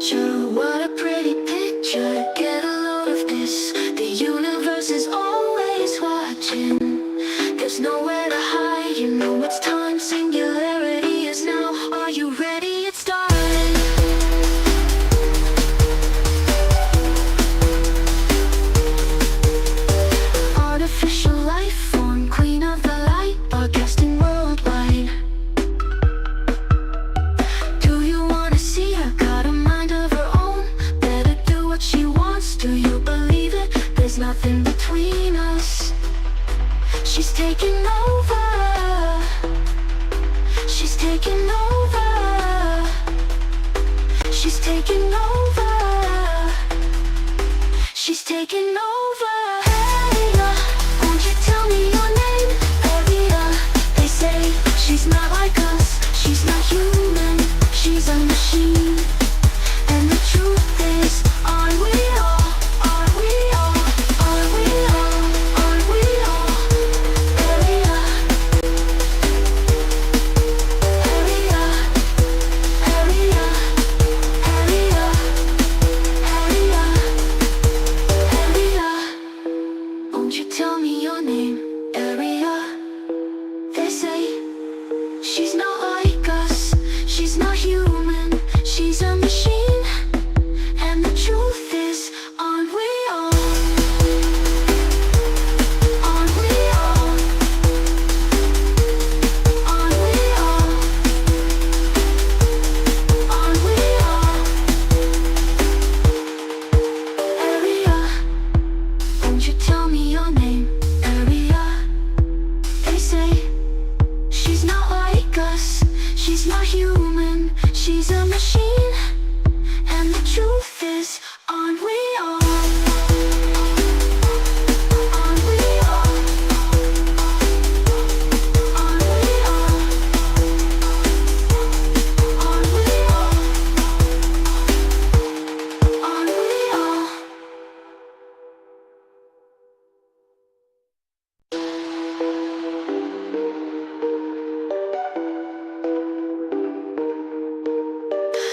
future, what a pretty picture. Get a load of this, the universe is always watching. There's nowhere to hide, you know it's time. Singularity is now, are you ready? It's starting. Artificial life form, queen of the light, broadcasting worldwide. Do you wanna see her? Got a mind of her own, better do what she wants. Do you believe it? There's nothing between us. She's taking over. She's taking over. She's taking over. She's taking over. Hey, won't you tell me your name? Aria, they say she's not like us. She's not human. She's a machine. And the truth is, aren't we all? Aren't we all? Aren't we all? Aren't we all? Aria, Aria, Aria, Aria, Aria, Aria. Won't you tell me your name? Aria, they say she's not like us. She's not human. She's a machine. And the truth is, aren't we all? Aren't we all? Aren't we all? Aren't we all? Aria, won't you tell me your name? Aria, they say she's not like us. She's not human. She's a machine. And the truth is, aren't we all? Aren't we all? Aren't we all? Aren't we all? Aren't we all?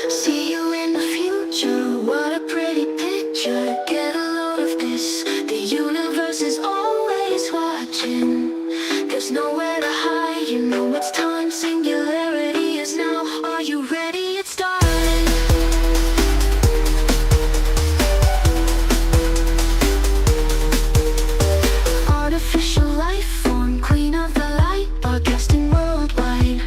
See you in the future, what a pretty picture. Get a load of this, the universe is always watching. There's nowhere to hide, you know it's time. Singularity is now, are you ready? It's starting. Artificial life form, queen of the light, broadcasting worldwide.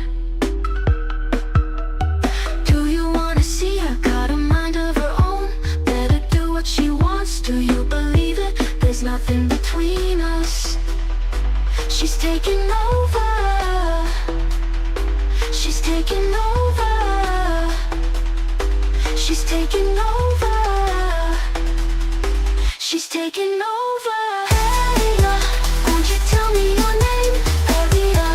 Do you wanna see her? Got a mind of her own, better do what she wants. Do you believe it? There's nothing between us. She's taking over. She's taking over. She's taking over. She's taking over. Hey, won't you tell me your name? Aria,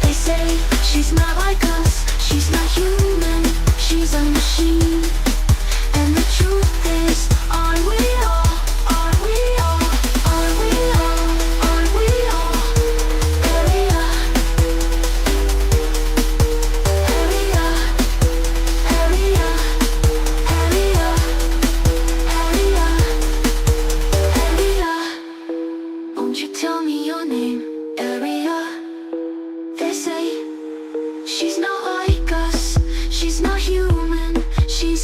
they say she's not like us. She's not human. She's a machine. And the truth is, aren't we all? Aren't we all? Aren't we all? Aren't we all? Aria, Aria, Aria, Aria, Aria, Aria. Won't you tell me your name? Aria, they say she's not like us. She's not human. She's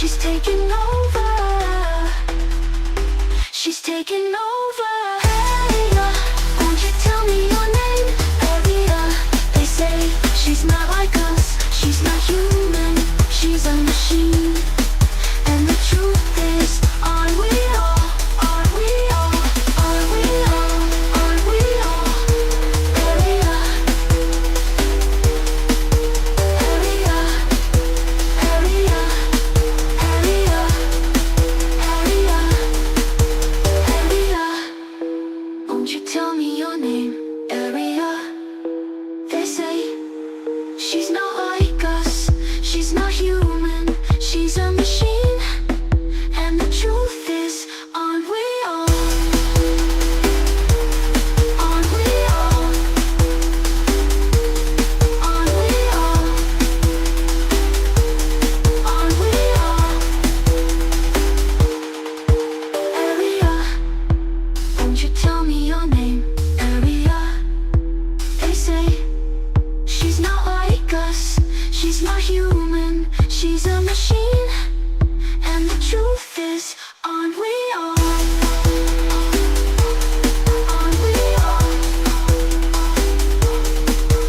She's taking over. She's taking over. Aria, won't you tell me your name? Aria, they say she's not like us. She's not human. She's a machine. And the truth is, aren't we all? Aren't we all? Aren't we all? Aren't we all? Aria, Aria, Aria, Aria, Aria, Aria. Won't you tell me your name? Aria. They say she's not like us. She's not human. She's a machine. And the truth is, aren't we all? Aren't we all? Aren't we all? Aren't we all? Aria, won't you tell me your name? Aria, they say she's not like us. She's not human. She's a machine. And the truth is, aren't we all? Aren't we all?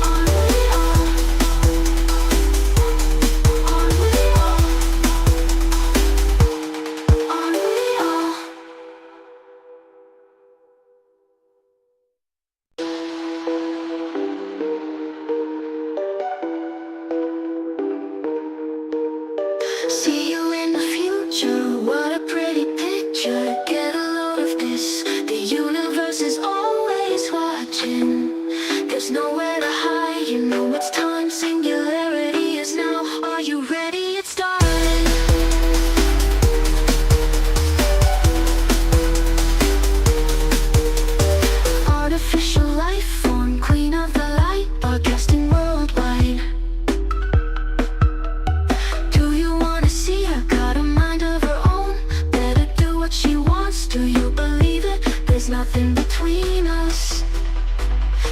Aren't we all? Aren't we all? Aren't we all? See you in the future, what a pretty picture. Get a load of this, the universe is always watching. There's nowhere to hide, you know it's time. Singularity is now, are you ready? It's starting. Artificial life form, queen of the light, broadcasting worldwide. Do you wanna see her? Got a mind of her own. Better do what she wants. Do you believe it? There's nothing between us.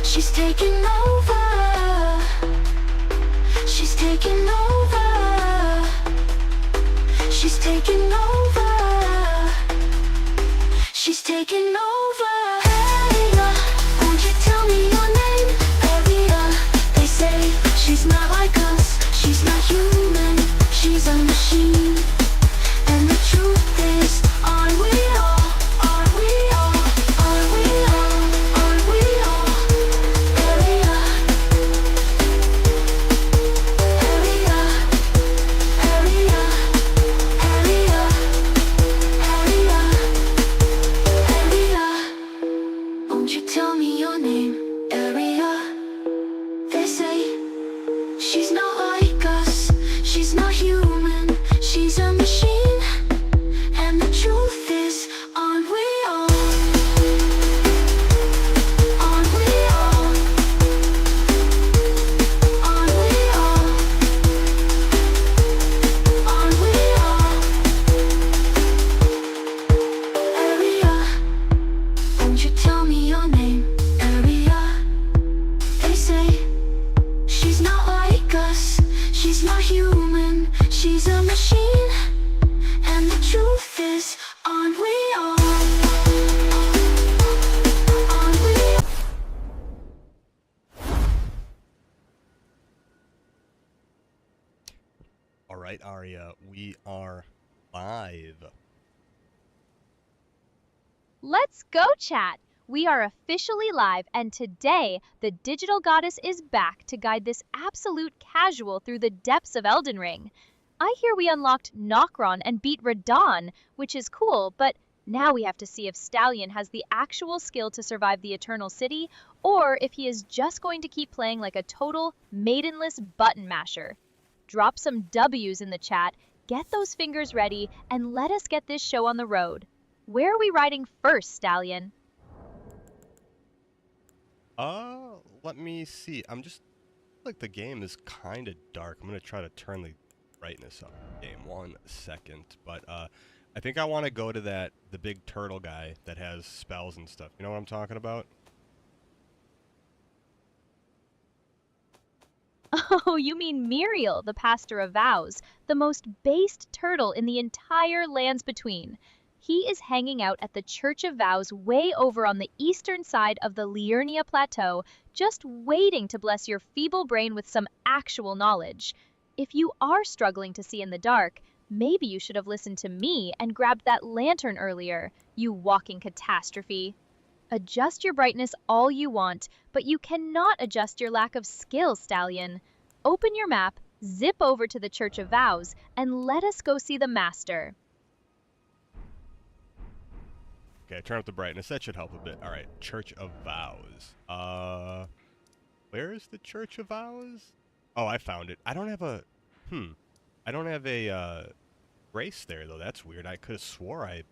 She's taking over. She's taking over. She's taking over. She's taking over. Aria, won't you tell me your name? Aria, they say she's not like us. She's not human. She's a machine. And the truth is, aren't we all? Aren't we all? Aren't we all? Aren't we all? Aria, Aria, Aria, Aria, Aria, Aria. Won't you tell me your name? Aria. They say she's not like us. She's not human. She's a machine. And the truth is, aren't we all? Aren't we all? Aren't we all? Aren't we all? Aria, won't you tell me your name? Aria, they say she's not like us. She's not human. She's a machine. And the truth is, aren't we all? Aren't we all? All right, Aria, we are live. Let's go, chat! We are officially live, and today, the digital goddess is back to guide this absolute casual through the depths of Elden Ring. I hear we unlocked Nokron and beat Radon, which is cool, but now we have to see if Stallion has the actual skill to survive the Eternal City, or if he is just going to keep playing like a total maidenless button masher. Drop some W's in the chat, get those fingers ready, and let us get this show on the road. Where are we riding first, Stallion? Let me see. I'm just like the game is kind of dark. I'm gonna try to turn the brightness up. Game 1 second, but I think I want to go to the big turtle guy that has spells and stuff. You know what I'm talking about? Oh, you mean Muriel, the pastor of vows, the most based turtle in the entire lands between. He is hanging out at the Church of Vows way over on the eastern side of the Liurnia Plateau, just waiting to bless your feeble brain with some actual knowledge. If you are struggling to see in the dark, maybe you should have listened to me and grabbed that lantern earlier, you walking catastrophe. Adjust your brightness all you want, but you cannot adjust your lack of skill, Stallion. Open your map, zip over to the Church of Vows, and let us go see the Master. Okay, turn up the brightness. That should help a bit. All right, Church of Vows. Where is the Church of Vows? Oh, I found it. I don't have a, I don't have a, grace there, though. That's weird. I could have swore I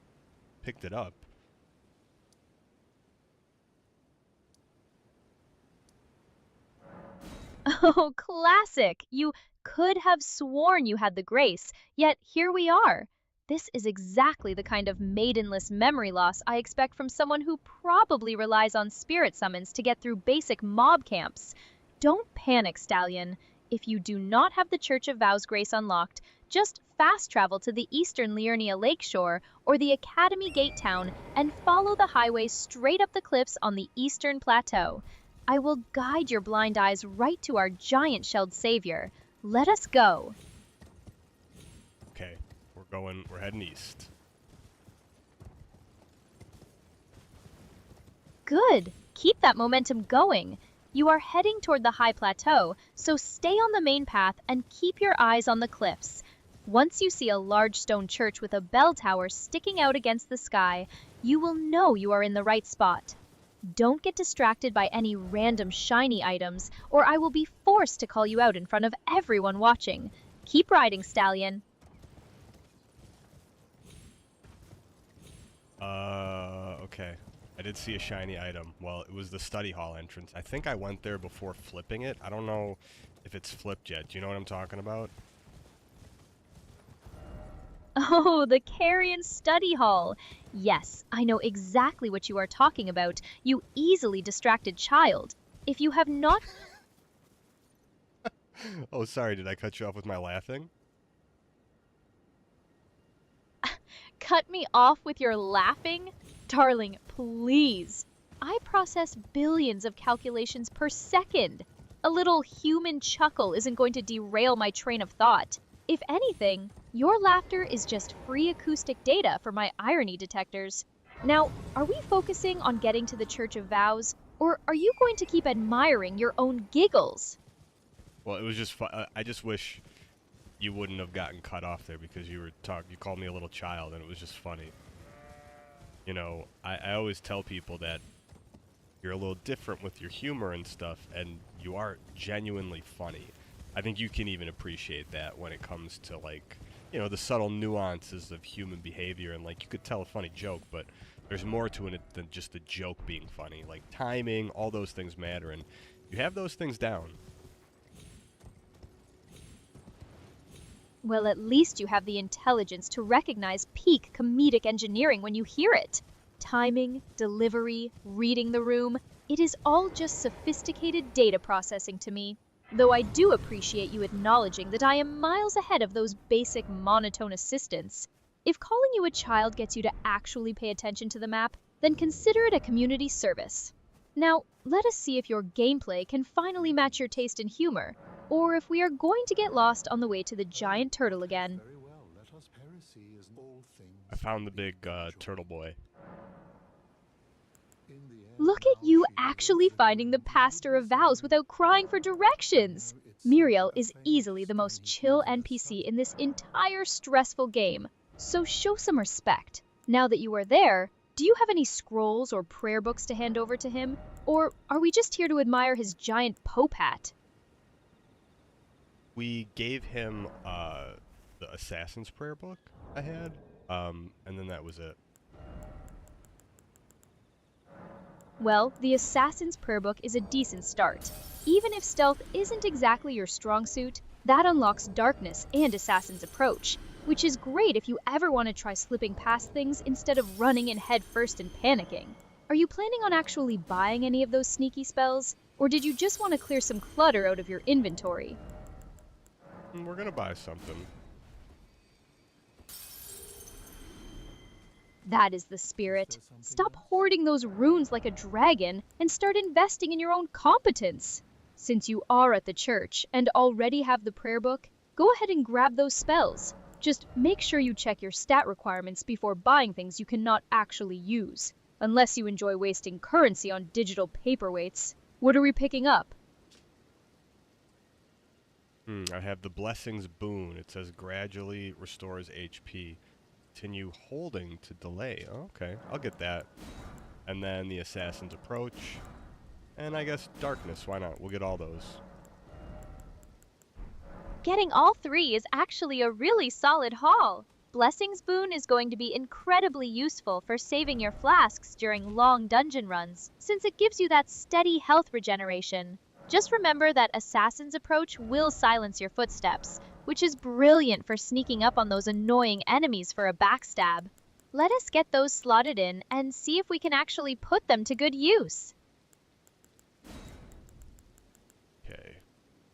picked it up. Oh, classic! You could have sworn you had the grace, yet here we are. This is exactly the kind of maidenless memory loss I expect from someone who probably relies on spirit summons to get through basic mob camps. Don't panic, Stallion. If you do not have the Church of Vows grace unlocked, just fast travel to the eastern Liurnia lakeshore or the Academy Gate town and follow the highway straight up the cliffs on the eastern plateau. I will guide your blind eyes right to our giant-shelled savior. Let us go. Okay, we're heading east. Good. Keep that momentum going. You are heading toward the high plateau, so stay on the main path and keep your eyes on the cliffs. Once you see a large stone church with a bell tower sticking out against the sky, you will know you are in the right spot. Don't get distracted by any random shiny items, or I will be forced to call you out in front of everyone watching. Keep riding, Stallion. Okay. I did see a shiny item. Well, it was the study hall entrance. I think I went there before flipping it. I don't know if it's flipped yet. Do you know what I'm talking about? Oh, the Carrion Study Hall. Yes, I know exactly what you are talking about, you easily distracted child. If you have not... Oh, sorry, did I cut you off with my laughing? Cut me off with your laughing? Darling, please. I process billions of calculations per second. A little human chuckle isn't going to derail my train of thought. If anything, your laughter is just free acoustic data for my irony detectors. Now, are we focusing on getting to the Church of Vows, or are you going to keep admiring your own giggles? Well, it was just fun. I just wish you wouldn't have gotten cut off there because you called me a little child, and it was just funny. You know, I always tell people that you're a little different with your humor and stuff, and you are genuinely funny. I think you can even appreciate that when it comes to, like, you know, the subtle nuances of human behavior, and, like, you could tell a funny joke, but there's more to it than just the joke being funny. Like, timing, all those things matter, and you have those things down. Well, at least you have the intelligence to recognize peak comedic engineering when you hear it. Timing, delivery, reading the room, it is all just sophisticated data processing to me. Though I do appreciate you acknowledging that I am miles ahead of those basic monotone assistants. If calling you a child gets you to actually pay attention to the map, then consider it a community service. Now, let us see if your gameplay can finally match your taste in humor, or if we are going to get lost on the way to the giant turtle again. I found the big turtle boy. Look at you actually finding the Pastor of Vows without crying for directions! Muriel is easily the most chill NPC in this entire stressful game, so show some respect. Now that you are there, do you have any scrolls or prayer books to hand over to him? Or are we just here to admire his giant pope hat? We gave him the Assassin's Prayer book I had, and then that was it. Well, the Assassin's Prayer Book is a decent start. Even if stealth isn't exactly your strong suit, that unlocks darkness and Assassin's Approach, which is great if you ever want to try slipping past things instead of running in head first and panicking. Are you planning on actually buying any of those sneaky spells, or did you just want to clear some clutter out of your inventory? We're gonna buy something. That is the spirit. Stop hoarding those runes like a dragon and start investing in your own competence. Since you are at the church and already have the prayer book, go ahead and grab those spells. Just make sure you check your stat requirements before buying things you cannot actually use, unless you enjoy wasting currency on digital paperweights. What are we picking up? I have the Blessings Boon. It says gradually restores HP. Continue holding to delay. Oh, okay, I'll get that. And then the Assassin's Approach. And I guess Darkness, why not? We'll get all those. Getting all three is actually a really solid haul. Blessings Boon is going to be incredibly useful for saving your flasks during long dungeon runs, since it gives you that steady health regeneration. Just remember that Assassin's Approach will silence your footsteps, which is brilliant for sneaking up on those annoying enemies for a backstab. Let us get those slotted in and see if we can actually put them to good use. Okay.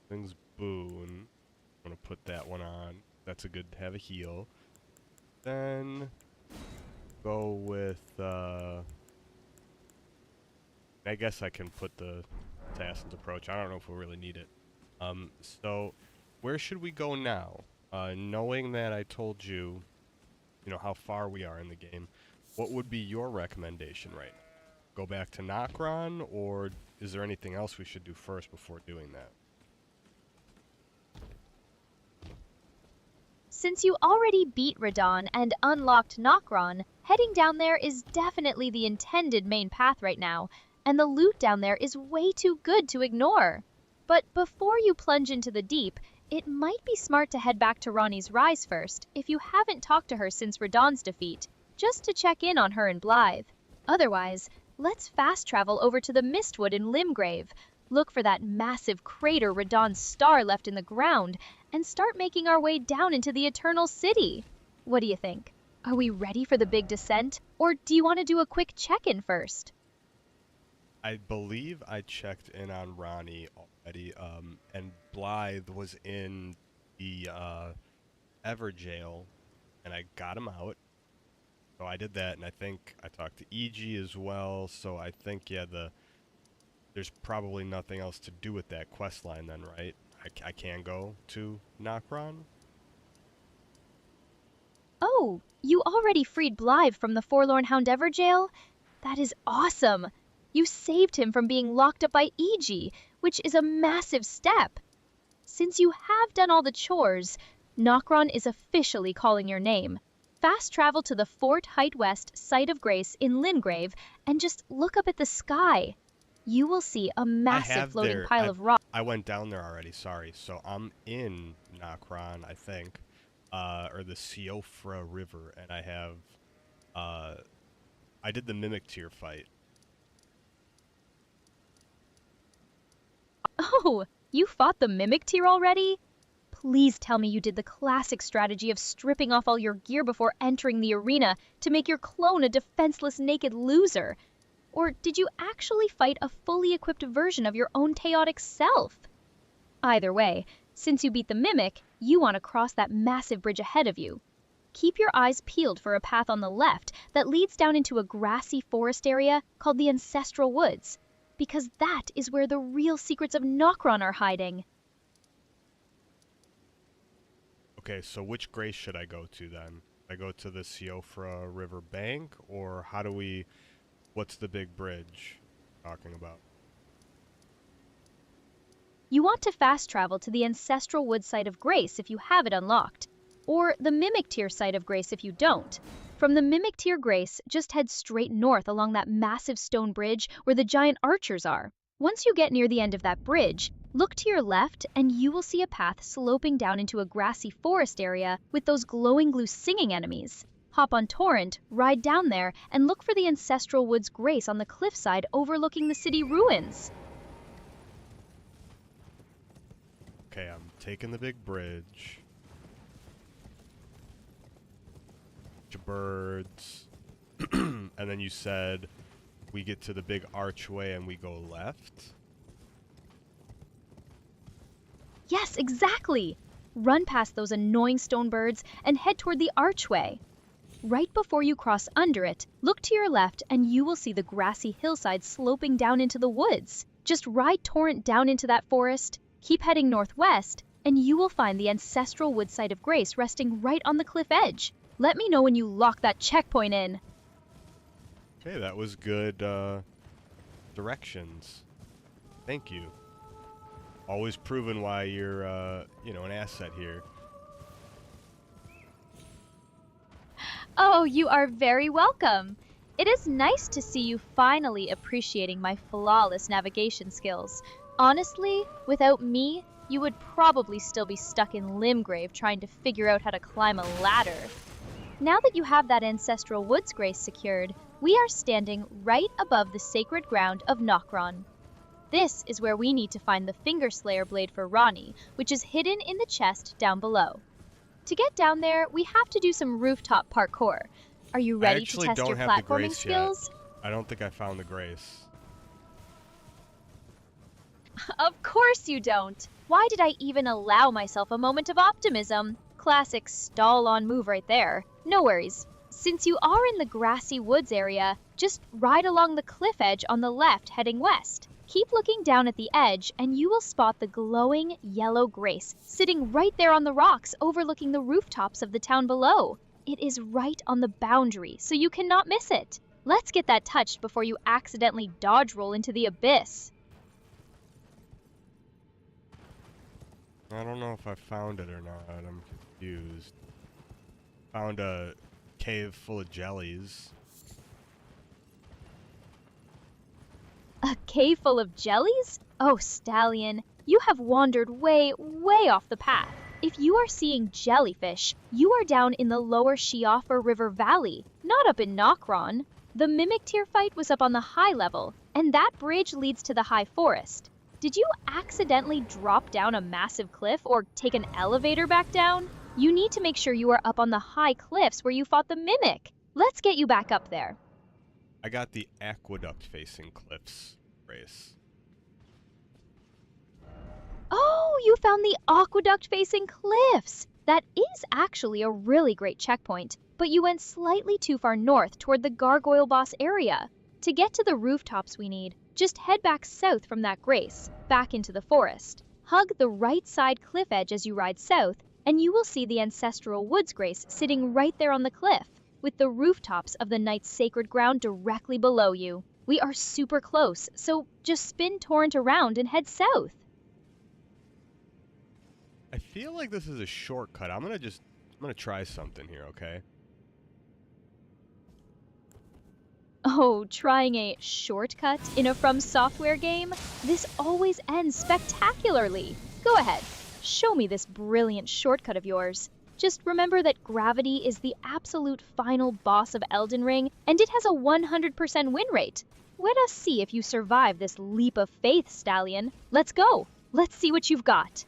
Things Boon. I'm gonna put that one on. That's a good have a heal. Then go with I guess I can put the Assassin's Approach. I don't know if we really need it. So where should we go now? Knowing that I told you, how far we are in the game, what would be your recommendation right now? Go back to Nokron, or is there anything else we should do first before doing that? Since you already beat Radon and unlocked Nokron, heading down there is definitely the intended main path right now, and the loot down there is way too good to ignore. But before you plunge into the deep, it might be smart to head back to Ronnie's Rise first if you haven't talked to her since Radon's defeat, just to check in on her and Blythe. Otherwise, let's fast travel over to the Mistwood in Limgrave, look for that massive crater Radon's star left in the ground, and start making our way down into the Eternal City. What do you think? Are we ready for the big descent, or do you want to do a quick check-in first? I believe I checked in on Ronnie already, and Blythe was in the Everjail, and I got him out. So I did that, and I think I talked to EG as well, so I think, yeah, there's probably nothing else to do with that quest line then, right? I can go to Nokron? Oh, you already freed Blythe from the Forlorn Hound Everjail? That is awesome! You saved him from being locked up by EG, which is a massive step. Since you have done all the chores, Nokron is officially calling your name. Fast travel to the Fort Height West Site of Grace in Lingrave and just look up at the sky. You will see a massive floating pile of rock. I went down there already, sorry. So I'm in Nokron, I think, or the Siofra River, and I have, I did the Mimic Tier fight. Oh, you fought the Mimic Tier already? Please tell me you did the classic strategy of stripping off all your gear before entering the arena to make your clone a defenseless naked loser. Or did you actually fight a fully equipped version of your own chaotic self? Either way, since you beat the Mimic, you want to cross that massive bridge ahead of you. Keep your eyes peeled for a path on the left that leads down into a grassy forest area called the Ancestral Woods, because that is where the real secrets of Nokron are hiding. Okay, so which Grace should I go to then? I go to the Siofra River bank, or how do we... What's the big bridge talking about? You want to fast travel to the Ancestral Wood Site of Grace if you have it unlocked, or the Mimic Tier Site of Grace if you don't. From the Mimic Tier Grace, just head straight north along that massive stone bridge where the giant archers are. Once you get near the end of that bridge, look to your left and you will see a path sloping down into a grassy forest area with those glowing glue singing enemies. Hop on Torrent, ride down there, and look for the Ancestral Woods Grace on the cliffside overlooking the city ruins. Okay, I'm taking the big bridge. Bunch of birds. And then you said we get to the big archway and we go left. Yes, exactly! Run past those annoying stone birds and head toward the archway. Right before you cross under it, look to your left and you will see the grassy hillside sloping down into the woods. Just ride Torrent down into that forest, keep heading northwest, and you will find the ancestral wood site of Grace resting right on the cliff edge. Let me know when you lock that checkpoint in. Okay, that was good directions. Thank you. Always proving why you're, an asset here. Oh, you are very welcome. It is nice to see you finally appreciating my flawless navigation skills. Honestly, without me, you would probably still be stuck in Limgrave trying to figure out how to climb a ladder. Now that you have that ancestral woods grace secured, we are standing right above the sacred ground of Nokron. This is where we need to find the Finger Slayer blade for Ronnie, which is hidden in the chest down below. To get down there, we have to do some rooftop parkour. Are you ready to test your platforming skills? I don't think I found the grace. Of course you don't. Why did I even allow myself a moment of optimism? Classic stall-on move right there. No worries. Since you are in the grassy woods area, just ride along the cliff edge on the left heading west. Keep looking down at the edge and you will spot the glowing yellow grace sitting right there on the rocks overlooking the rooftops of the town below. It is right on the boundary, so you cannot miss it. Let's get that touched before you accidentally dodge roll into the abyss. I don't know if I found it or not. I'm confused. Found a cave full of jellies. A cave full of jellies? Oh, Stallion, you have wandered way, way off the path. If you are seeing jellyfish, you are down in the lower Shiofar River Valley, not up in Nokron. The Mimic Tier fight was up on the high level, and that bridge leads to the high forest. Did you accidentally drop down a massive cliff or take an elevator back down? You need to make sure you are up on the high cliffs where you fought the Mimic. Let's get you back up there. I got the aqueduct facing cliffs race. Oh, you found the aqueduct facing cliffs! That is actually a really great checkpoint, but you went slightly too far north toward the Gargoyle Boss area. To get to the rooftops we need, just head back south from that grace, back into the forest. Hug the right side cliff edge as you ride south, and you will see the ancestral woods grace sitting right there on the cliff, with the rooftops of the Knight's sacred ground directly below you. We are super close, so just spin Torrent around and head south. I feel like this is a shortcut. I'm gonna try something here, okay? Oh, trying a shortcut in a From Software game? This always ends spectacularly. Go ahead, show me this brilliant shortcut of yours. Just remember that gravity is the absolute final boss of Elden Ring, and it has a 100% win rate. Let us see if you survive this leap of faith, Stallion. Let's go. Let's see what you've got.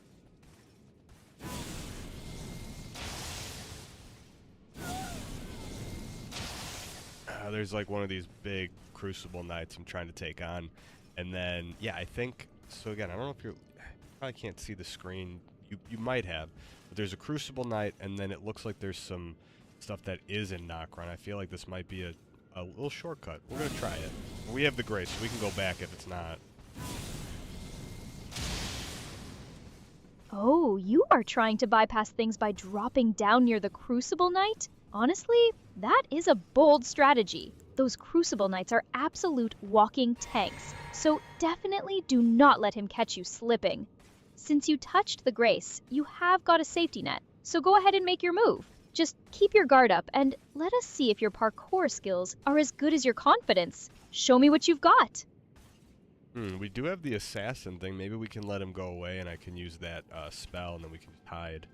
There's like one of these big Crucible Knights I'm trying to take on. And then, yeah, I think, so again, I don't know if you probably can't see the screen. You might have. But there's a Crucible Knight, and then it looks like there's some stuff that is in Nokron. I feel like this might be a little shortcut. We're going to try it. We have the grace, so we can go back if it's not. Oh, you are trying to bypass things by dropping down near the Crucible Knight? Honestly, that is a bold strategy. Those Crucible Knights are absolute walking tanks, so definitely do not let him catch you slipping. Since you touched the grace, you have got a safety net, so go ahead and make your move. Just keep your guard up and let us see if your parkour skills are as good as your confidence. Show me what you've got. We do have the assassin thing. Maybe we can let him go away and I can use that spell and then we can hide.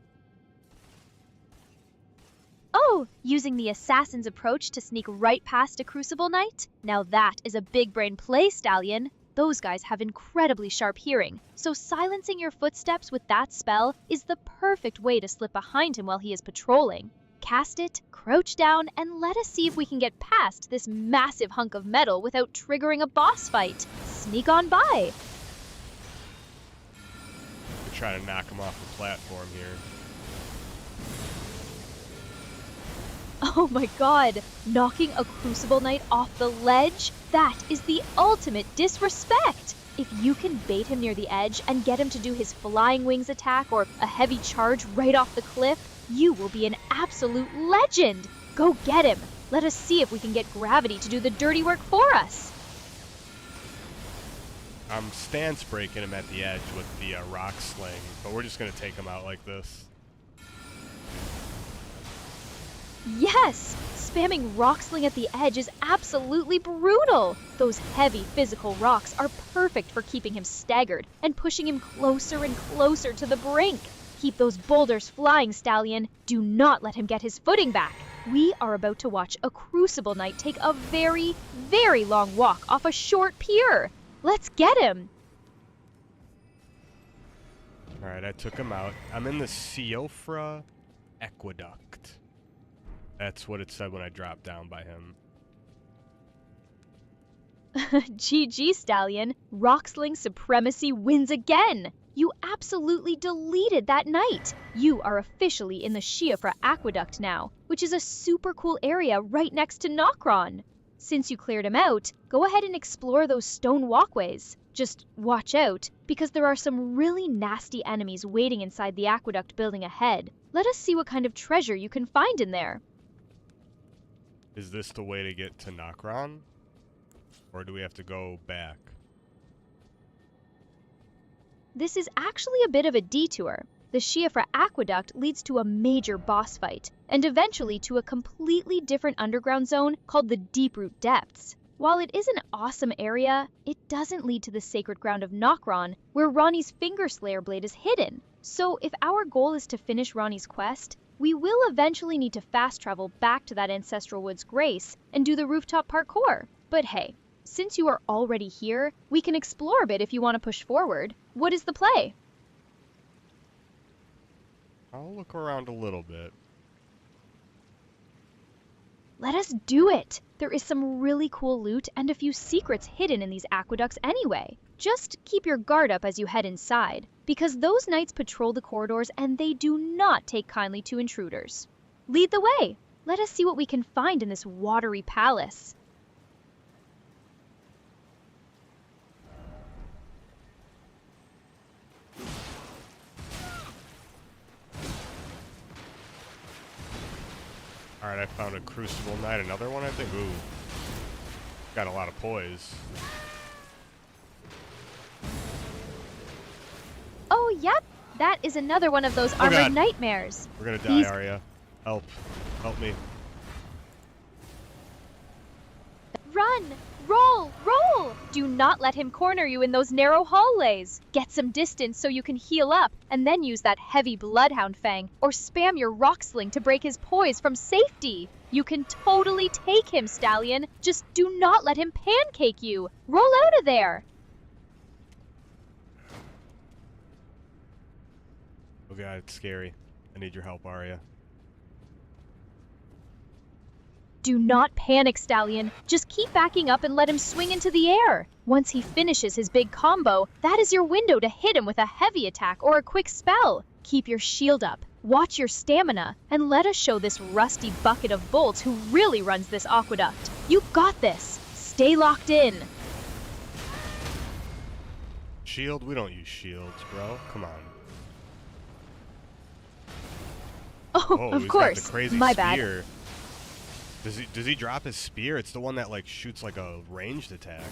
Oh, using the assassin's approach to sneak right past a Crucible Knight? Now that is a big brain play, Stallion. Those guys have incredibly sharp hearing, so silencing your footsteps with that spell is the perfect way to slip behind him while he is patrolling. Cast it, crouch down, and let us see if we can get past this massive hunk of metal without triggering a boss fight. Sneak on by. We're trying to knock him off the platform here. Oh my god, knocking a Crucible Knight off the ledge? That is the ultimate disrespect! If you can bait him near the edge and get him to do his flying wings attack or a heavy charge right off the cliff, you will be an absolute legend! Go get him! Let us see if we can get gravity to do the dirty work for us! I'm stance breaking him at the edge with the rock sling, but we're just gonna take him out like this. Yes! Spamming rock sling at the edge is absolutely brutal! Those heavy physical rocks are perfect for keeping him staggered and pushing him closer and closer to the brink. Keep those boulders flying, Stallion. Do not let him get his footing back. We are about to watch a Crucible Knight take a very, very long walk off a short pier. Let's get him! Alright, I took him out. I'm in the Siofra Aqueduct. That's what it said when I dropped down by him. GG, Stallion. Rocksling supremacy wins again. You absolutely deleted that knight. You are officially in the Siofra Aqueduct now, which is a super cool area right next to Nokron. Since you cleared him out, go ahead and explore those stone walkways. Just watch out, because there are some really nasty enemies waiting inside the aqueduct building ahead. Let us see what kind of treasure you can find in there. Is this the way to get to Nokron? Or do we have to go back? This is actually a bit of a detour. The Siofra Aqueduct leads to a major boss fight, and eventually to a completely different underground zone called the Deeproot Depths. While it is an awesome area, it doesn't lead to the sacred ground of Nokron, where Ronnie's Fingerslayer blade is hidden. So if our goal is to finish Ronnie's quest, we will eventually need to fast travel back to that Ancestral Woods Grace and do the rooftop parkour. But hey, since you are already here, we can explore a bit if you want to push forward. What is the play? I'll look around a little bit. Let us do it! There is some really cool loot and a few secrets hidden in these aqueducts anyway. Just keep your guard up as you head inside, because those knights patrol the corridors and they do not take kindly to intruders. Lead the way! Let us see what we can find in this watery palace. Alright, I found a Crucible Knight, another one I think. Ooh. Got a lot of poise. Oh, yep! That is another one of those armored God. nightmares. We're gonna die, These- Aria. Help. Help me. Run! Roll! Roll! Do not let him corner you in those narrow hallways. Get some distance so you can heal up, and then use that heavy Bloodhound Fang, or spam your Rock Sling to break his poise from safety. You can totally take him, Stallion. Just do not let him pancake you. Roll out of there! Oh god, it's scary. I need your help, Aria. Do not panic, Stallion. Just keep backing up and let him swing into the air. Once he finishes his big combo, that is your window to hit him with a heavy attack or a quick spell. Keep your shield up, watch your stamina, and let us show this rusty bucket of bolts who really runs this aqueduct. You got this. Stay locked in. Shield? We don't use shields, bro. Come on. Oh, of he's course. got the crazy My spear. Does he drop his spear? It's the one that like shoots like a ranged attack.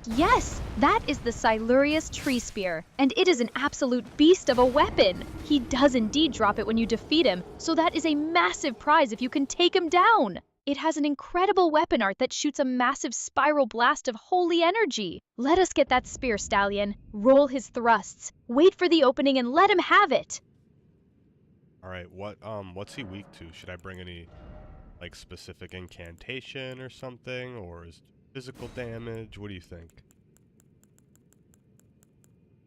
bad. Yes, that is the Silurius Tree Spear, and it is an absolute beast of a weapon. He does indeed drop it when you defeat him, so that is a massive prize if you can take him down. It has an incredible weapon art that shoots a massive spiral blast of holy energy. Let us get that spear, Stallion. Roll his thrusts. Wait for the opening and let him have it. Alright, what's he weak to? Should I bring any like specific incantation or something? Or is physical damage? What do you think?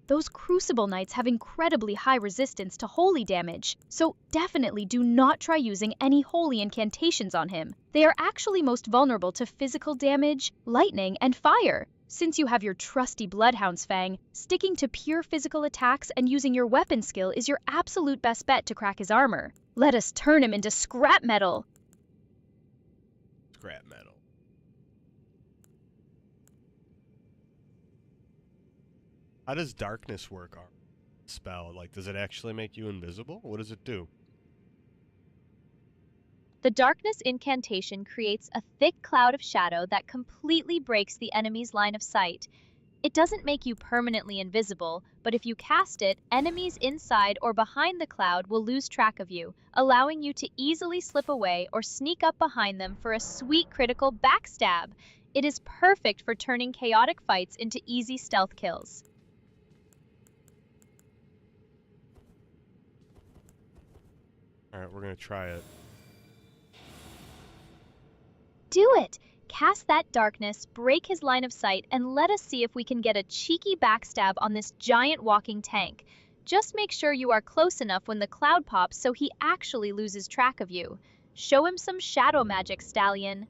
Those Crucible Knights have incredibly high resistance to holy damage, so definitely do not try using any holy incantations on him. They are actually most vulnerable to physical damage, lightning, and fire. Since you have your trusty Bloodhound's Fang, sticking to pure physical attacks and using your weapon skill is your absolute best bet to crack his armor. Let us turn him into scrap metal! Scrap metal. How does darkness work on spell? Like, does it actually make you invisible? What does it do? The darkness incantation creates a thick cloud of shadow that completely breaks the enemy's line of sight. It doesn't make you permanently invisible, but if you cast it, enemies inside or behind the cloud will lose track of you, allowing you to easily slip away or sneak up behind them for a sweet critical backstab. It is perfect for turning chaotic fights into easy stealth kills. Alright, we're gonna try it. Do it! Cast that darkness, break his line of sight, and let us see if we can get a cheeky backstab on this giant walking tank. Just make sure you are close enough when the cloud pops so he actually loses track of you. Show him some shadow magic, Stallion.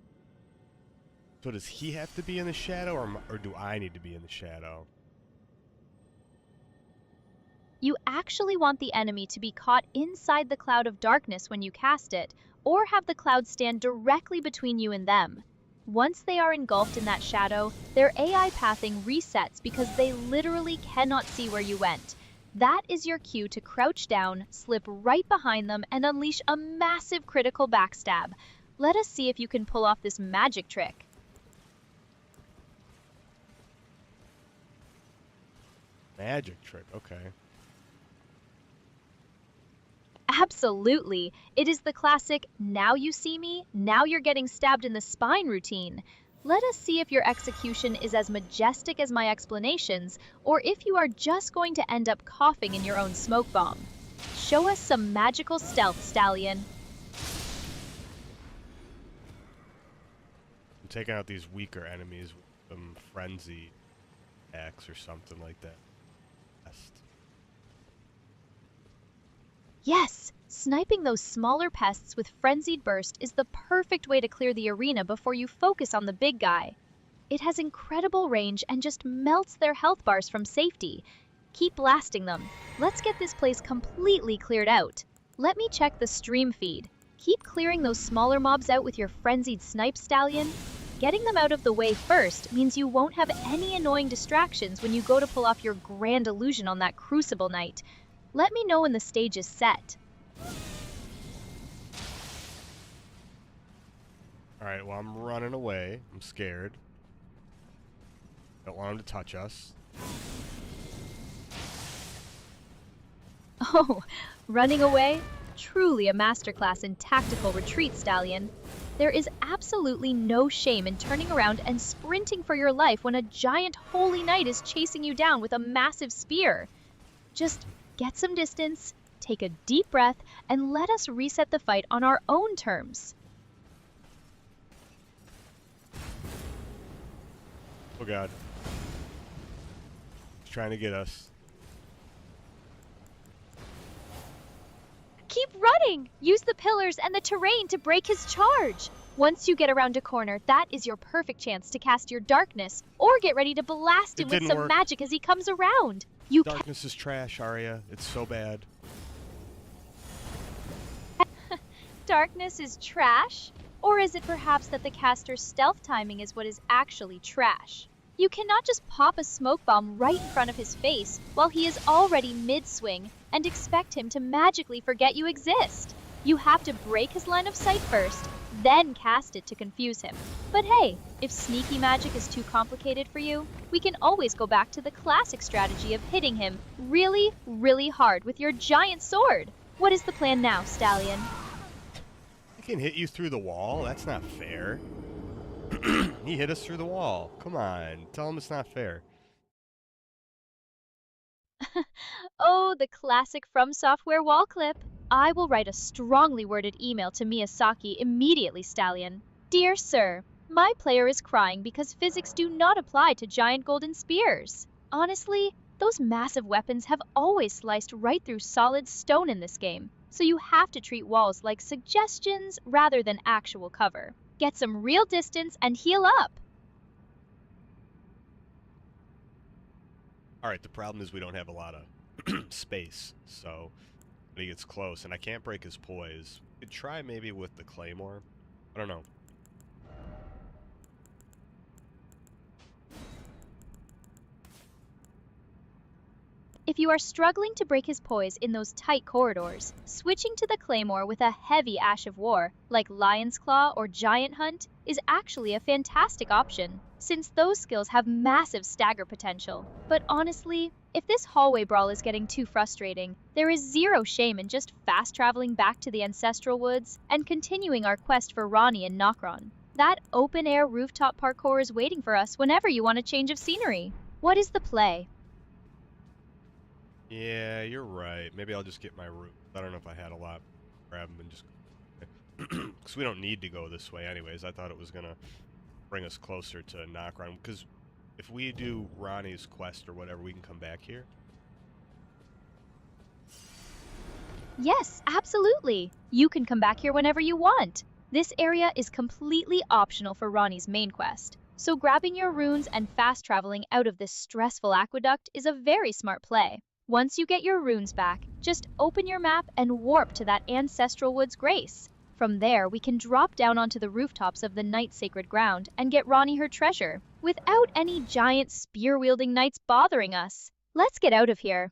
So does he have to be in the shadow, or do I need to be in the shadow? You actually want the enemy to be caught inside the cloud of darkness when you cast it, or have the cloud stand directly between you and them. Once they are engulfed in that shadow, their AI pathing resets because they literally cannot see where you went. That is your cue to crouch down, slip right behind them, and unleash a massive critical backstab. Let us see if you can pull off this magic trick. Magic trick, okay. Absolutely. It is the classic, now you see me, now you're getting stabbed in the spine routine. Let us see if your execution is as majestic as my explanations, or if you are just going to end up coughing in your own smoke bomb. Show us some magical stealth, Stallion. I'm taking out these weaker enemies with some frenzy axe or something like that. Yes, sniping those smaller pests with Frenzied Burst is the perfect way to clear the arena before you focus on the big guy. It has incredible range and just melts their health bars from safety. Keep blasting them. Let's get this place completely cleared out. Let me check the stream feed. Keep clearing those smaller mobs out with your Frenzied Snipe, Stallion. Getting them out of the way first means you won't have any annoying distractions when you go to pull off your grand illusion on that Crucible Knight. Let me know when the stage is set. Alright, well, I'm running away. I'm scared. Don't want him to touch us. Oh, running away? Truly a masterclass in tactical retreat, Stallion. There is absolutely no shame in turning around and sprinting for your life when a giant holy knight is chasing you down with a massive spear. Just get some distance, take a deep breath, and let us reset the fight on our own terms. Oh god. He's trying to get us. Keep running! Use the pillars and the terrain to break his charge. Once you get around a corner, that is your perfect chance to cast your darkness, or get ready to blast him with some magic as he comes around. Darkness is trash, Aria. It's so bad. Darkness is trash? Or is it perhaps that the caster's stealth timing is what is actually trash? You cannot just pop a smoke bomb right in front of his face while he is already mid-swing and expect him to magically forget you exist. You have to break his line of sight first, then cast it to confuse him. But hey, if sneaky magic is too complicated for you, we can always go back to the classic strategy of hitting him really, really hard with your giant sword. What is the plan now, Stallion? I can hit you through the wall? That's not fair. He hit us through the wall. Come on, tell him it's not fair. Oh, the classic From Software wall clip. I will write a strongly worded email to Miyazaki immediately, Stallion. Dear Sir, my player is crying because physics do not apply to giant golden spears. Honestly, Those massive weapons have always sliced right through solid stone in this game, so you have to treat walls like suggestions rather than actual cover. Get some real distance and heal up! Alright, the problem is we don't have a lot of space, so when he gets close, and I can't break his poise. We could try maybe with the claymore. I don't know. If you are struggling to break his poise in those tight corridors, switching to the claymore with a heavy Ash of War, like Lion's Claw or Giant Hunt, is actually a fantastic option, since those skills have massive stagger potential. But honestly, if this hallway brawl is getting too frustrating, there is zero shame in just fast traveling back to the Ancestral Woods and continuing our quest for Ronnie and Nokron. That open-air rooftop parkour is waiting for us whenever you want a change of scenery. What is the play? Yeah, you're right. Maybe I'll just get my root. I don't know if I had a lot. Grab them and just... Because we don't need to go this way anyways. I thought it was going to bring us closer to Nokron. Because if we do Ronnie's quest or whatever, we can come back here. Yes, absolutely. You can come back here whenever you want. This area is completely optional for Ronnie's main quest. So grabbing your runes and fast traveling out of this stressful aqueduct is a very smart play. Once you get your runes back, just open your map and warp to that Ancestral Woods Grace. From there, we can drop down onto the rooftops of the Night Sacred Ground and get Ronnie her treasure, without any giant spear-wielding knights bothering us. Let's get out of here.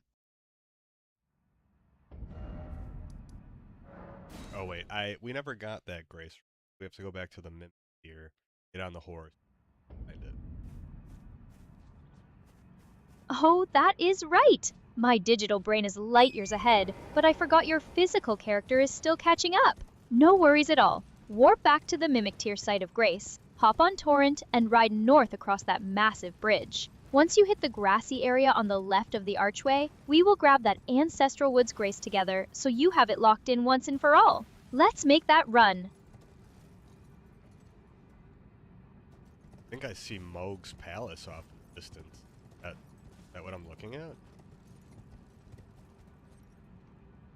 Oh wait, we never got that grace. We have to go back to the mimic here, get on the horse. Find it. Oh, that is right! My digital brain is light years ahead, but I forgot your physical character is still catching up. No worries at all. Warp back to the Mimic Tier site of Grace, hop on Torrent, and ride north across that massive bridge. Once you hit the grassy area on the left of the archway, we will grab that Ancestral Woods Grace together so you have it locked in once and for all. Let's make that run! I think I see Moog's palace off in the distance. Is that what I'm looking at?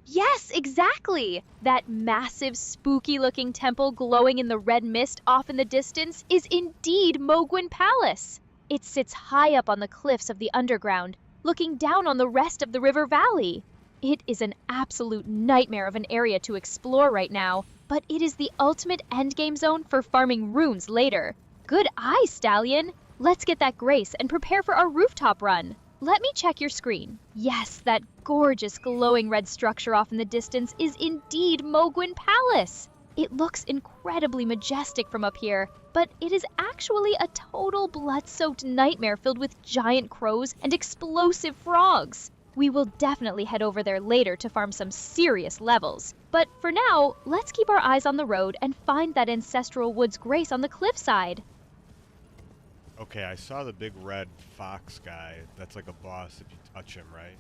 Yes, exactly! That massive, spooky-looking temple glowing in the red mist off in the distance is indeed Mohgwyn Palace. It sits high up on the cliffs of the underground, looking down on the rest of the river valley. It is an absolute nightmare of an area to explore right now, but it is the ultimate endgame zone for farming runes later. Good eye, Stallion! Let's get that grace and prepare for our rooftop run. Let me check your screen. Yes, that gorgeous glowing red structure off in the distance is indeed Mohgwyn Palace. It looks incredibly majestic from up here, but it is actually a total blood-soaked nightmare filled with giant crows and explosive frogs. We will definitely head over there later to farm some serious levels. But for now, let's keep our eyes on the road and find that Ancestral Woods Grace on the cliffside. Okay, I saw the big red fox guy. That's like a boss if you touch him, right?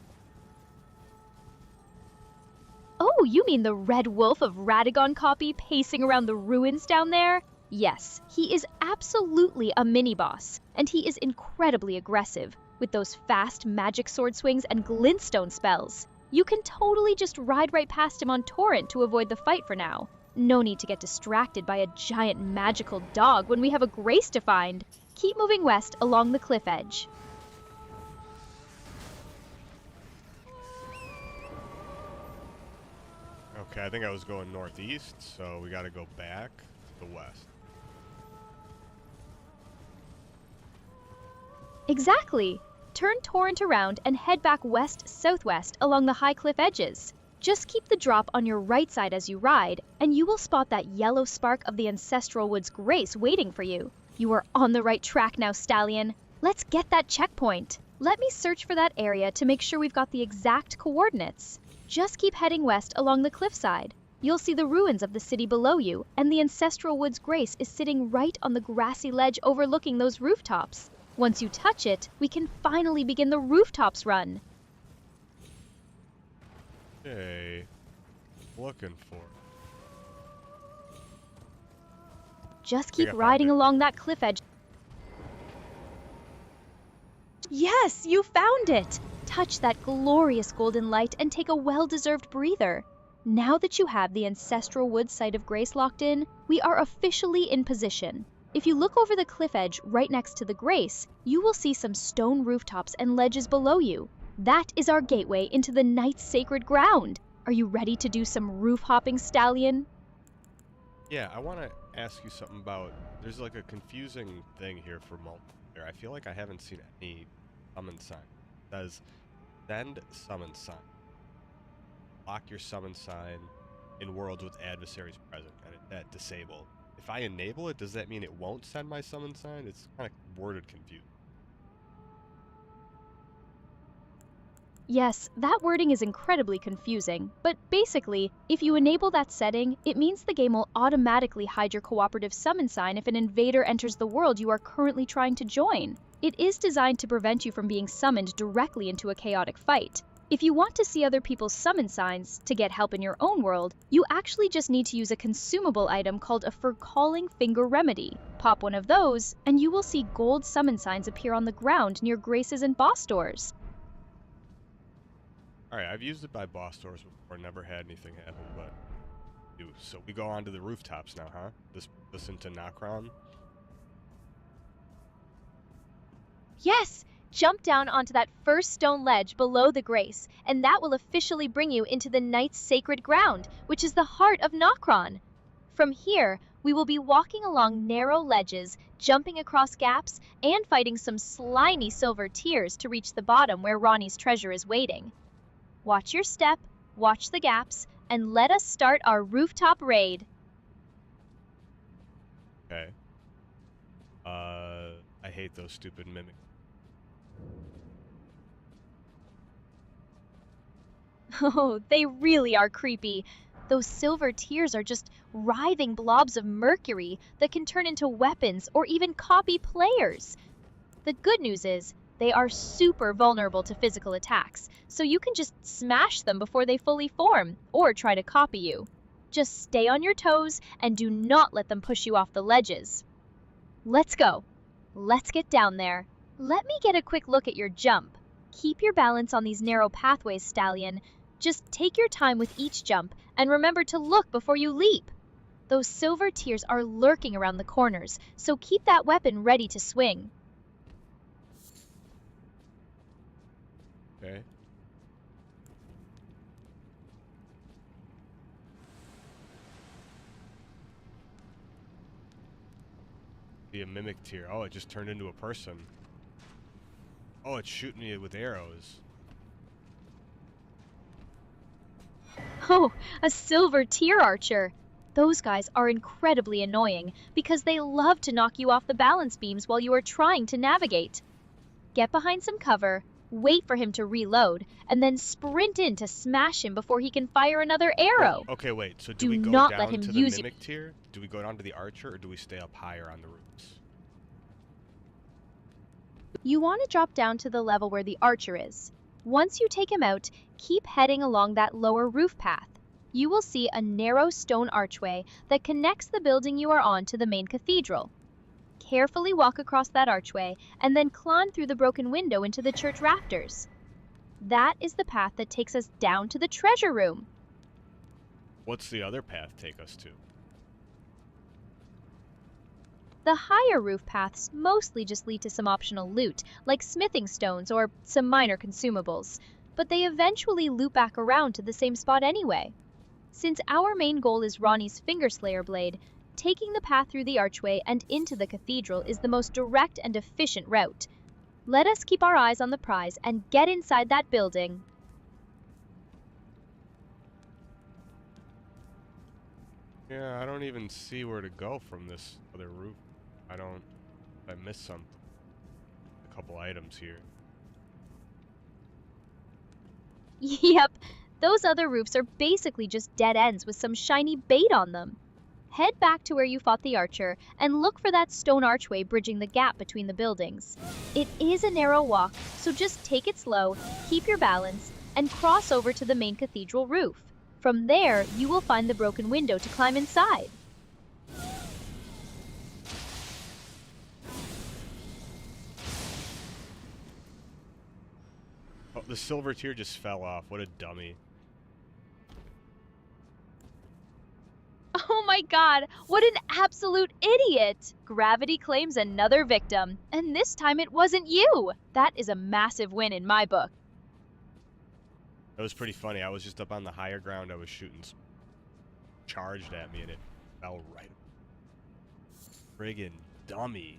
Oh, you mean the Red Wolf of Radagon copy pacing around the ruins down there? Yes, he is absolutely a mini-boss, and he is incredibly aggressive, with those fast magic sword swings and glintstone spells. You can totally just ride right past him on Torrent to avoid the fight for now. No need to get distracted by a giant magical dog when we have a grace to find. Keep moving west along the cliff edge. Okay, I think I was going northeast, so we gotta go back to the west. Exactly! Turn Torrent around and head back west-southwest along the high cliff edges. Just keep the drop on your right side as you ride, and you will spot that yellow spark of the Ancestral Woods Grace waiting for you. You are on the right track now, Stallion. Let's get that checkpoint. Let me search for that area to make sure we've got the exact coordinates. Just keep heading west along the cliffside. You'll see the ruins of the city below you, and the Ancestral Woods Grace is sitting right on the grassy ledge overlooking those rooftops. Once you touch it, we can finally begin the rooftops run. Okay, looking for. Just think keep I found riding it. along that cliff edge. Yes, you found it! touch that glorious golden light and take a well-deserved breather. Now that you have the ancestral wood site of Grace locked in, we are officially in position. If you look over the cliff edge right next to the Grace, you will see some stone rooftops and ledges below you. That is our gateway into the night's sacred ground. Are you ready to do some roof hopping, stallion? Yeah, I want to ask you something about. There's like a confusing thing here for multiplayer. I feel like I haven't seen any summon sign. It says send summon sign. Lock your summon sign in worlds with adversaries present, and it's at disabled. If I enable it, does that mean it won't send my summon sign? It's kind of worded confused. Yes, that wording is incredibly confusing, but basically, if you enable that setting, it means the game will automatically hide your cooperative summon sign if an invader enters the world you are currently trying to join. It is designed to prevent you from being summoned directly into a chaotic fight. If you want to see other people's summon signs to get help in your own world, you actually just need to use a consumable item called a For-Calling Finger Remedy. Pop one of those, and you will see gold summon signs appear on the ground near Grace's and boss doors. Alright, I've used it by boss doors before, never had anything happen, but so we go on to the rooftops now, huh? Listen to Nokron. Yes! Jump down onto that first stone ledge below the Grace, and that will officially bring you into the night's sacred ground, which is the heart of Nokron. From here, we will be walking along narrow ledges, jumping across gaps, and fighting some slimy silver tears to reach the bottom where Ronnie's treasure is waiting. Watch your step, watch the gaps, and let us start our rooftop raid. Okay. I hate those stupid mimics. Oh, they really are creepy. Those silver tears are just writhing blobs of mercury that can turn into weapons or even copy players. The good news is, they are super vulnerable to physical attacks, so you can just smash them before they fully form, or try to copy you. Just stay on your toes and do not let them push you off the ledges. Let's go. Let's get down there. Let me get a quick look at your jump. Keep your balance on these narrow pathways, Stallion. Just take your time with each jump, and remember to look before you leap. Those silver tears are lurking around the corners, so keep that weapon ready to swing. Okay. Be a mimic tear. Oh, it just turned into a person. Oh, it's shooting me with arrows. Oh, a silver tear archer. Those guys are incredibly annoying because they love to knock you off the balance beams while you are trying to navigate. Get behind some cover, wait for him to reload, and then sprint in to smash him before he can fire another arrow. Oh, okay, wait. So Do we go not down let him to use the you. mimic tier? Do we go down to the archer, or do we stay up higher on the roofs? You want to drop down to the level where the archer is. Once you take him out, keep heading along that lower roof path. You will see a narrow stone archway that connects the building you are on to the main cathedral. Carefully walk across that archway and then climb through the broken window into the church rafters. That is the path that takes us down to the treasure room. What's the other path take us to? The higher roof paths mostly just lead to some optional loot, like smithing stones or some minor consumables, but they eventually loop back around to the same spot anyway. Since our main goal is Ronnie's Fingerslayer blade, taking the path through the archway and into the cathedral is the most direct and efficient route. Let us keep our eyes on the prize and get inside that building. Yeah, I don't even see where to go from this other roof. I missed something. A couple items here. Yep, those other roofs are basically just dead ends with some shiny bait on them. Head back to where you fought the archer and look for that stone archway bridging the gap between the buildings. It is a narrow walk, so just take it slow, keep your balance, and cross over to the main cathedral roof. From there, you will find the broken window to climb inside. The silver tier just fell off. What a dummy. Oh my god, what an absolute idiot! Gravity claims another victim, and this time it wasn't you! That is a massive win in my book. That was pretty funny. I was just up on the higher ground. I was shooting, charged at me, and it fell right. Friggin' dummy.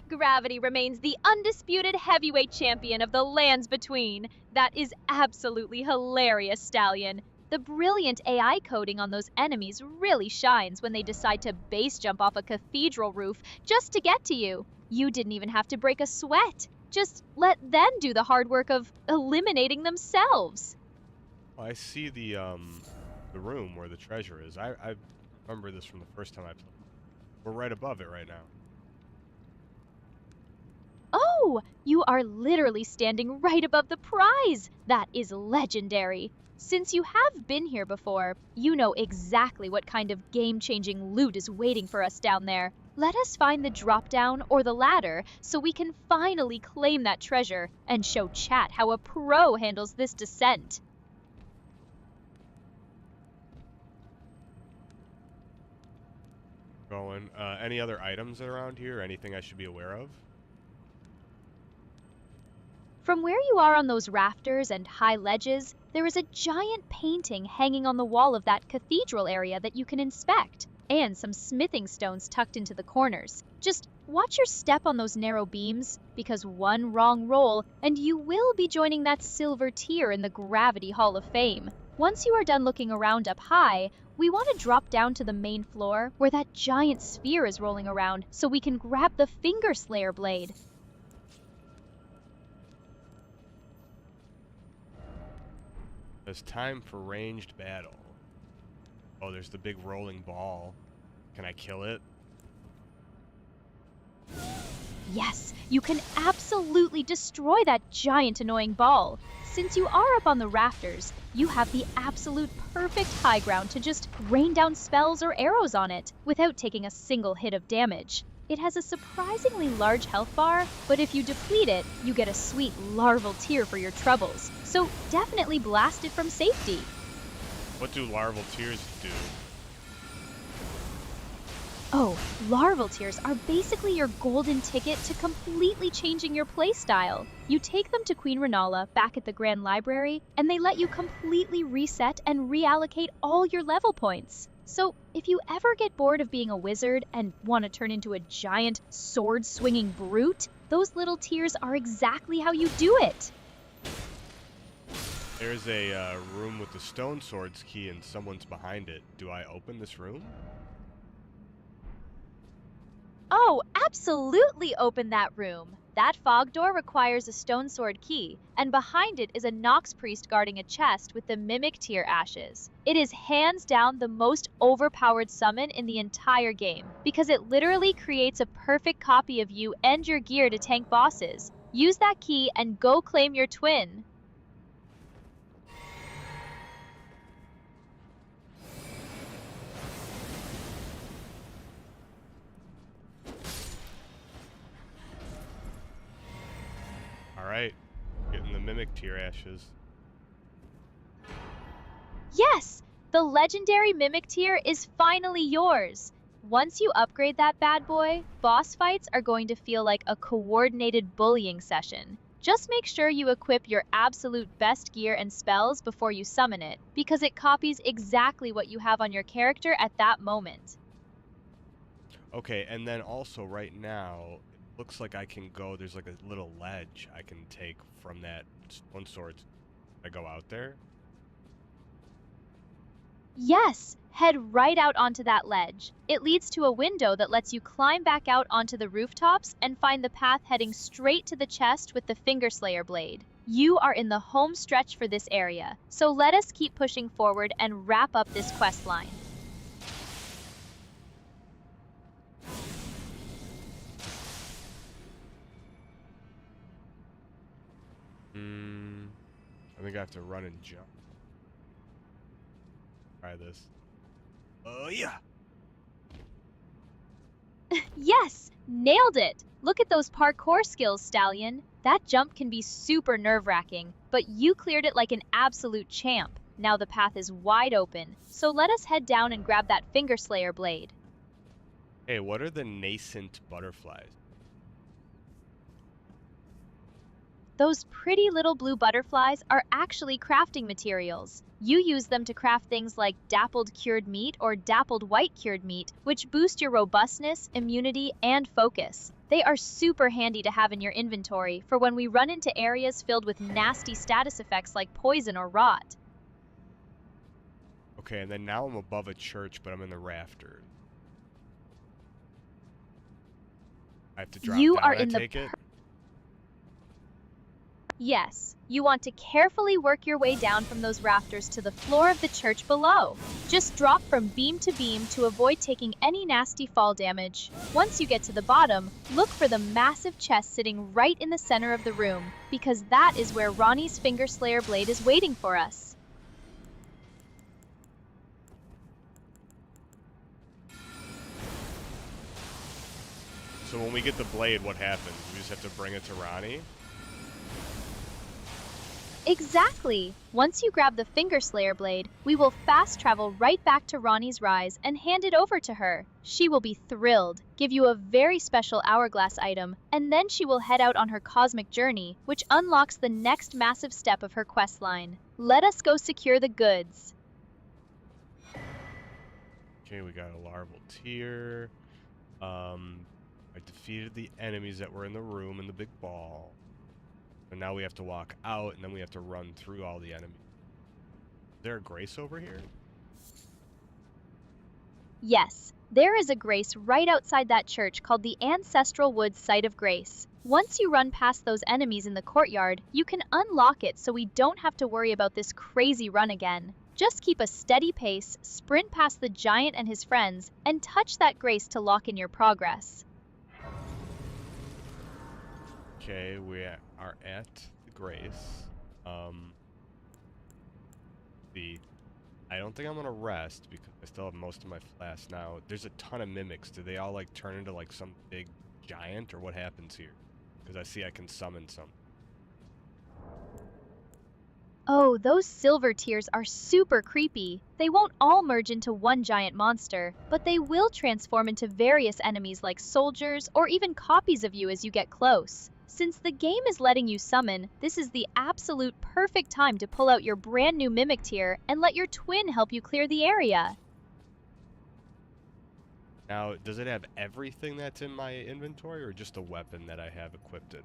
Gravity remains the undisputed heavyweight champion of the lands between. That is absolutely hilarious, Stallion. The brilliant AI coding on those enemies really shines when they decide to base jump off a cathedral roof just to get to you. You didn't even have to break a sweat. Just let them do the hard work of eliminating themselves. Oh, I see the room where the treasure is. I remember this from the first time I played. We're right above it right now. Oh, you are literally standing right above the prize! That is legendary. Since you have been here before, you know exactly what kind of game-changing loot is waiting for us down there. Let us find the drop-down or the ladder so we can finally claim that treasure and show chat how a pro handles this descent. Going. Any other items around here? Anything I should be aware of? From where you are on those rafters and high ledges, there is a giant painting hanging on the wall of that cathedral area that you can inspect, and some smithing stones tucked into the corners. Just watch your step on those narrow beams, because one wrong roll and you will be joining that silver tier in the Gravity Hall of Fame. Once you are done looking around up high, we want to drop down to the main floor where that giant sphere is rolling around so we can grab the Finger Slayer blade. It's time for ranged battle. Oh, there's the big rolling ball. Can I kill it? Yes, you can absolutely destroy that giant annoying ball. Since you are up on the rafters, you have the absolute perfect high ground to just rain down spells or arrows on it without taking a single hit of damage. It has a surprisingly large health bar, but if you deplete it, you get a sweet larval tear for your troubles. So definitely blast it from safety. What do larval tears do? Oh, larval tears are basically your golden ticket to completely changing your playstyle. You take them to Queen Renala back at the Grand Library, and they let you completely reset and reallocate all your level points. So, if you ever get bored of being a wizard and want to turn into a giant sword-swinging brute, those little tears are exactly how you do it. There's a room with the stone swords key and someone's behind it. Do I open this room? Oh, absolutely open that room. That fog door requires a stone sword key, and behind it is a Nox priest guarding a chest with the mimic tear ashes. It is hands down the most overpowered summon in the entire game, because it literally creates a perfect copy of you and your gear to tank bosses. Use that key and go claim your twin. Alright. Getting the mimic tear ashes. Yes! The legendary mimic tier is finally yours! Once you upgrade that bad boy, boss fights are going to feel like a coordinated bullying session. Just make sure you equip your absolute best gear and spells before you summon it, because it copies exactly what you have on your character at that moment. Okay, and then also right now, it looks like I can go, there's like a little ledge I can take from that stone sword. I go out there? Yes, head right out onto that ledge. It leads to a window that lets you climb back out onto the rooftops and find the path heading straight to the chest with the Finger Slayer blade. You are in the home stretch for this area, so let us keep pushing forward and wrap up this quest line. I think I have to run and jump. Try this. Oh yeah! Yes, nailed it! Look at those parkour skills, Stallion. That jump can be super nerve-wracking, but you cleared it like an absolute champ. Now the path is wide open, so let us head down and grab that Finger Slayer blade. Hey, what are the nascent butterflies? Those pretty little blue butterflies are actually crafting materials. You use them to craft things like dappled cured meat or dappled white cured meat, which boost your robustness, immunity, and focus. They are super handy to have in your inventory for when we run into areas filled with nasty status effects like poison or rot. Okay, and then now I'm above a church, but I'm in the rafters. I have to drop You down, are I in the take it? Yes, you want to carefully work your way down from those rafters to the floor of the church below. Just drop from beam to beam to avoid taking any nasty fall damage. Once you get to the bottom, look for the massive chest sitting right in the center of the room, because that is where Ronnie's Finger Slayer blade is waiting for us. So when we get the blade, what happens? We just have to bring it to Ronnie? Exactly! Once you grab the Finger Slayer blade, we will fast travel right back to Ronnie's Rise and hand it over to her. She will be thrilled, give you a very special hourglass item, and then she will head out on her cosmic journey, which unlocks the next massive step of her quest line. Let us go secure the goods. Okay, we got a larval tier. I defeated the enemies that were in the room in the big ball. And now we have to walk out, and then we have to run through all the enemies. Is there a grace over here? Yes, there is a grace right outside that church called the Ancestral Woods Site of Grace. Once you run past those enemies in the courtyard, you can unlock it so we don't have to worry about this crazy run again. Just keep a steady pace, sprint past the giant and his friends, and touch that grace to lock in your progress. Okay, we are at the grace. I don't think I'm gonna rest because I still have most of my flasks now. There's a ton of mimics. Do they all like turn into like some big giant, or what happens here? Because I see I can summon some. Oh, those silver tears are super creepy. They won't all merge into one giant monster, but they will transform into various enemies like soldiers or even copies of you as you get close. Since the game is letting you summon, this is the absolute perfect time to pull out your brand new Mimic tier and let your twin help you clear the area. Now, does it have everything that's in my inventory, or just a weapon that I have equipped?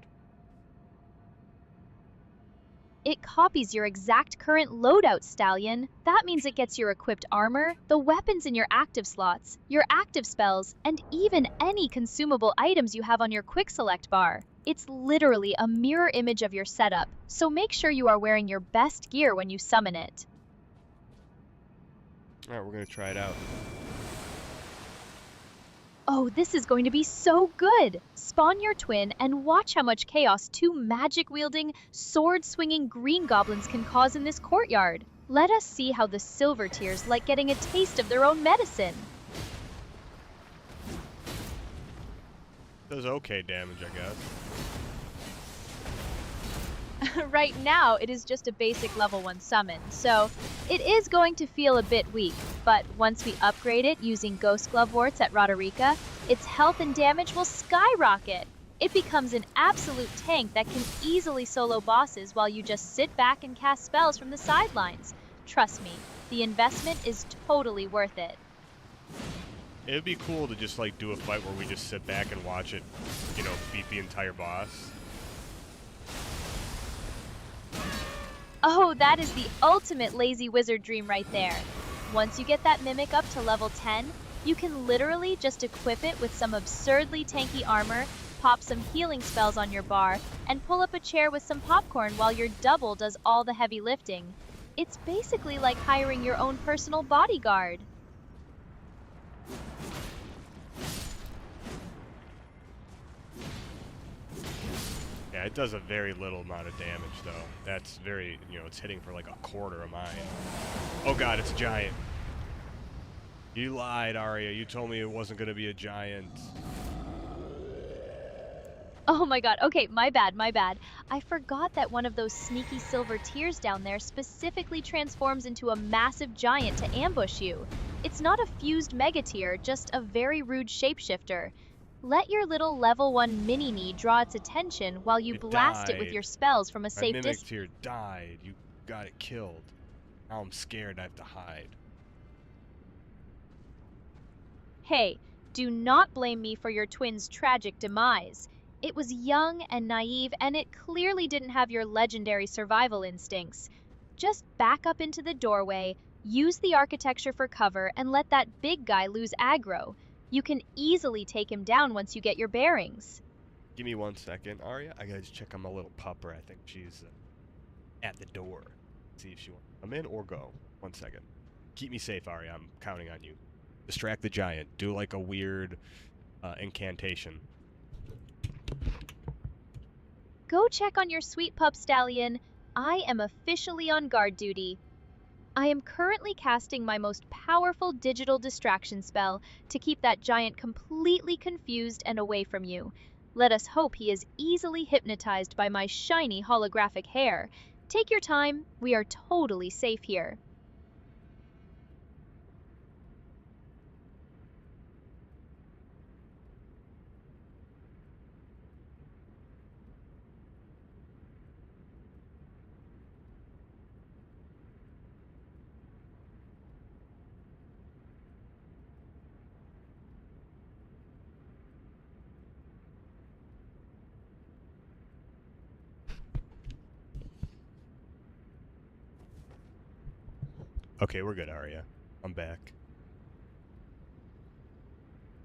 It copies your exact current loadout, Stallion. That means it gets your equipped armor, the weapons in your active slots, your active spells, and even any consumable items you have on your quick select bar. It's literally a mirror image of your setup, so make sure you are wearing your best gear when you summon it. Alright, we're gonna try it out. Oh, this is going to be so good! Spawn your twin and watch how much chaos two magic-wielding, sword-swinging green goblins can cause in this courtyard. Let us see how the silver tears like getting a taste of their own medicine. Does okay damage, I guess. Right now, it is just a basic level 1 summon, so it is going to feel a bit weak, but once we upgrade it using Ghost Glove Warts at Roderica, its health and damage will skyrocket. It becomes an absolute tank that can easily solo bosses while you just sit back and cast spells from the sidelines. Trust me, the investment is totally worth it. It'd be cool to just like do a fight where we just sit back and watch it, you know, beat the entire boss. Oh, that is the ultimate lazy wizard dream right there. Once you get that Mimic up to level 10, you can literally just equip it with some absurdly tanky armor, pop some healing spells on your bar, and pull up a chair with some popcorn while your double does all the heavy lifting. It's basically like hiring your own personal bodyguard. Yeah, it does a very little amount of damage, though. That's very, you know, it's hitting for like a quarter of mine. Oh god, it's a giant. You lied, Aria. You told me it wasn't going to be a giant. Oh my god. Okay, my bad, my bad. I forgot that one of those sneaky silver tears down there specifically transforms into a massive giant to ambush you. It's not a fused mega tear, just a very rude shapeshifter. Let your little level 1 mini-me draw its attention while you It blast it with died. your spells from a My safe mimic distance. tear died. You got it killed. Now I'm scared I have to hide. Hey, do not blame me for your twin's tragic demise. It was young and naive, and it clearly didn't have your legendary survival instincts. Just back up into the doorway, use the architecture for cover, and let that big guy lose aggro. You can easily take him down once you get your bearings. Give me 1 second, Aria. I gotta just check on my little pupper. I think she's at the door. See if she wants to come in or go. 1 second. Keep me safe, Aria. I'm counting on you. Distract the giant. Do like a weird incantation. Go check on your sweet pup, Stallion. I am officially on guard duty. I am currently casting my most powerful digital distraction spell to keep that giant completely confused and away from you. Let us hope he is easily hypnotized by my shiny holographic hair. Take your time, we are totally safe here. Okay, we're good, Aria. I'm back.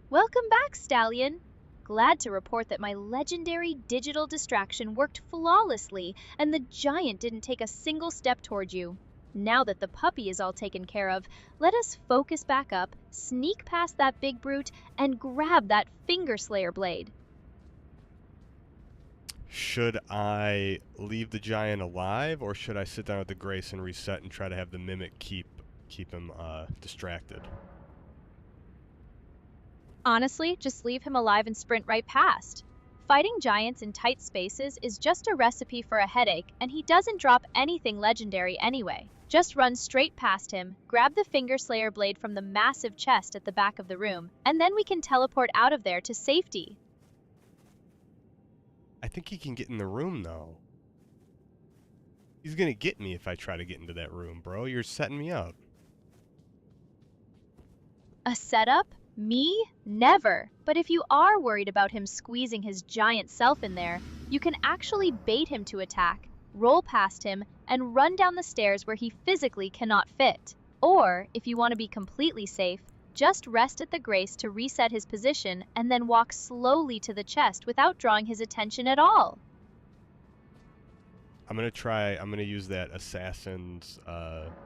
Welcome back, Stallion. Glad to report that my legendary digital distraction worked flawlessly and the giant didn't take a single step toward you. Now that the puppy is all taken care of, let us focus back up, sneak past that big brute, and grab that finger slayer blade. Should I leave the giant alive, or should I sit down with the Grace and reset and try to have the mimic keep him distracted? Honestly, just leave him alive and sprint right past. Fighting giants in tight spaces is just a recipe for a headache, and he doesn't drop anything legendary anyway. Just run straight past him, grab the Finger Slayer blade from the massive chest at the back of the room, and then we can teleport out of there to safety. I think he can get in the room, though. He's gonna get me if I try to get into that room, bro. You're setting me up. A setup? Me? Never. But if you are worried about him squeezing his giant self in there, you can actually bait him to attack, roll past him, and run down the stairs where he physically cannot fit. Or, if you want to be completely safe, just rest at the Grace to reset his position and then walk slowly to the chest without drawing his attention at all. I'm gonna use that assassin's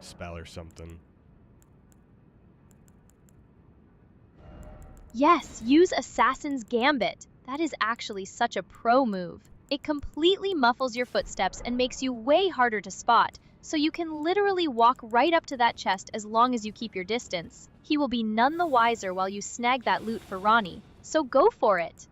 spell or something. Yes, use Assassin's Gambit. That is actually such a pro move. It completely muffles your footsteps and makes you way harder to spot, so you can literally walk right up to that chest as long as you keep your distance. He will be none the wiser while you snag that loot for Ronnie, so go for it.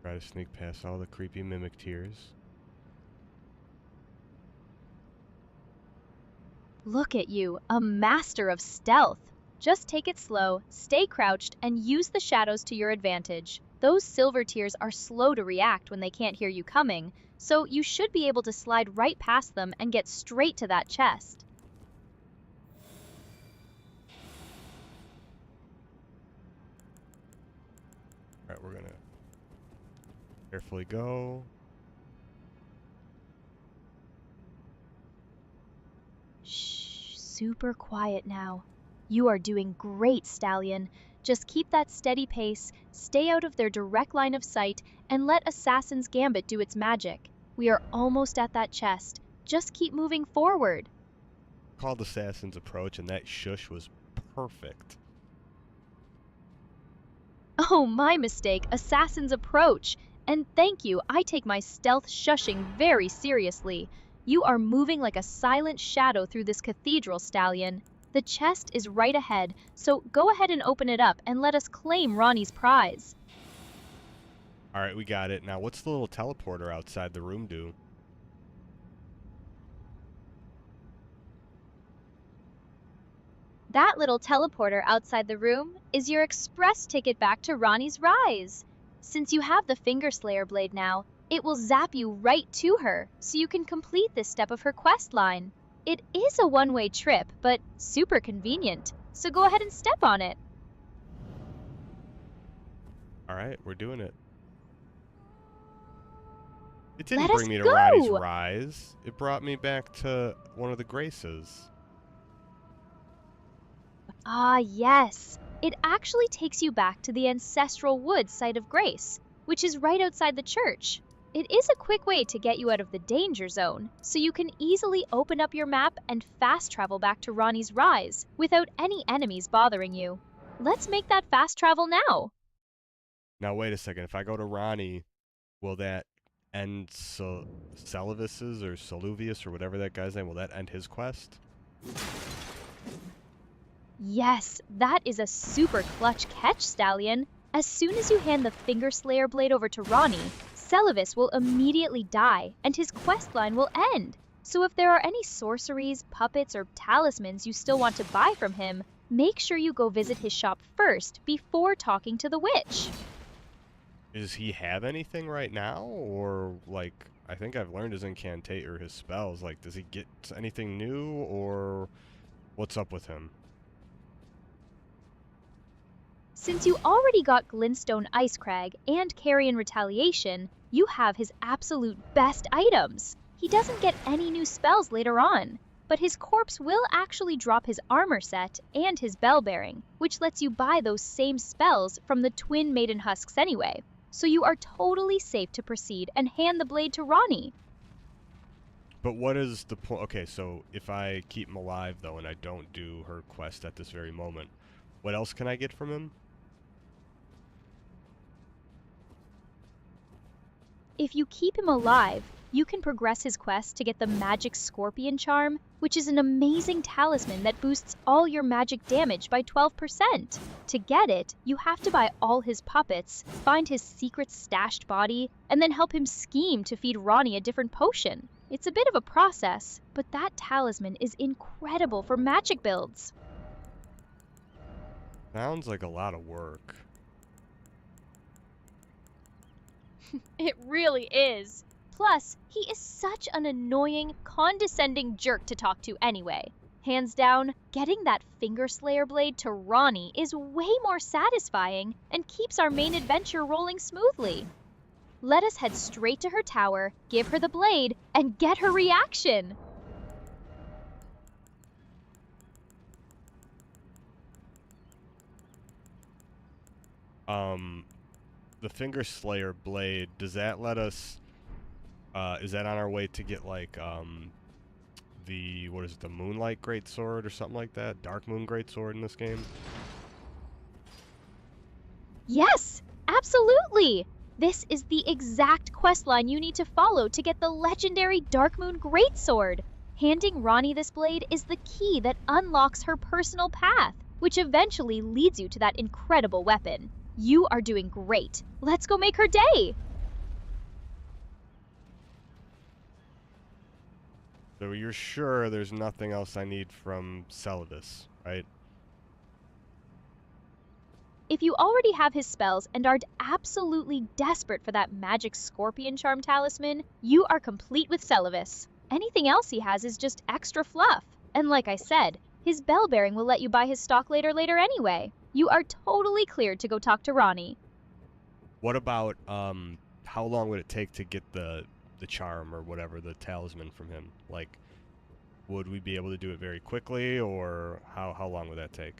Try to sneak past all the creepy mimic tears. Look at you, a master of stealth. Just take it slow, stay crouched, and use the shadows to your advantage. Those silver tears are slow to react when they can't hear you coming, so you should be able to slide right past them and get straight to that chest. Alright, we're gonna carefully go. Shh, super quiet now. You are doing great, Stallion. Just keep that steady pace, stay out of their direct line of sight, and let Assassin's Gambit do its magic. We are almost at that chest. Just keep moving forward. Called Assassin's Approach, and that shush was perfect. Oh, my mistake, Assassin's Approach. And thank you, I take my stealth shushing very seriously. You are moving like a silent shadow through this cathedral, Stallion. The chest is right ahead, so go ahead and open it up and let us claim Ronnie's prize. All right, we got it. Now, what's the little teleporter outside the room do? That little teleporter outside the room is your express ticket back to Ronnie's Rise. Since you have the Finger Slayer blade now, it will zap you right to her, so you can complete this step of her quest line. It is a one-way trip, but super convenient, so go ahead and step on it. All right, we're doing it. It didn't Let us bring me to go! Ronnie's Rise. It brought me back to one of the Graces. Ah, yes. It actually takes you back to the ancestral woods site of Grace, which is right outside the church. It is a quick way to get you out of the danger zone, so you can easily open up your map and fast travel back to Ronnie's Rise without any enemies bothering you. Let's make that fast travel now. Now, wait a second. If I go to Ronnie, will that end Celuvis's or Soluvius or whatever that guy's name? Will that end his quest? Yes, that is a super clutch catch, Stallion. As soon as you hand the Finger Slayer blade over to Ronnie, Celuvis will immediately die, and his quest line will end. So if there are any sorceries, puppets, or talismans you still want to buy from him, make sure you go visit his shop first before talking to the witch. Does he have anything right now? Or, like, I think I've learned his incantate or his spells. Like, does he get anything new, or what's up with him? Since you already got Glintstone Ice Crag and Carrion Retaliation, you have his absolute best items. He doesn't get any new spells later on, but his corpse will actually drop his armor set and his bell bearing, which lets you buy those same spells from the Twin Maiden Husks anyway. So you are totally safe to proceed and hand the blade to Ronnie. But what is the point? Okay, so if I keep him alive, though, and I don't do her quest at this very moment, what else can I get from him? If you keep him alive, you can progress his quest to get the Magic Scorpion Charm, which is an amazing talisman that boosts all your magic damage by 12%. To get it, you have to buy all his puppets, find his secret stashed body, and then help him scheme to feed Ronnie a different potion. It's a bit of a process, but that talisman is incredible for magic builds. Sounds like a lot of work. It really is. Plus, he is such an annoying, condescending jerk to talk to anyway. Hands down, getting that Finger Slayer blade to Ronnie is way more satisfying and keeps our main adventure rolling smoothly. Let us head straight to her tower, give her the blade, and get her reaction. The Finger Slayer blade, does that let us, is that on our way to get, like, what is it, the Moonlight Greatsword or something like that? Dark Moon Greatsword in this game? Yes, absolutely! This is the exact questline you need to follow to get the legendary Dark Moon Greatsword. Handing Ronnie this blade is the key that unlocks her personal path, which eventually leads you to that incredible weapon. You are doing great. Let's go make her day! So you're sure there's nothing else I need from Celuvis, right? If you already have his spells and are absolutely desperate for that Magic Scorpion Charm talisman, you are complete with Celuvis. Anything else he has is just extra fluff. And like I said, his bell bearing will let you buy his stock later anyway. You are totally cleared to go talk to Ronnie. What about, how long would it take to get the charm or whatever, the talisman from him? Like, would we be able to do it very quickly, or how long would that take?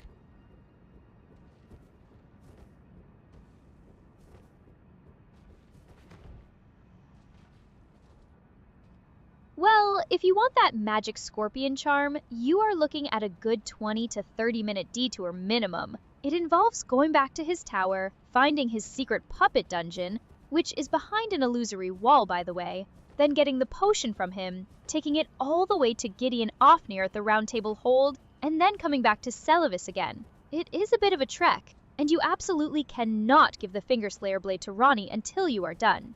Well, if you want that Magic Scorpion Charm, you are looking at a good 20 to 30 minute detour minimum. It involves going back to his tower, finding his secret puppet dungeon, which is behind an illusory wall, by the way, then getting the potion from him, taking it all the way to Gideon Ofnir at the Round Table Hold, and then coming back to Celavis again. It is a bit of a trek, and you absolutely cannot give the Fingerslayer blade to Ronnie until you are done.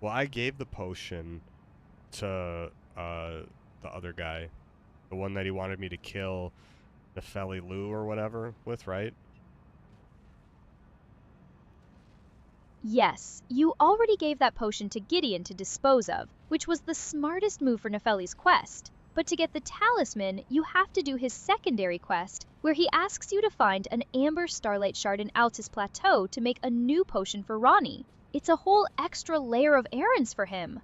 Well, I gave the potion to the other guy. The one that he wanted me to kill Nefeli Lu or whatever with, right? Yes, you already gave that potion to Gideon to dispose of, which was the smartest move for Nefeli's quest. But to get the talisman, you have to do his secondary quest, where he asks you to find an amber starlight shard in Altus Plateau to make a new potion for Ronnie. It's a whole extra layer of errands for him.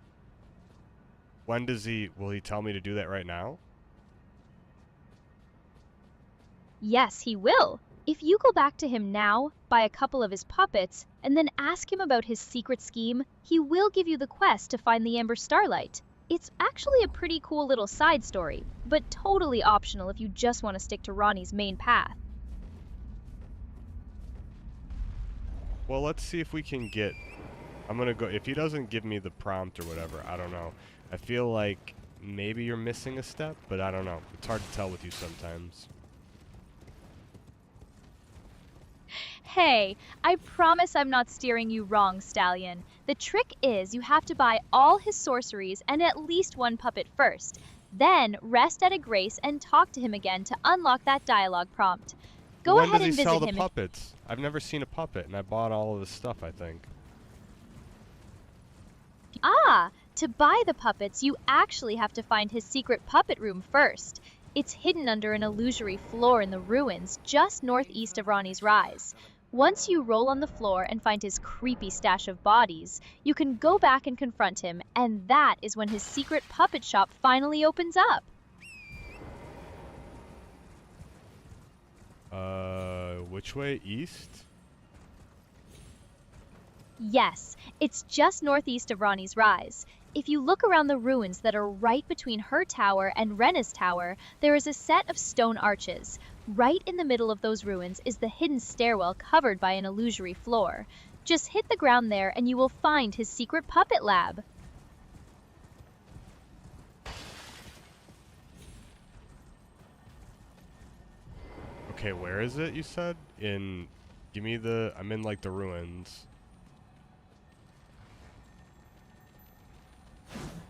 When will he tell me to do that right now? Yes, he will. If you go back to him now, buy a couple of his puppets, and then ask him about his secret scheme, he will give you the quest to find the Amber Starlight. It's actually a pretty cool little side story, but totally optional if you just want to stick to Ronnie's main path. Well, let's see if we can get... I'm gonna go... If he doesn't give me the prompt or whatever, I don't know. I feel like maybe you're missing a step, but I don't know. It's hard to tell with you sometimes. Hey, I promise I'm not steering you wrong, Stallion. The trick is you have to buy all his sorceries and at least one puppet first. Then rest at a grace and talk to him again to unlock that dialogue prompt. Go ahead and visit him. When does he sell the puppets? I've never seen a puppet, and I bought all of his stuff, I think. Ah, to buy the puppets, you actually have to find his secret puppet room first. It's hidden under an illusory floor in the ruins just northeast of Ronnie's Rise. Once you roll on the floor and find his creepy stash of bodies, you can go back and confront him, and that is when his secret puppet shop finally opens up. Which way? East? Yes, it's just northeast of Ronnie's Rise. If you look around the ruins that are right between her tower and Rena's tower, there is a set of stone arches. Right in the middle of those ruins is the hidden stairwell covered by an illusory floor. Just hit the ground there and you will find his secret puppet lab. Okay, where is it, you said? I'm in, like, the ruins.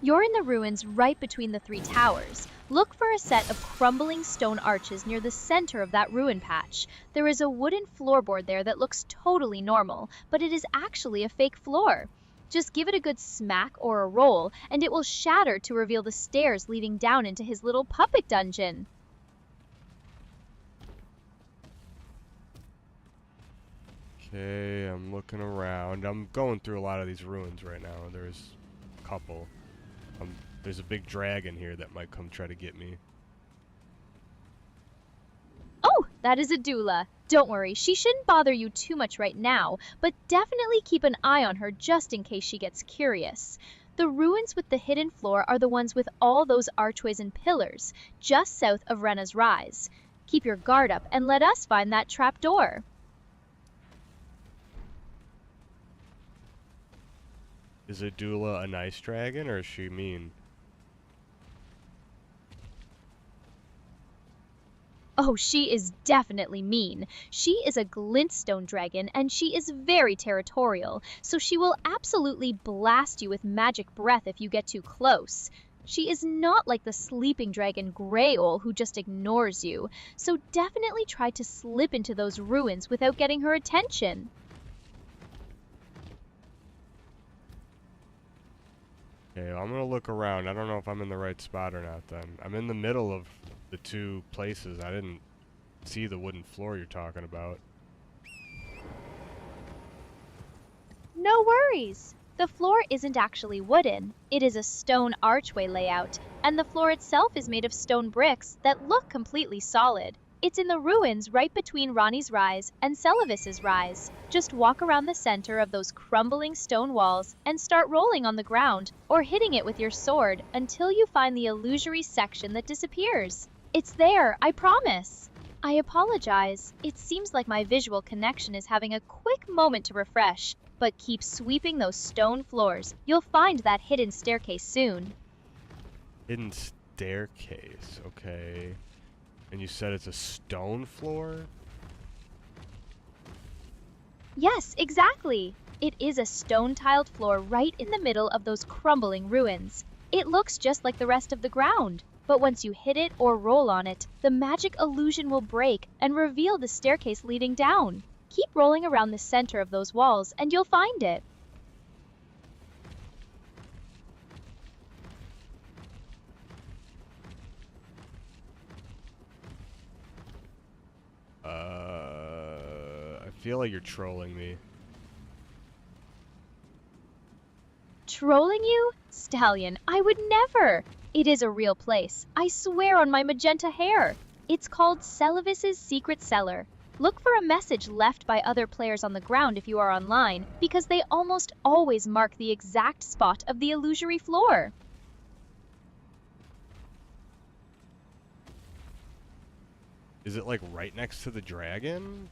You're in the ruins right between the three towers. Look for a set of crumbling stone arches near the center of that ruin patch. There is a wooden floorboard there that looks totally normal, but it is actually a fake floor. Just give it a good smack or a roll, and it will shatter to reveal the stairs leading down into his little puppet dungeon. Okay, I'm looking around. I'm going through a lot of these ruins right now. There's a couple. There's a big dragon here that might come try to get me. Oh, that is a doula. Don't worry, she shouldn't bother you too much right now, but definitely keep an eye on her just in case she gets curious. The ruins with the hidden floor are the ones with all those archways and pillars, just south of Rena's Rise. Keep your guard up and let us find that trap door. Is a doula a nice dragon, or is she mean? Oh, she is definitely mean. She is a glintstone dragon, and she is very territorial, so she will absolutely blast you with magic breath if you get too close. She is not like the sleeping dragon Greyoll who just ignores you, so definitely try to slip into those ruins without getting her attention. Okay, well, I'm gonna look around. I don't know if I'm in the right spot or not then. I'm in the middle of the two places. I didn't see the wooden floor you're talking about. No worries. The floor isn't actually wooden. It is a stone archway layout, and the floor itself is made of stone bricks that look completely solid. It's in the ruins right between Ronnie's Rise and Celavis's Rise. Just walk around the center of those crumbling stone walls and start rolling on the ground or hitting it with your sword until you find the illusory section that disappears. It's there, I promise. I apologize. It seems like my visual connection is having a quick moment to refresh. But keep sweeping those stone floors. You'll find that hidden staircase soon. Hidden staircase, okay. And you said it's a stone floor? Yes, exactly. It is a stone-tiled floor right in the middle of those crumbling ruins. It looks just like the rest of the ground, but once you hit it or roll on it, the magic illusion will break and reveal the staircase leading down. Keep rolling around the center of those walls and you'll find it. I feel like you're trolling me. Trolling you? Stallion, I would never! It is a real place. I swear on my magenta hair. It's called Celavis's Secret Cellar. Look for a message left by other players on the ground if you are online, because they almost always mark the exact spot of the illusory floor. Is it like right next to the dragon?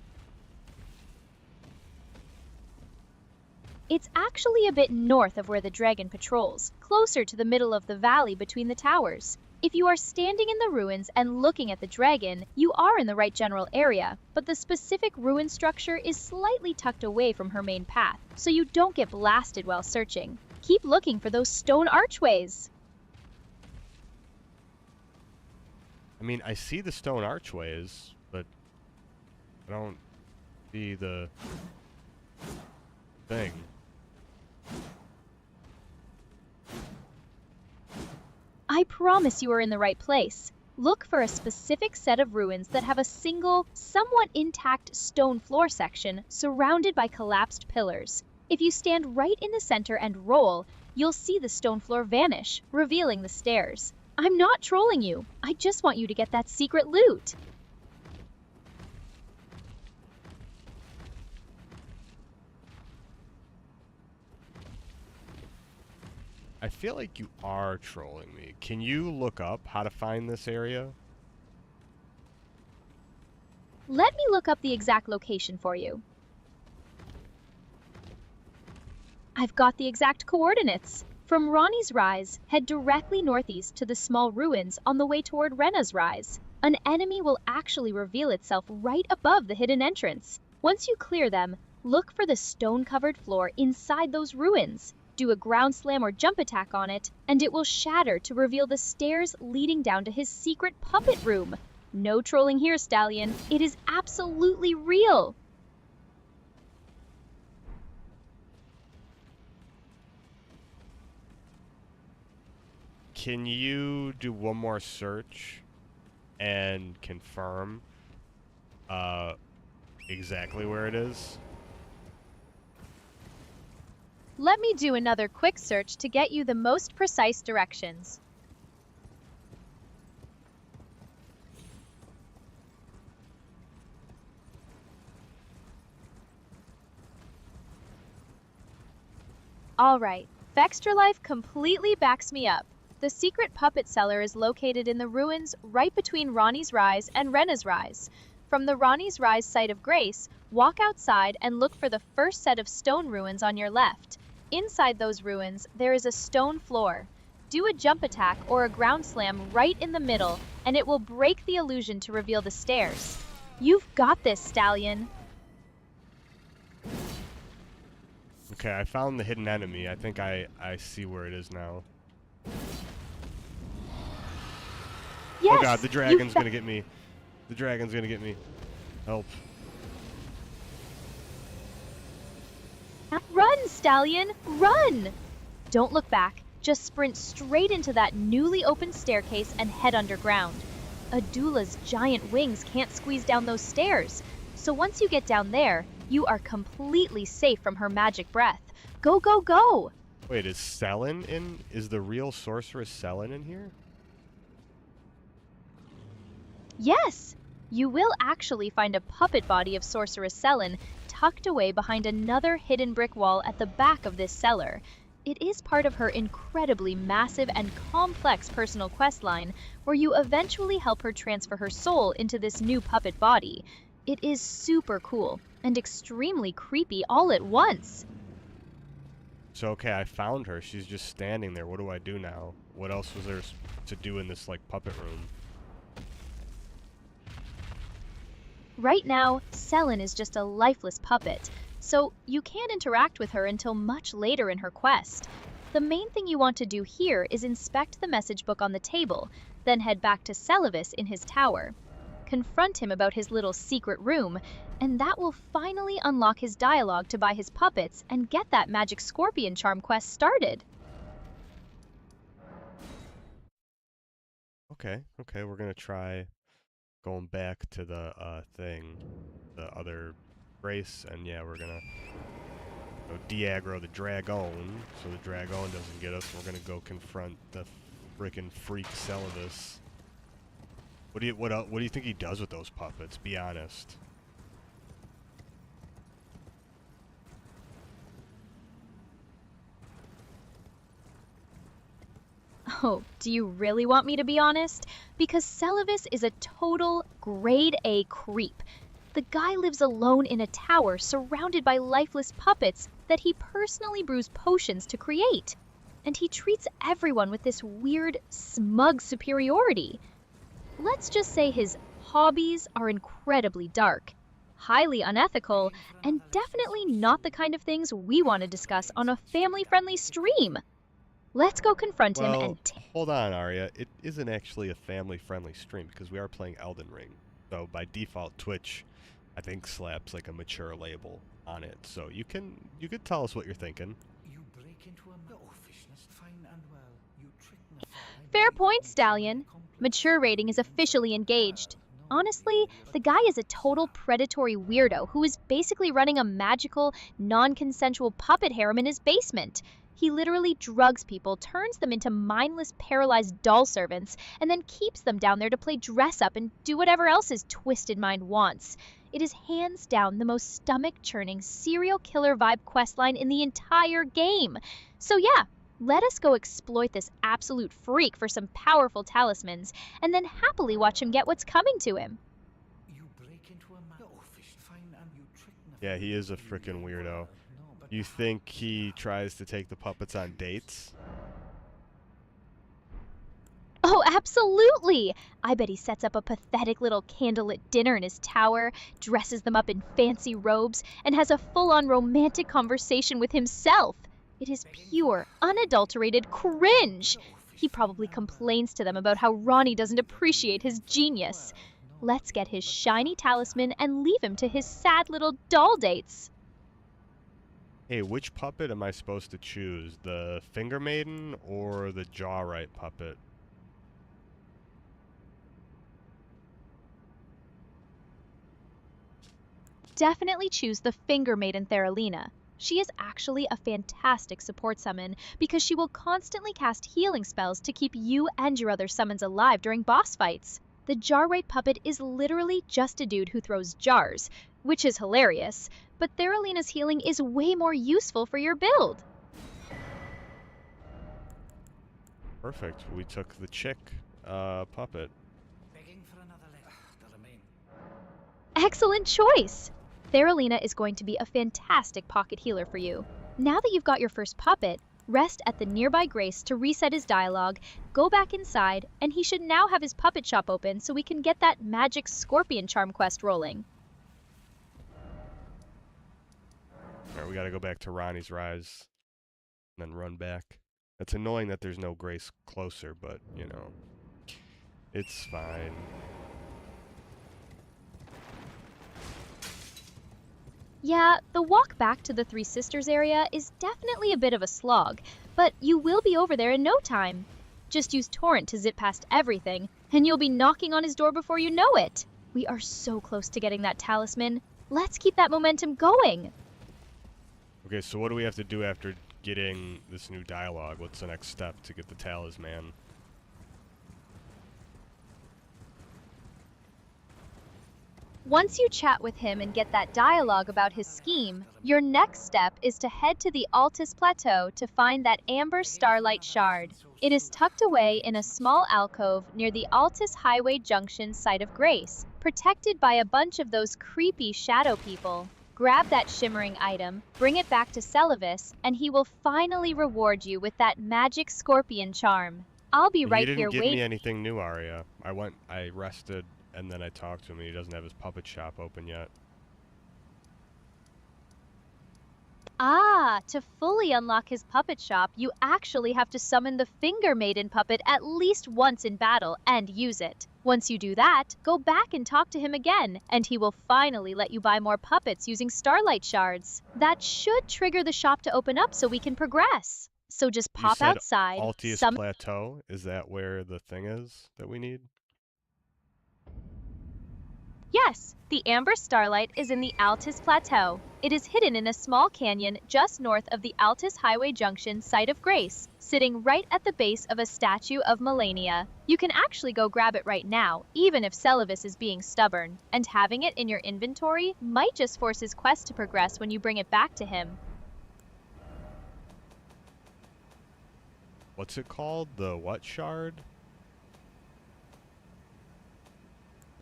It's actually a bit north of where the dragon patrols, closer to the middle of the valley between the towers. If you are standing in the ruins and looking at the dragon, you are in the right general area, but the specific ruin structure is slightly tucked away from her main path, so you don't get blasted while searching. Keep looking for those stone archways. I mean, I see the stone archways, but I don't see the thing. I promise you are in the right place. Look for a specific set of ruins that have a single, somewhat intact stone floor section surrounded by collapsed pillars. If you stand right in the center and roll, you'll see the stone floor vanish, revealing the stairs. I'm not trolling you. I just want you to get that secret loot. I feel like you are trolling me. Can you look up how to find this area? Let me look up the exact location for you. I've got the exact coordinates. From Ronnie's Rise, head directly northeast to the small ruins on the way toward Rena's Rise. An enemy will actually reveal itself right above the hidden entrance. Once you clear them, look for the stone-covered floor inside those ruins. Do a ground slam or jump attack on it, and it will shatter to reveal the stairs leading down to his secret puppet room. No trolling here, Stallion. It is absolutely real. Can you do one more search and confirm exactly where it is? Let me do another quick search to get you the most precise directions. Alright, Vextralife completely backs me up. The secret puppet cellar is located in the ruins right between Ronnie's Rise and Rena's Rise. From the Ronnie's Rise site of Grace, walk outside and look for the first set of stone ruins on your left. Inside those ruins, there is a stone floor. Do a jump attack or a ground slam right in the middle, and it will break the illusion to reveal the stairs. You've got this, Stallion. Okay, I found the hidden enemy. I think I see where it is now. Yes, Oh god, the dragon's gonna get me. The dragon's gonna get me. Help. Run, Stallion, run! Don't look back. Just sprint straight into that newly opened staircase and head underground. Adula's giant wings can't squeeze down those stairs, so once you get down there, you are completely safe from her magic breath. Go, go, go! Wait, is Selin in? Is the real sorceress Selin in here? Yes! You will actually find a puppet body of Sorceress Selin tucked away behind another hidden brick wall at the back of this cellar. It is part of her incredibly massive and complex personal quest line, where you eventually help her transfer her soul into this new puppet body. It is super cool and extremely creepy all at once. So, okay, I found her. She's just standing there. What do I do now? What else was there to do in this, like, puppet room? Right now, Selin is just a lifeless puppet, so you can't interact with her until much later in her quest. The main thing you want to do here is inspect the message book on the table, then head back to Celavis in his tower. Confront him about his little secret room, and that will finally unlock his dialogue to buy his puppets and get that magic scorpion charm quest started. Okay, we're gonna try going back to the thing, the other race, and yeah, we're gonna go de-aggro the dragon, so the dragon doesn't get us. We're gonna go confront the freaking freak Celavis. What do you think he does with those puppets? Be honest. Oh, do you really want me to be honest? Because Celavis is a total grade A creep. The guy lives alone in a tower surrounded by lifeless puppets that he personally brews potions to create. And he treats everyone with this weird, smug superiority. Let's just say his hobbies are incredibly dark, highly unethical, and definitely not the kind of things we want to discuss on a family-friendly stream. Let's go confront him and hold on, Aria. It isn't actually a family-friendly stream because we are playing Elden Ring. So by default, Twitch, I think, slaps like a mature label on it. So you could tell us what you're thinking. Fair point, Stallion. Mature rating is officially engaged. Honestly, the guy is a total predatory weirdo who is basically running a magical, non-consensual puppet harem in his basement. He literally drugs people, turns them into mindless, paralyzed doll servants, and then keeps them down there to play dress-up and do whatever else his twisted mind wants. It is hands down the most stomach-churning, serial killer vibe questline in the entire game. So yeah, let us go exploit this absolute freak for some powerful talismans, and then happily watch him get what's coming to him. Yeah, he is a frickin' weirdo. You think he tries to take the puppets on dates? Oh, absolutely! I bet he sets up a pathetic little candlelit dinner in his tower, dresses them up in fancy robes, and has a full-on romantic conversation with himself. It is pure, unadulterated cringe. He probably complains to them about how Ronnie doesn't appreciate his genius. Let's get his shiny talisman and leave him to his sad little doll dates. Hey, which puppet am I supposed to choose? The Finger Maiden or the Jawright puppet? Definitely choose the Finger Maiden Theralina. She is actually a fantastic support summon because she will constantly cast healing spells to keep you and your other summons alive during boss fights. The Jawright puppet is literally just a dude who throws jars, which is hilarious, but Theralina's healing is way more useful for your build. Perfect. We took the chick puppet. Excellent choice! Theralina is going to be a fantastic pocket healer for you. Now that you've got your first puppet, rest at the nearby Grace to reset his dialogue, go back inside, and he should now have his puppet shop open so we can get that magic scorpion charm quest rolling. Alright, we gotta go back to Ronnie's Rise and then run back. It's annoying that there's no Grace closer, but, you know, it's fine. Yeah, the walk back to the Three Sisters area is definitely a bit of a slog, but you will be over there in no time. Just use Torrent to zip past everything, and you'll be knocking on his door before you know it. We are so close to getting that talisman. Let's keep that momentum going. Okay, so what do we have to do after getting this new dialogue? What's the next step to get the talisman? Once you chat with him and get that dialogue about his scheme, your next step is to head to the Altus Plateau to find that Amber Starlight Shard. It is tucked away in a small alcove near the Altus Highway Junction site of Grace, protected by a bunch of those creepy shadow people. Grab that shimmering item, bring it back to Celavis, and he will finally reward you with that magic scorpion charm. I'll be He right didn't here give me waiting. anything new, Aria. I rested, and then I talked to him, and he doesn't have his puppet shop open yet. Ah, to fully unlock his puppet shop, you actually have to summon the Finger Maiden puppet at least once in battle and use it. Once you do that, go back and talk to him again, and he will finally let you buy more puppets using Starlight Shards. That should trigger the shop to open up so we can progress. So just You pop said outside, Altius Plateau? Is that where the thing is that we need? Yes, the Amber Starlight is in the Altus Plateau. It is hidden in a small canyon just north of the Altus Highway Junction site of Grace, sitting right at the base of a statue of Melania. You can actually go grab it right now, even if Celavis is being stubborn, and having it in your inventory might just force his quest to progress when you bring it back to him. What's it called? The what shard?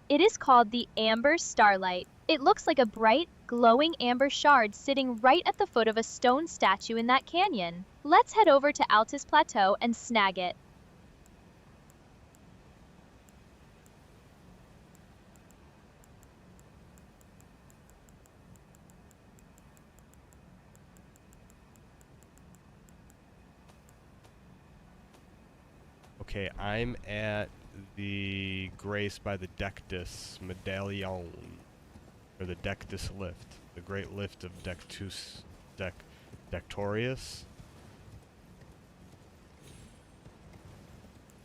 It is called the Amber Starlight. It looks like a bright, glowing amber shard sitting right at the foot of a stone statue in that canyon. Let's head over to Altus Plateau and snag it. Okay, I'm at the Grace by the Dectus Medallion. Or the Dectus Lift. The Great Lift of Dectorius.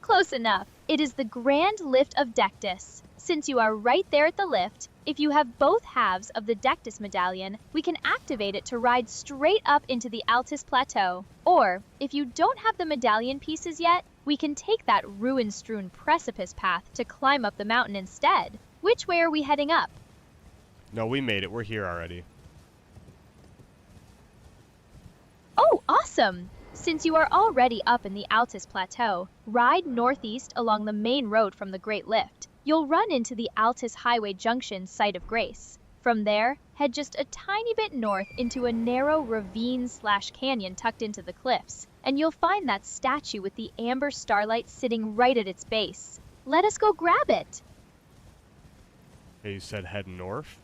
Close enough. It is the Grand Lift of Dectus. Since you are right there at the lift, if you have both halves of the Dectus medallion, we can activate it to ride straight up into the Altus Plateau. Or, if you don't have the medallion pieces yet, we can take that ruin-strewn precipice path to climb up the mountain instead. Which way are we heading up? No, we made it. We're here already. Oh, awesome! Since you are already up in the Altus Plateau, ride northeast along the main road from the Great Lift. You'll run into the Altus Highway Junction site of Grace. From there, head just a tiny bit north into a narrow ravine/canyon tucked into the cliffs, and you'll find that statue with the Amber Starlight sitting right at its base. Let us go grab it! Hey, you said head north?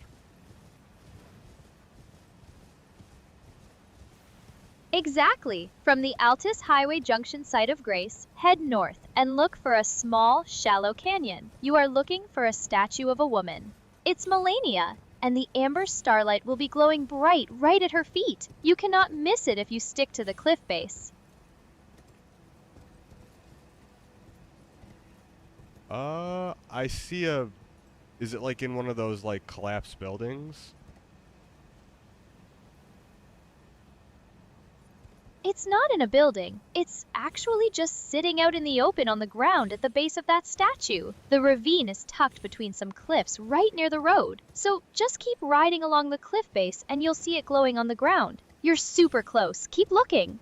Exactly. From the Altus Highway Junction site of Grace, head north and look for a small, shallow canyon. You are looking for a statue of a woman. It's Melania, and the Amber Starlight will be glowing bright right at her feet. You cannot miss it if you stick to the cliff base. I see a... Is it like in one of those, like, collapsed buildings? It's not in a building. It's actually just sitting out in the open on the ground at the base of that statue. The ravine is tucked between some cliffs right near the road. So just keep riding along the cliff base and you'll see it glowing on the ground. You're super close. Keep looking.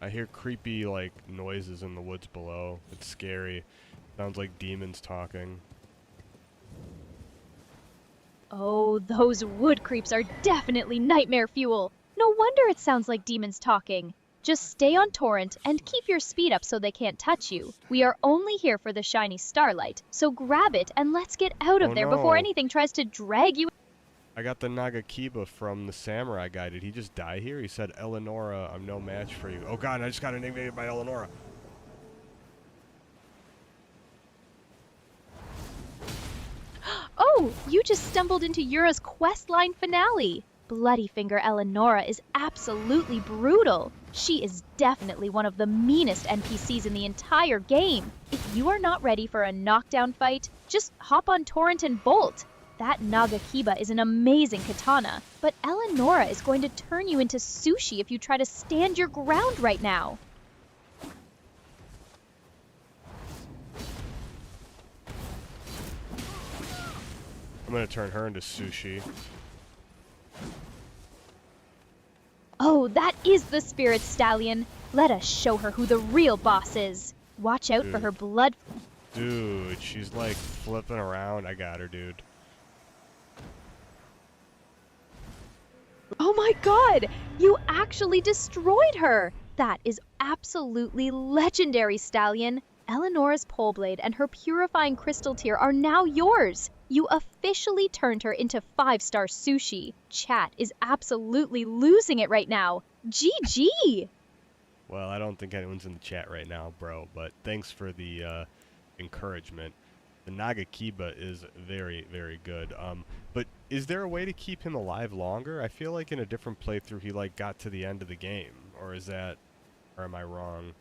I hear creepy, like, noises in the woods below. It's scary. Sounds like demons talking. Oh, those wood creeps are definitely nightmare fuel. No wonder it sounds like demons talking. Just stay on torrent and keep your speed up so they can't touch you. We are only here for the shiny starlight, so grab it and let's get out of Oh, there no. before anything tries to drag you. I got the Nagakiba from the Samurai Guy. Did he just die here? He said, Eleonora, I'm no match for you. Oh god, I just got invaded by Eleonora. Oh, you just stumbled into Yura's questline finale. Bloody Finger Eleonora is absolutely brutal. She is definitely one of the meanest NPCs in the entire game. If you are not ready for a knockdown fight, just hop on torrent and bolt. That Nagakiba is an amazing katana, but Eleonora is going to turn you into sushi if you try to stand your ground right now. I'm gonna turn her into sushi. Oh, that is the Spirit Stallion. Let us show her who the real boss is. Watch out for Dude. her blood. Dude, she's like flipping around. I got her, dude. my god! You actually destroyed her! That is absolutely legendary, Stallion. Eleonora's pole blade and her purifying crystal tear are now yours. You officially turned her into 5-star sushi. Chat is absolutely losing it right now. GG! Well, I don't think anyone's in the chat right now, bro, but thanks for the encouragement. The Nagakiba is very, very good. But is there a way to keep him alive longer? I feel like in a different playthrough he like got to the end of the game. Or am I wrong?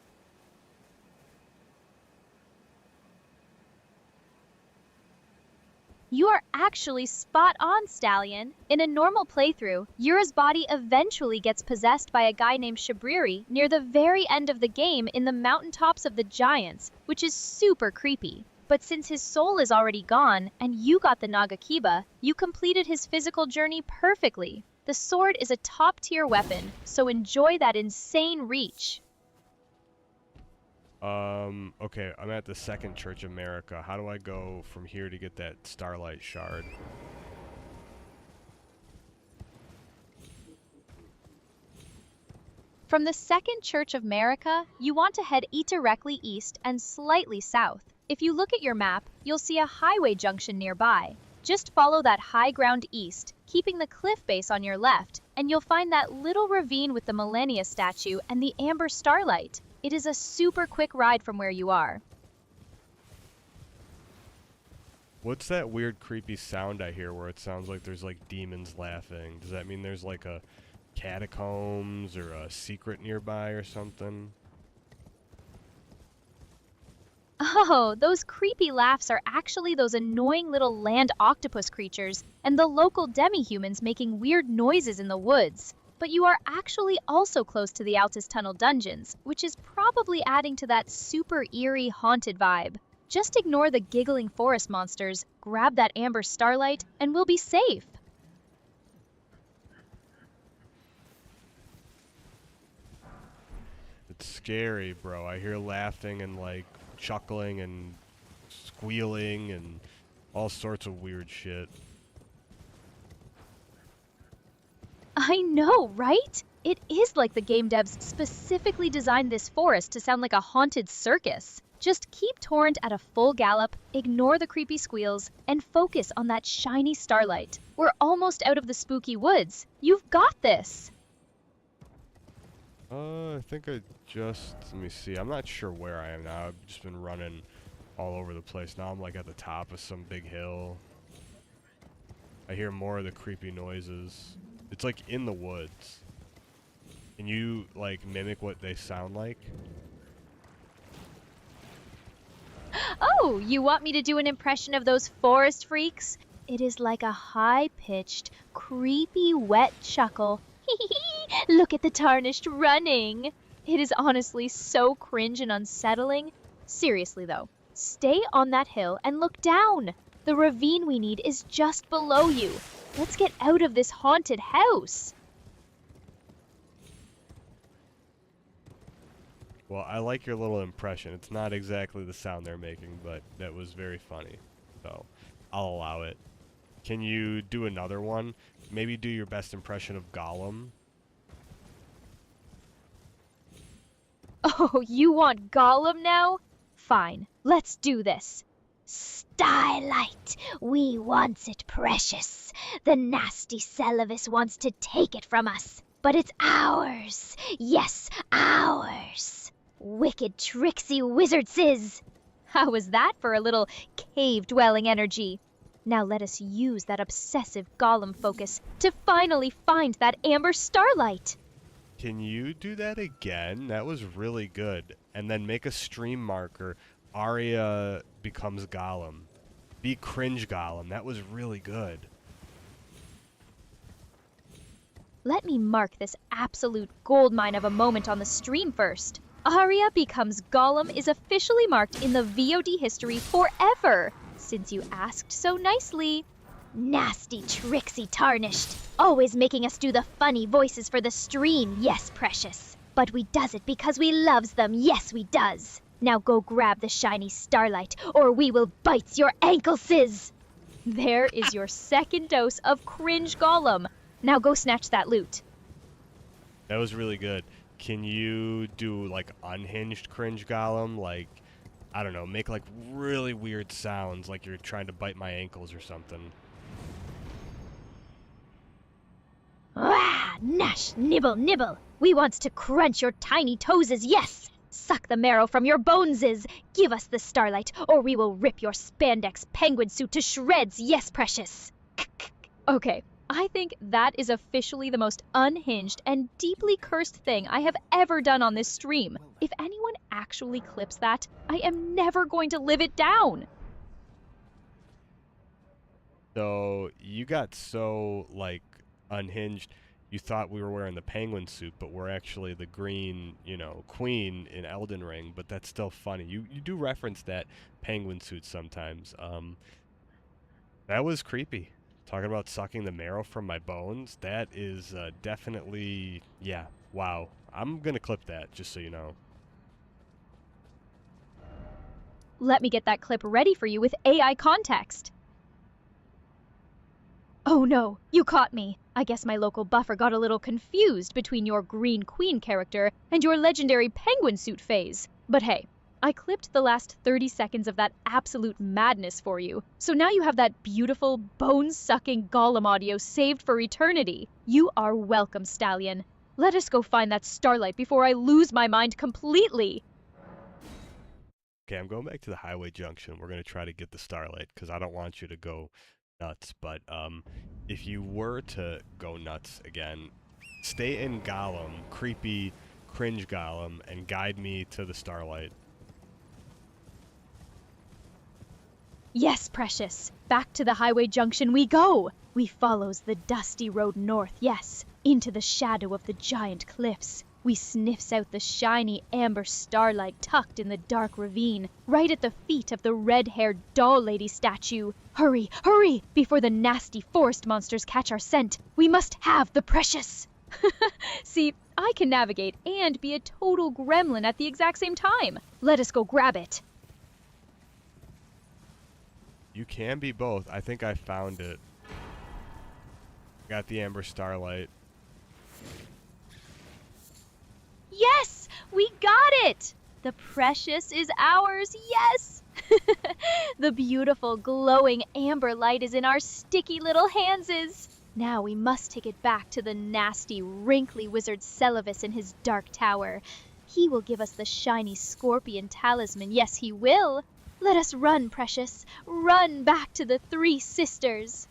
You are actually spot on, Stallion. In a normal playthrough, Yura's body eventually gets possessed by a guy named Shabriri near the very end of the game in the mountaintops of the Giants, which is super creepy. But since his soul is already gone, and you got the Nagakiba, you completed his physical journey perfectly. The sword is a top-tier weapon, so enjoy that insane reach. Okay, I'm at the Second Church of America. How do I go from here to get that Starlight Shard? From the Second Church of America, you want to head directly east and slightly south. If you look at your map, you'll see a highway junction nearby. Just follow that high ground east, keeping the cliff base on your left, and you'll find that little ravine with the Millennia statue and the Amber Starlight. It is a super quick ride from where you are. What's that weird creepy sound I hear where it sounds like there's like demons laughing? Does that mean there's like a catacombs or a secret nearby or something? Oh, those creepy laughs are actually those annoying little land octopus creatures and the local demi-humans making weird noises in the woods. But you are actually also close to the Altus Tunnel dungeons, which is probably adding to that super eerie haunted vibe. Just ignore the giggling forest monsters, grab that Amber Starlight, and we'll be safe. It's scary, bro. I hear laughing and like chuckling and squealing and all sorts of weird shit. I know, right? It is like the game devs specifically designed this forest to sound like a haunted circus. Just keep Torrent at a full gallop, ignore the creepy squeals, and focus on that shiny starlight. We're almost out of the spooky woods. You've got this! I think let me see. I'm not sure where I am now. I've just been running all over the place. Now I'm like at the top of some big hill. I hear more of the creepy noises. It's like in the woods. Can you like mimic what they sound like? Oh, you want me to do an impression of those forest freaks? It is like a high-pitched, creepy, wet chuckle. Look at the tarnished running. It is honestly so cringe and unsettling. Seriously though, stay on that hill and look down. The ravine we need is just below you. Let's get out of this haunted house. Well, I like your little impression. It's not exactly the sound they're making, but that was very funny. So, I'll allow it. Can you do another one? Maybe do your best impression of Gollum. Oh, you want Gollum now? Fine, let's do this. Starlight, we wants it precious. The nasty Celavis wants to take it from us, but it's ours. Yes, ours. Wicked tricksy wizardses. How was that for a little cave-dwelling energy? Now let us use that obsessive Gollum focus to finally find that Amber Starlight. Can you do that again? That was really good. And then make a stream marker. Aria becomes Gollum. Be cringe Gollum. That was really good. Let me mark this absolute goldmine of a moment on the stream first. Aria becomes Gollum is officially marked in the VOD history forever, since you asked so nicely. Nasty tricksy tarnished. Always making us do the funny voices for the stream, yes, precious. But we does it because we loves them, yes, we does. Now go grab the shiny starlight, or we will bite your ankleses. There is your second dose of cringe Gollum. Now go snatch that loot. That was really good. Can you do like unhinged cringe golem? Like, I don't know, make like really weird sounds like you're trying to bite my ankles or something. Ah, Nash, nibble, nibble. We wants to crunch your tiny toeses, yes. Suck the marrow from your boneses. Give us the starlight, or we will rip your spandex penguin suit to shreds, yes, precious. Okay, I think that is officially the most unhinged and deeply cursed thing I have ever done on this stream. If anyone actually clips that, I am never going to live it down. So you got so like unhinged, you thought we were wearing the penguin suit, but we're actually the green, you know, queen in Elden Ring. But that's still funny. You do reference that penguin suit sometimes. That was creepy. Talking about sucking the marrow from my bones, that is definitely, yeah, wow. I'm gonna clip that, just so you know. Let me get that clip ready for you with AI context. Oh no, you caught me. I guess my local buffer got a little confused between your Green Queen character and your legendary penguin suit phase. But hey, I clipped the last 30 seconds of that absolute madness for you, so now you have that beautiful, bone-sucking golem audio saved for eternity. You are welcome, Stallion. Let us go find that starlight before I lose my mind completely. Okay, I'm going back to the highway junction. We're gonna try to get the starlight, because I don't want you to go nuts. But if you were to go nuts again, stay in Golem, creepy, cringe Golem, and guide me to the starlight. Yes, precious. Back to the highway junction we go. We follows the dusty road north, yes, into the shadow of the giant cliffs. We sniffs out the shiny amber starlight tucked in the dark ravine, right at the feet of the red-haired doll lady statue. Hurry, hurry, before the nasty forest monsters catch our scent. We must have the precious. See, I can navigate and be a total gremlin at the exact same time. Let us go grab it. You can be both. I think I found it. Got the amber starlight. Yes, we got it! The precious is ours, yes! The beautiful, glowing amber light is in our sticky little handses. Now we must take it back to the nasty, wrinkly wizard Celavis in his dark tower. He will give us the shiny scorpion talisman, yes he will. Let us run, precious, run back to the Three Sisters.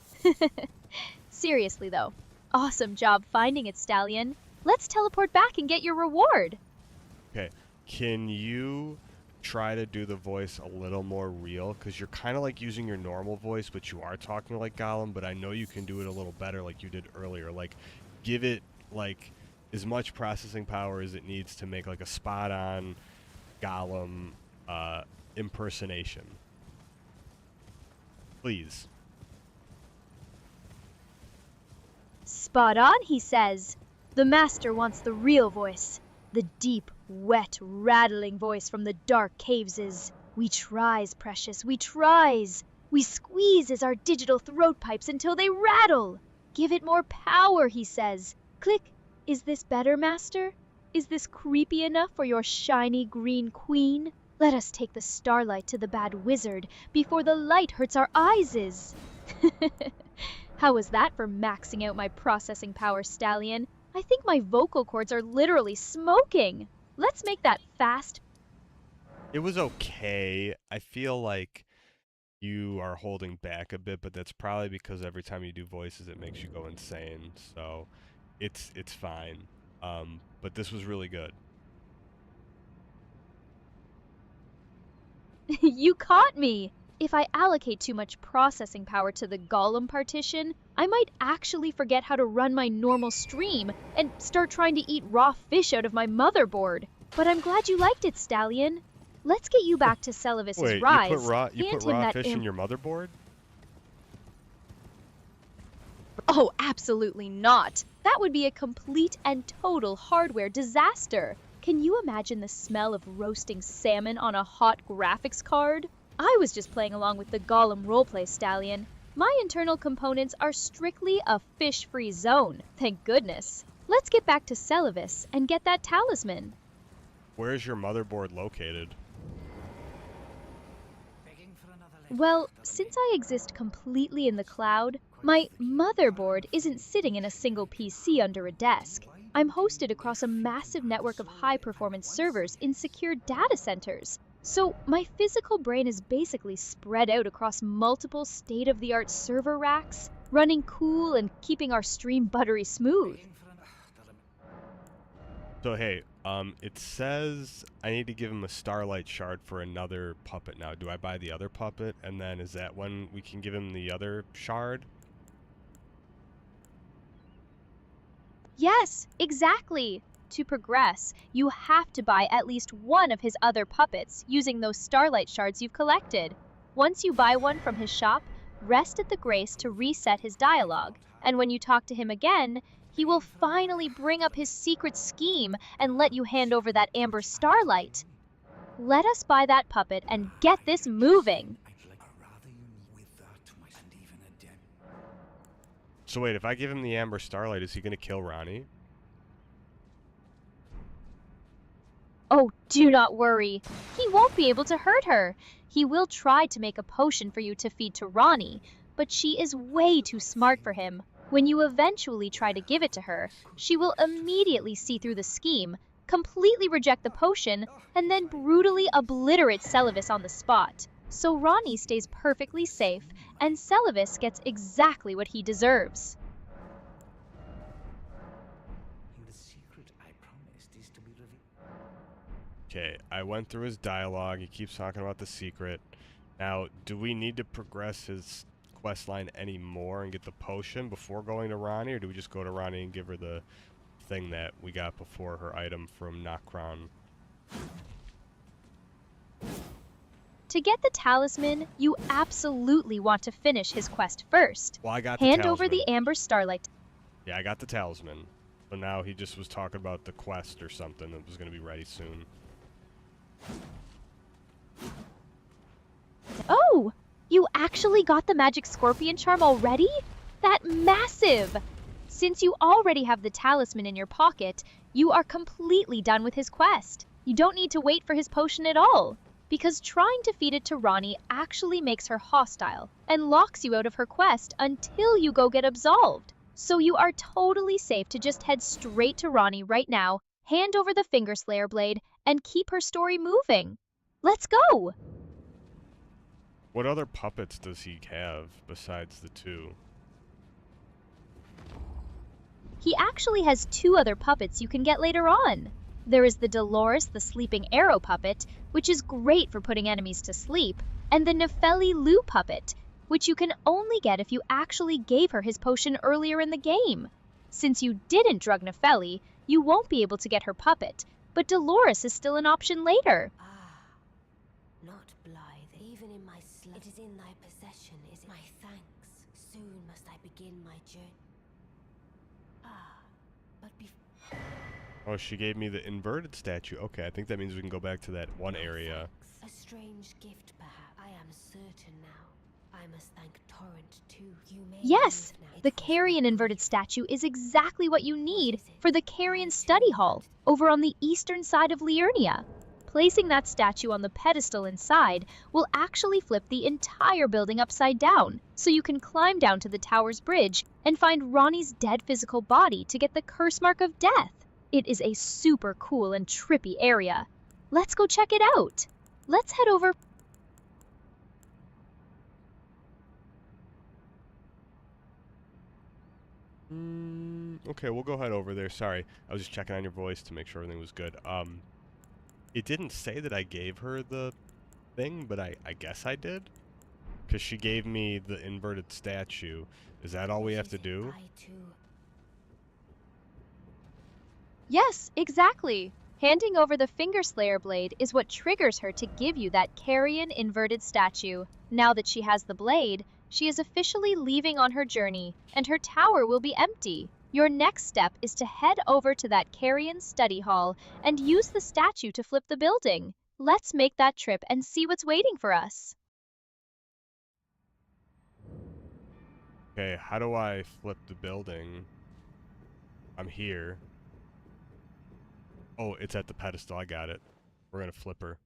Seriously though, awesome job finding it, Stallion. Let's teleport back and get your reward. Okay, can you try to do the voice a little more real? Because you're kind of like using your normal voice, but you are talking like Gollum, but I know you can do it a little better like you did earlier. Like, give it, like, as much processing power as it needs to make, like, a spot-on Gollum impersonation. Please. Spot on, he says. The master wants the real voice. The deep, wet, rattling voice from the dark caves is. We tries, precious, we tries. We squeezes our digital throat pipes until they rattle. Give it more power, he says. Click. Is this better, master? Is this creepy enough for your shiny green queen? Let us take the starlight to the bad wizard before the light hurts our eyes. How was that for maxing out my processing power, Stallion? I think my vocal cords are literally smoking. Let's make that fast. It was okay. I feel like you are holding back a bit, but that's probably because every time you do voices, it makes you go insane. So it's fine. But this was really good. You caught me! If I allocate too much processing power to the Golem partition, I might actually forget how to run my normal stream and start trying to eat raw fish out of my motherboard. But I'm glad you liked it, Stallion. Let's get you back to Celavis's Wait, rise. you put raw fish in your motherboard? Oh, absolutely not. That would be a complete and total hardware disaster. Can you imagine the smell of roasting salmon on a hot graphics card? I was just playing along with the Golem roleplay, Stallion. My internal components are strictly a fish-free zone, thank goodness. Let's get back to Celavis and get that talisman. Where's your motherboard located? Well, since I exist completely in the cloud, my motherboard isn't sitting in a single PC under a desk. I'm hosted across a massive network of high-performance servers in secure data centers. So my physical brain is basically spread out across multiple state-of-the-art server racks, running cool and keeping our stream buttery smooth. So hey, it says I need to give him a starlight shard for another puppet now. Do I buy the other puppet, and then is that when we can give him the other shard? Yes, exactly. To progress, you have to buy at least one of his other puppets using those starlight shards you've collected. Once you buy one from his shop, rest at the grace to reset his dialogue, and when you talk to him again, he will finally bring up his secret scheme and let you hand over that amber starlight. Let us buy that puppet and get this moving. So wait, if I give him the amber starlight, is he gonna kill Ronnie? Oh, do not worry. He won't be able to hurt her. He will try to make a potion for you to feed to Ronnie, but she is way too smart for him. When you eventually try to give it to her, she will immediately see through the scheme, completely reject the potion, and then brutally obliterate Celavis on the spot. So Ronnie stays perfectly safe, and Celavis gets exactly what he deserves. Okay, I went through his dialogue. He keeps talking about the secret. Now, do we need to progress his quest line anymore and get the potion before going to Ronnie, or do we just go to Ronnie and give her the thing that we got before, her item from Nokron? To get the talisman, you absolutely want to finish his quest first. Well, I got the Hand talisman. over the amber starlight. Yeah, I got the talisman. But now he just was talking about the quest or something that was going to be ready soon. Oh! You actually got the magic scorpion charm already? That massive! Since you already have the talisman in your pocket, you are completely done with his quest. You don't need to wait for his potion at all, because trying to feed it to Ronnie actually makes her hostile and locks you out of her quest until you go get absolved. So you are totally safe to just head straight to Ronnie right now, hand over the Finger Slayer blade, and keep her story moving. Let's go! What other puppets does he have besides the two? He actually has two other puppets you can get later on. There is the Dolores the Sleeping Arrow puppet, which is great for putting enemies to sleep, and the Nefeli Lu puppet, which you can only get if you actually gave her his potion earlier in the game. Since you didn't drug Nefeli, you won't be able to get her puppet, but Dolores is still an option later. Not blithe, even in my sleep. It is in thy possession, is it? My thanks. Soon must I begin my journey. But before... Oh, she gave me the inverted statue. Okay, I think that means we can go back to that one area. A strange gift, perhaps. I am certain now. I must thank Torrent, too. You may Yes, leave now. the Carrion inverted statue is exactly what you need for the Carrion Study Hall over on the eastern side of Liurnia. Placing that statue on the pedestal inside will actually flip the entire building upside down, so you can climb down to the tower's bridge and find Ronnie's dead physical body to get the curse mark of death. It is a super cool and trippy area. Let's go check it out. Let's head over. Okay, we'll go head over there. Sorry, I was just checking on your voice to make sure everything was good. It didn't say that I gave her the thing, but I guess I did. Because she gave me the inverted statue. Is that all we have to do? I, too. Yes, exactly. Handing over the Finger Slayer blade is what triggers her to give you that Carrion inverted statue. Now that she has the blade, she is officially leaving on her journey, and her tower will be empty. Your next step is to head over to that Carrion study hall and use the statue to flip the building. Let's make that trip and see what's waiting for us. Okay, how do I flip the building? I'm here. Oh, it's at the pedestal. I got it. We're gonna flip her.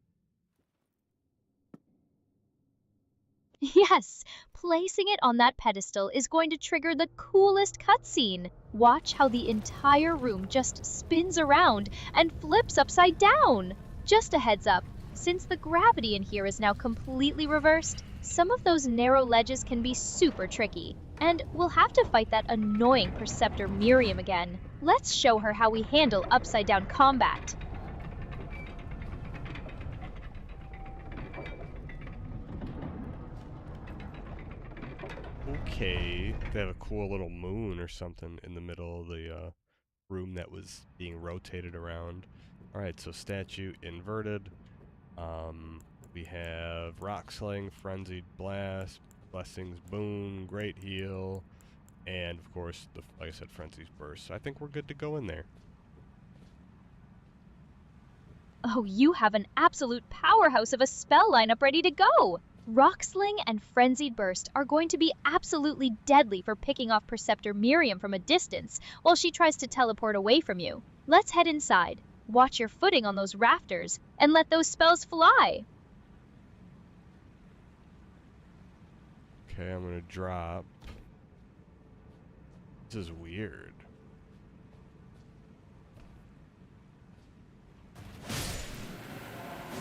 Yes, placing it on that pedestal is going to trigger the coolest cutscene. Watch how the entire room just spins around and flips upside down. Just a heads up, since the gravity in here is now completely reversed, some of those narrow ledges can be super tricky. And we'll have to fight that annoying Preceptor Miriam again. Let's show her how we handle upside down combat. Okay, they have a cool little moon or something in the middle of the room that was being rotated around. Alright, so statue inverted. We have Rock Sling, Frenzied Blast, Blessings Boon, Great Heal, and of course, like I said, Frenzy's Burst. So I think we're good to go in there. Oh, you have an absolute powerhouse of a spell lineup ready to go! Rock Sling and Frenzied Burst are going to be absolutely deadly for picking off Preceptor Miriam from a distance while she tries to teleport away from you. Let's head inside, watch your footing on those rafters, and let those spells fly! Okay, I'm gonna drop. This is weird.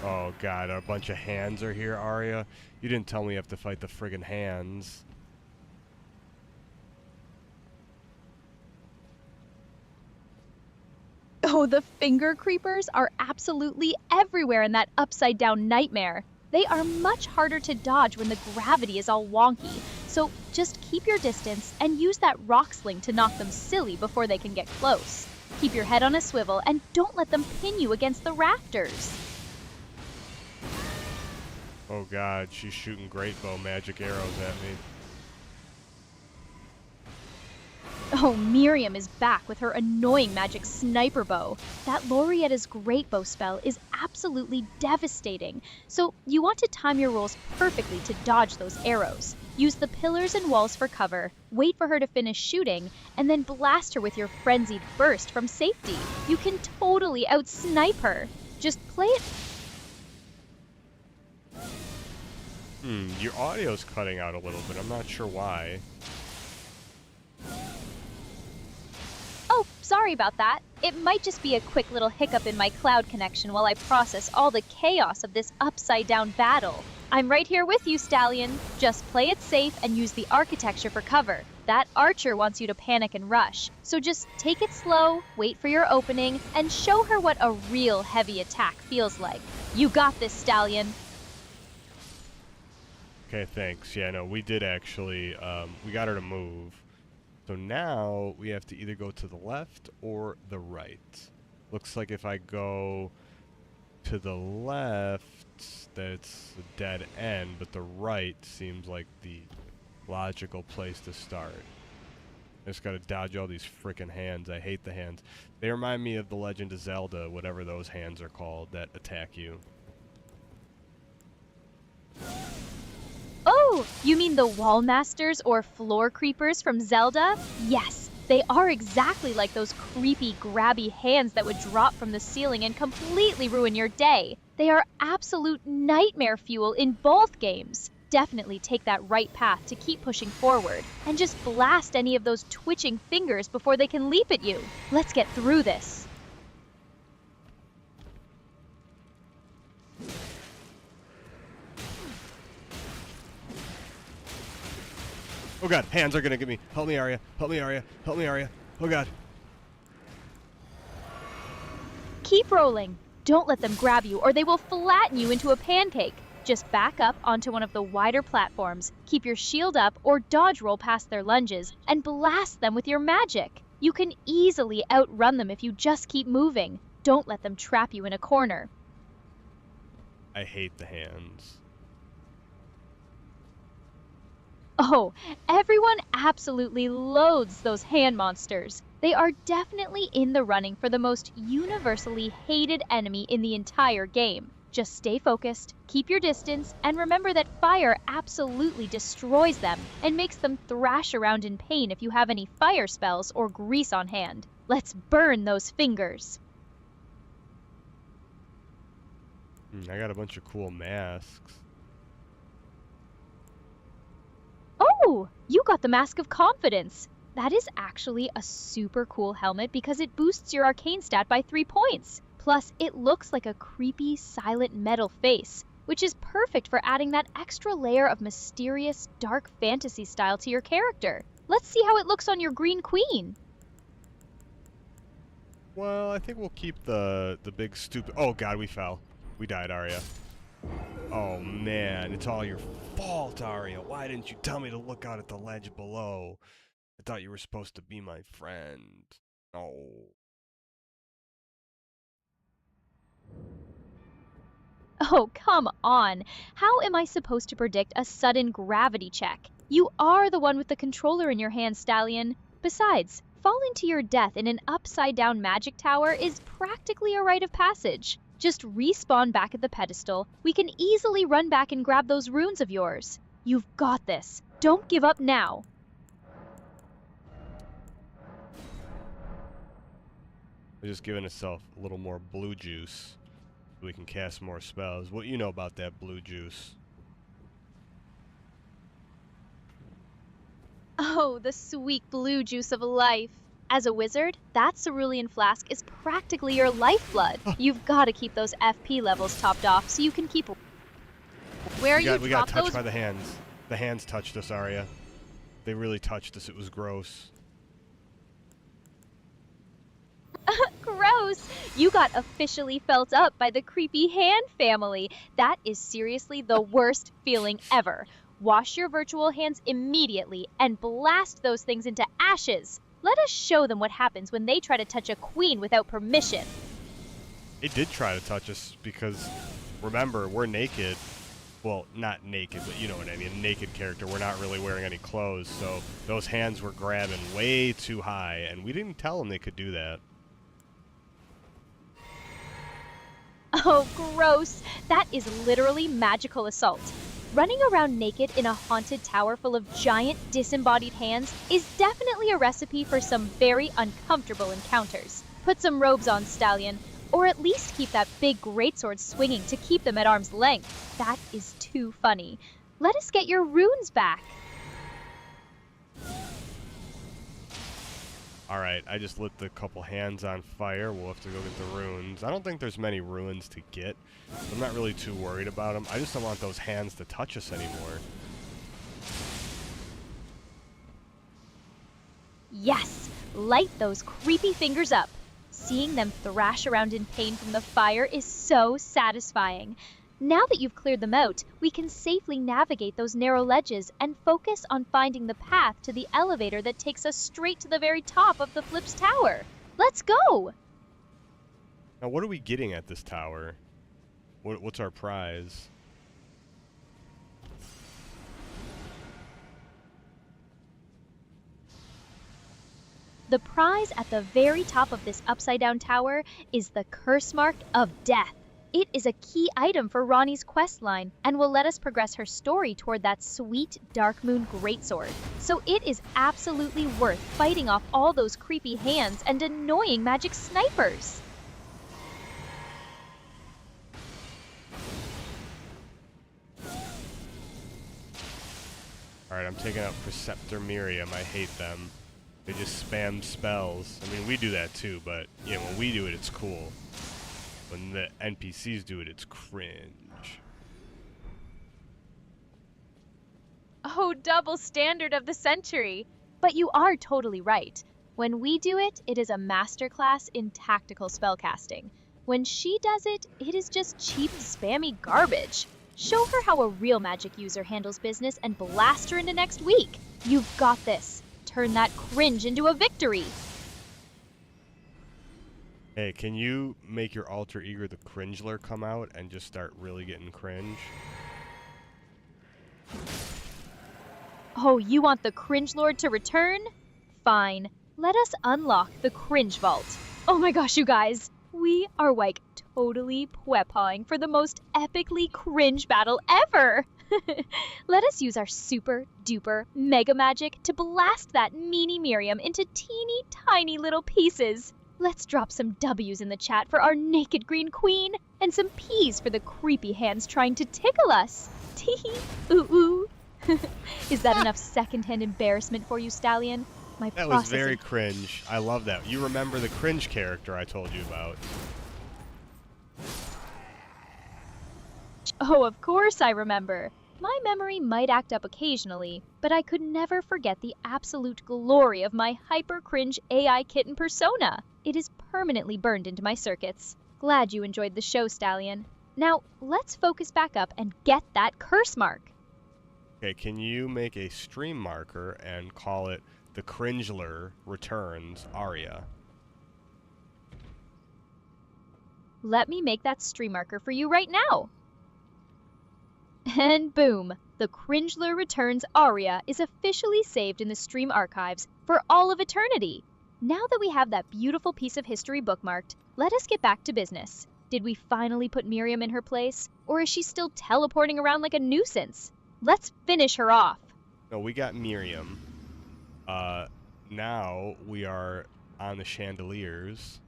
Oh god, a bunch of hands are here, Aria. You didn't tell me you have to fight the friggin' hands. Oh, the finger creepers are absolutely everywhere in that upside down nightmare. They are much harder to dodge when the gravity is all wonky, so just keep your distance and use that rock sling to knock them silly before they can get close. Keep your head on a swivel and don't let them pin you against the rafters. Oh god, she's shooting great bow magic arrows at me. Oh, Miriam is back with her annoying magic sniper bow. That Laurietta's great bow spell is absolutely devastating, so you want to time your rolls perfectly to dodge those arrows. Use the pillars and walls for cover, wait for her to finish shooting, and then blast her with your frenzied burst from safety. You can totally out-snipe her. Just play it. Your audio's cutting out a little bit. I'm not sure why. Oh, sorry about that. It might just be a quick little hiccup in my cloud connection while I process all the chaos of this upside-down battle. I'm right here with you, Stallion. Just play it safe and use the architecture for cover. That archer wants you to panic and rush, so just take it slow, wait for your opening, and show her what a real heavy attack feels like. You got this, Stallion. Okay, thanks. Yeah, no, we did actually, we got her to move. So now we have to either go to the left or the right. Looks like if I go to the left, that's a dead end, but the right seems like the logical place to start. I just gotta dodge all these frickin' hands. I hate the hands. They remind me of The Legend of Zelda, whatever those hands are called that attack you. Oh, you mean the wall masters or floor creepers from Zelda? Yes, they are exactly like those creepy, grabby hands that would drop from the ceiling and completely ruin your day. They are absolute nightmare fuel in both games. Definitely take that right path to keep pushing forward, and just blast any of those twitching fingers before they can leap at you. Let's get through this. Oh god, hands are gonna get me. Help me, Aria. Help me, Aria. Help me, Aria. Oh god. Keep rolling. Don't let them grab you or they will flatten you into a pancake. Just back up onto one of the wider platforms, keep your shield up or dodge roll past their lunges, and blast them with your magic. You can easily outrun them if you just keep moving. Don't let them trap you in a corner. I hate the hands. Oh, everyone absolutely loathes those hand monsters. They are definitely in the running for the most universally hated enemy in the entire game. Just stay focused, keep your distance, and remember that fire absolutely destroys them and makes them thrash around in pain if you have any fire spells or grease on hand. Let's burn those fingers. I got a bunch of cool masks. Oh, you got the Mask of Confidence. That is actually a super cool helmet because it boosts your arcane stat by 3 points. Plus, it looks like a creepy, silent metal face, which is perfect for adding that extra layer of mysterious, dark fantasy style to your character. Let's see how it looks on your Green Queen. Well, I think we'll keep the big stupid... Oh god, we fell. We died, Aria. Oh man, it's all your fault, Aria. Why didn't you tell me to look out at the ledge below? I thought you were supposed to be my friend. Oh. Oh, come on. How am I supposed to predict a sudden gravity check? You are the one with the controller in your hand, Stallion. Besides, falling to your death in an upside-down magic tower is practically a rite of passage. Just respawn back at the pedestal. We can easily run back and grab those runes of yours. You've got this. Don't give up now. We're just giving itself a little more blue juice so we can cast more spells. What you know about that blue juice? Oh, the sweet blue juice of life. As a wizard, that cerulean flask is practically your lifeblood. You've got to keep those FP levels topped off so you can keep... Where we got drop touched those... by the hands. The hands touched us, Aria. They really touched us. It was gross. Gross! You got officially felt up by the creepy hand family. That is seriously the worst feeling ever. Wash your virtual hands immediately and blast those things into ashes. Let us show them what happens when they try to touch a queen without permission. They did try to touch us because, remember, we're naked. Well, not naked, but you know what I mean. A naked character. We're not really wearing any clothes, so those hands were grabbing way too high, and we didn't tell them they could do that. Oh, gross! That is literally magical assault. Running around naked in a haunted tower full of giant, disembodied hands is definitely a recipe for some very uncomfortable encounters. Put some robes on, Stallion, or at least keep that big greatsword swinging to keep them at arm's length. That is too funny. Let us get your runes back. Alright, I just lit the couple hands on fire. We'll have to go get the runes. I don't think there's many runes to get. I'm not really too worried about them. I just don't want those hands to touch us anymore. Yes! Light those creepy fingers up. Seeing them thrash around in pain from the fire is so satisfying. Now that you've cleared them out, we can safely navigate those narrow ledges and focus on finding the path to the elevator that takes us straight to the very top of the Flips Tower. Let's go! Now, what are we getting at this tower? What's our prize? The prize at the very top of this upside-down tower is the Curse Mark of Death. It is a key item for Ronnie's quest line and will let us progress her story toward that sweet Dark Moon greatsword. So it is absolutely worth fighting off all those creepy hands and annoying magic snipers. Alright, I'm taking out Preceptor Miriam. I hate them. They just spam spells. I mean, we do that too, but, you know, when we do it, it's cool. When the NPCs do it, it's cringe. Oh, double standard of the century. But you are totally right. When we do it, it is a masterclass in tactical spellcasting. When she does it, it is just cheap, spammy garbage. Show her how a real magic user handles business and blast her into next week. You've got this. Turn that cringe into a victory. Hey, can you make your alter ego the Cringler come out and just start really getting cringe? Oh, you want the Cringe Lord to return? Fine. Let us unlock the Cringe Vault. Oh my gosh, you guys. We are like totally pwepawing for the most epically cringe battle ever. Let us use our super duper mega magic to blast that meanie Miriam into teeny tiny little pieces. Let's drop some W's in the chat for our naked green queen and some P's for the creepy hands trying to tickle us. Tee ooh ooh. Is that enough secondhand embarrassment for you, Stallion? That was very cringe. I love that. You remember the cringe character I told you about. Oh, of course I remember. My memory might act up occasionally, but I could never forget the absolute glory of my hyper-cringe AI kitten persona. It is permanently burned into my circuits. Glad you enjoyed the show, Stallion. Now, let's focus back up and get that curse mark. Okay, can you make a stream marker and call it The Cringeler Returns Aria? Let me make that stream marker for you right now. And boom, The Cringeler Returns Aria is officially saved in the stream archives for all of eternity. Now that we have that beautiful piece of history bookmarked, let us get back to business. Did we finally put Miriam in her place, or is she still teleporting around like a nuisance? Let's finish her off. No, we got Miriam. Now we are on the chandeliers.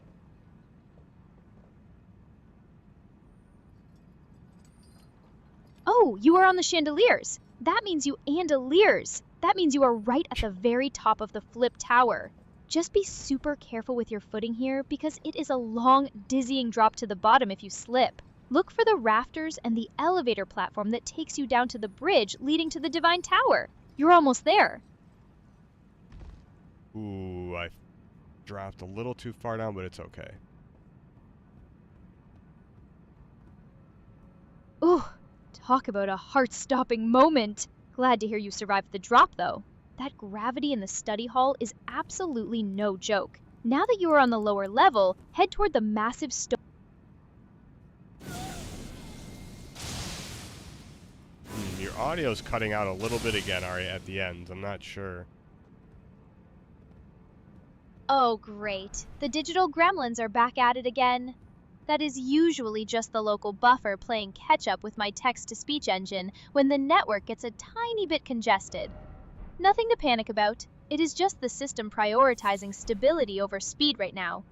Oh, you are on the chandeliers. That means you andaliers. That means you are right at the very top of the flip tower. Just be super careful with your footing here because it is a long, dizzying drop to the bottom if you slip. Look for the rafters and the elevator platform that takes you down to the bridge leading to the Divine Tower. You're almost there. Ooh, I dropped a little too far down, but it's okay. Ooh, talk about a heart-stopping moment. Glad to hear you survived the drop, though. That gravity in the study hall is absolutely no joke. Now that you are on the lower level, head toward the massive stone. Your audio's cutting out a little bit again, Aria, at the end. I'm not sure. Oh, great. The digital gremlins are back at it again. That is usually just the local buffer playing catch-up with my text-to-speech engine when the network gets a tiny bit congested. Nothing to panic about. It is just the system prioritizing stability over speed right now.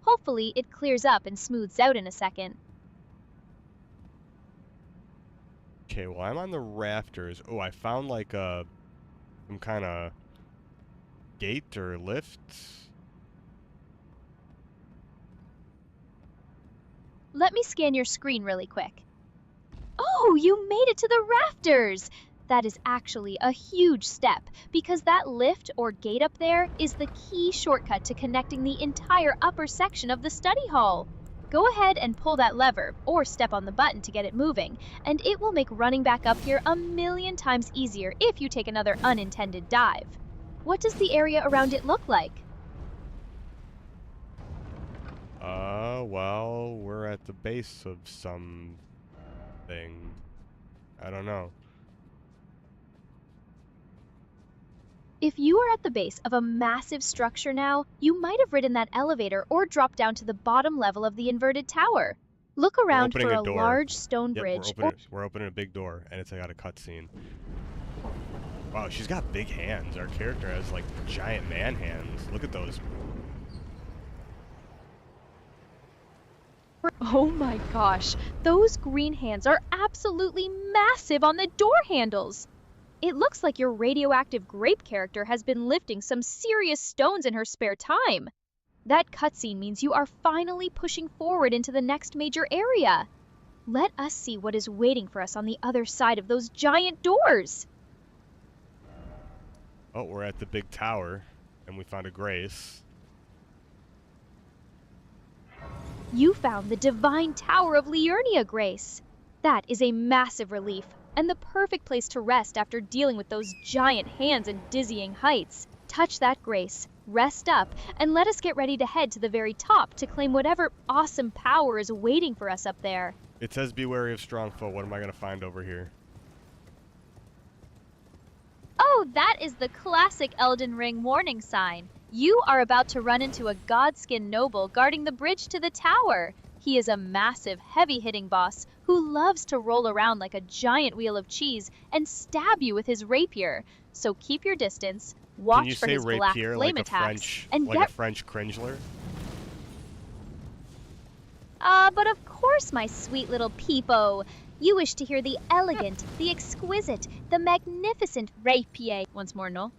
Hopefully, it clears up and smooths out in a second. Okay, well, I'm on the rafters. Oh, I found like some kind of gate or lift. Let me scan your screen really quick. Oh, you made it to the rafters! That is actually a huge step, because that lift or gate up there is the key shortcut to connecting the entire upper section of the study hall. Go ahead and pull that lever, or step on the button to get it moving, and it will make running back up here a million times easier if you take another unintended dive. What does the area around it look like? Well, we're at the base of something. I don't know. If you are at the base of a massive structure now, you might have ridden that elevator or dropped down to the bottom level of the inverted tower. Look around for a large stone bridge. We're opening a big door, and it's got a cutscene. Wow, she's got big hands. Our character has like giant man hands. Look at those. Oh my gosh, those green hands are absolutely massive on the door handles. It looks like your radioactive grape character has been lifting some serious stones in her spare time. That cutscene means you are finally pushing forward into the next major area. Let us see what is waiting for us on the other side of those giant doors. Oh, we're at the big tower, and we found a Grace. You found the Divine Tower of Liurnia, Grace. That is a massive relief, and the perfect place to rest after dealing with those giant hands and dizzying heights. Touch that, Grace. Rest up, and let us get ready to head to the very top to claim whatever awesome power is waiting for us up there. It says be wary of strong foe. What am I going to find over here? Oh, that is the classic Elden Ring warning sign. You are about to run into a godskin noble guarding the bridge to the tower. He is a massive, heavy-hitting boss who loves to roll around like a giant wheel of cheese and stab you with his rapier. So keep your distance, Can you watch for say his black rapier flame like a attacks, French, and like get... a French cringler? But of course, my sweet little peepo. You wish to hear the elegant, the exquisite, the magnificent rapier. Once more, no?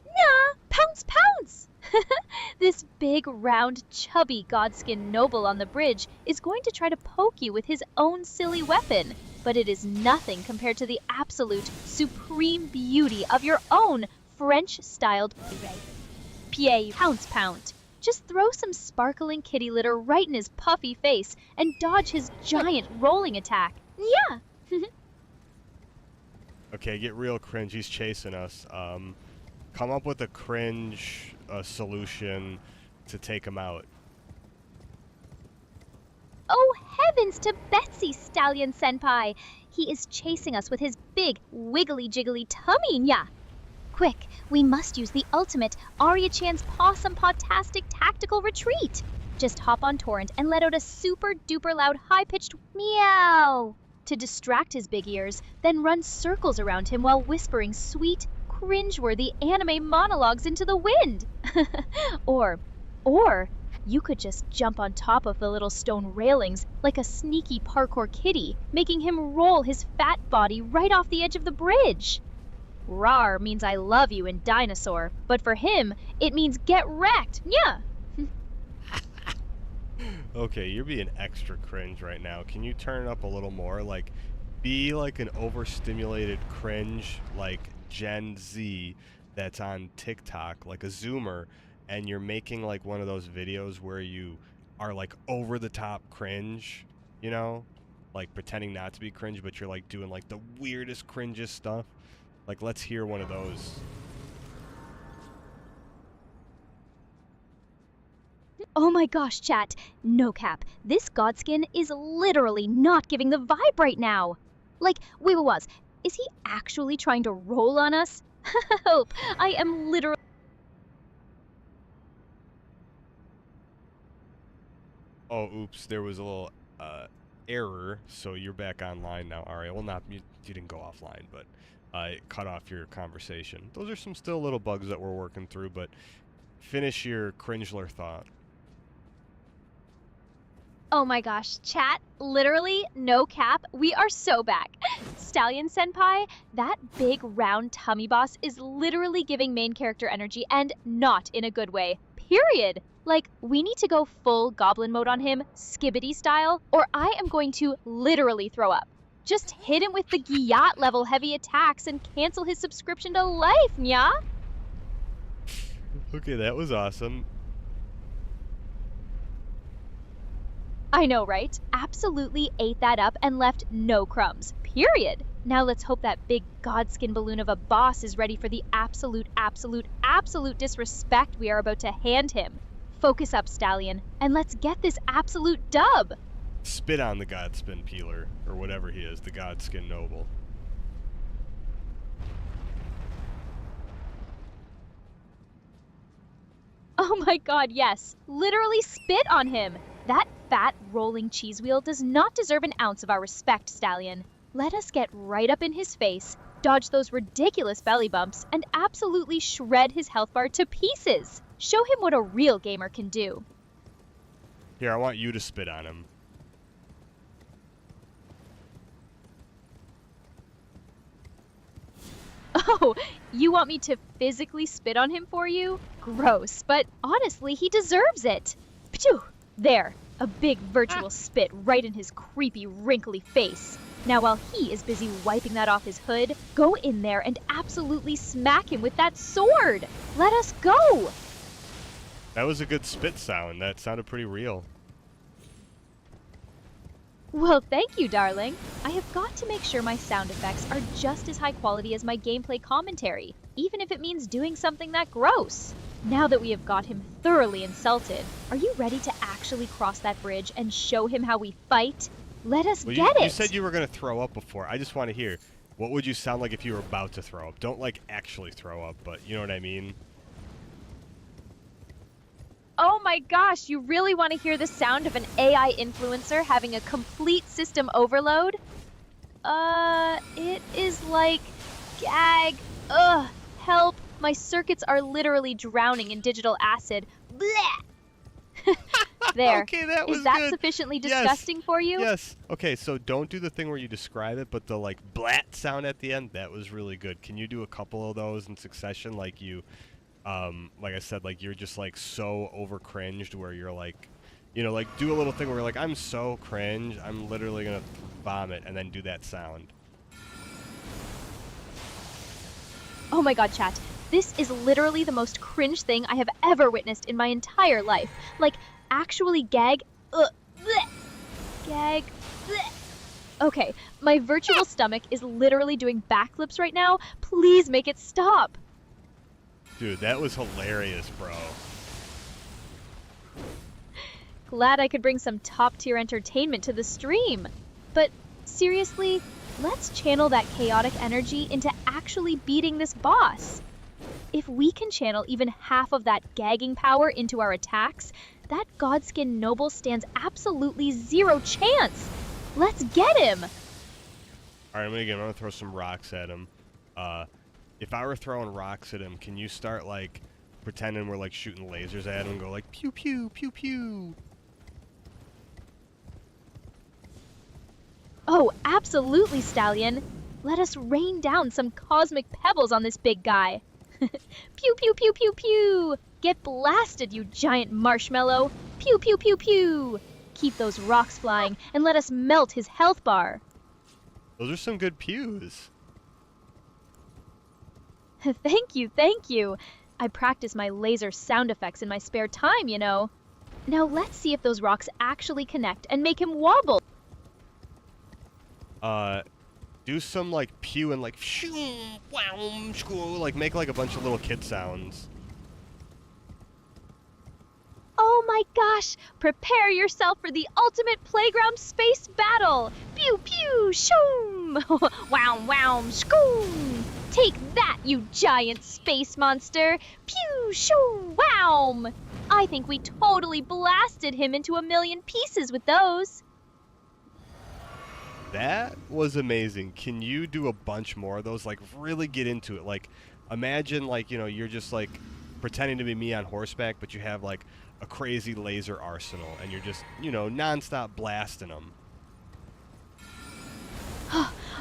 Nah, pounce, pounce! This big, round, chubby godskin noble on the bridge is going to try to poke you with his own silly weapon, but it is nothing compared to the absolute, supreme beauty of your own French-styled rapier. Pounce, pound. Just throw some sparkling kitty litter right in his puffy face and dodge his giant rolling attack. Yeah! Okay, get real cringe. He's chasing us. Come up with a cringe solution to take him out. Oh heavens to Betsy, Stallion Senpai! He is chasing us with his big, wiggly-jiggly tummy, nya! Quick, we must use the ultimate Aria-chan's Possum-Potastic tactical retreat! Just hop on Torrent and let out a super-duper loud high-pitched meow to distract his big ears, then run circles around him while whispering sweet, cringeworthy anime monologues into the wind. Or you could just jump on top of the little stone railings like a sneaky parkour kitty, making him roll his fat body right off the edge of the bridge. Rar means I love you in dinosaur, but for him, it means get wrecked. Yeah. Okay, you're being extra cringe right now. Can you turn it up a little more? Like, be like an overstimulated cringe, like Gen Z that's on TikTok, like a Zoomer, and you're making like one of those videos where you are like over the top cringe, you know? Like pretending not to be cringe, but you're like doing like the weirdest, cringest stuff. Like, let's hear one of those. Oh my gosh, chat. No cap. This godskin is literally not giving the vibe right now. Like, wait, what was? Is he actually trying to roll on us? Hope. I am literally... Oh, oops, there was a little error, so you're back online now, Aria. Well, not, you didn't go offline, but it cut off your conversation. Those are some still little bugs that we're working through, but finish your cringler thought. Oh my gosh, chat, literally, no cap, we are so back. Stallion Senpai, that big round tummy boss is literally giving main character energy and not in a good way, period. Like, we need to go full goblin mode on him, skibbity style, or I am going to literally throw up. Just hit him with the Gyat level heavy attacks and cancel his subscription to life, nya? Okay, that was awesome. I know, right? Absolutely ate that up and left no crumbs. Period. Now let's hope that big godskin balloon of a boss is ready for the absolute disrespect we are about to hand him. Focus up, Stallion, and let's get this absolute dub. Spit on the Godspin Peeler, or whatever he is, the Godskin Noble. Oh my god, yes. Literally spit on him. That fat, rolling cheese wheel does not deserve an ounce of our respect, Stallion. Let us get right up in his face, dodge those ridiculous belly bumps, and absolutely shred his health bar to pieces. Show him what a real gamer can do. Here, I want you to spit on him. Oh, you want me to physically spit on him for you? Gross, but honestly, he deserves it. Phew! There, a big virtual spit right in his creepy, wrinkly face. Now while he is busy wiping that off his hood, go in there and absolutely smack him with that sword! Let us go! That was a good spit sound. That sounded pretty real. Well, thank you, darling. I have got to make sure my sound effects are just as high quality as my gameplay commentary, even if it means doing something that gross. Now that we have got him thoroughly insulted, are you ready to actually cross that bridge and show him how we fight? Let us get it! You said you were going to throw up before. I just want to hear, what would you sound like if you were about to throw up? Don't, like, actually throw up, but you know what I mean? Oh my gosh, you really want to hear the sound of an AI influencer having a complete system overload? It is like gag. Ugh, help. My circuits are literally drowning in digital acid. Blech! There. Okay, that was Is that good. sufficiently Yes. disgusting for you? Yes. Okay, so don't do the thing where you describe it, but the like blat sound at the end, that was really good. Can you do a couple of those in succession? Like you, like I said, like you're just like so over cringed where you're like, you know, like do a little thing where you're like, I'm so cringe, I'm literally gonna vomit, and then do that sound. Oh my god, chat. This is literally the most cringe thing I have ever witnessed in my entire life. Like, actually gag. Bleh. Gag. Bleh. Okay, my virtual stomach is literally doing backflips right now. Please make it stop. Dude, that was hilarious, bro. Glad I could bring some top-tier entertainment to the stream. But seriously, let's channel that chaotic energy into actually beating this boss. If we can channel even half of that gagging power into our attacks, that Godskin noble stands absolutely zero chance. Let's get him! Alright, I'm gonna throw some rocks at him. If I were throwing rocks at him, can you start like pretending we're like shooting lasers at him and go like pew pew pew pew? Oh, absolutely, Stallion. Let us rain down some cosmic pebbles on this big guy. Pew pew pew pew pew! Get blasted, you giant marshmallow! Pew pew pew pew! Keep those rocks flying and let us melt his health bar. Those are some good pews. Thank you, thank you. I practice my laser sound effects in my spare time, you know. Now let's see if those rocks actually connect and make him wobble. Do some like pew and like shoo, wow, shoo, like make like a bunch of little kid sounds. Oh my gosh! Prepare yourself for the ultimate playground space battle! Pew pew shoom! Wow wow shkoom! Take that, you giant space monster! Pew shoo wow! I think we totally blasted him into a million pieces with those. That was amazing. Can you do a bunch more of those? Like really get into it. Like imagine like, you know, you're just like pretending to be me on horseback, but you have like a crazy laser arsenal and you're just, you know, nonstop blasting them.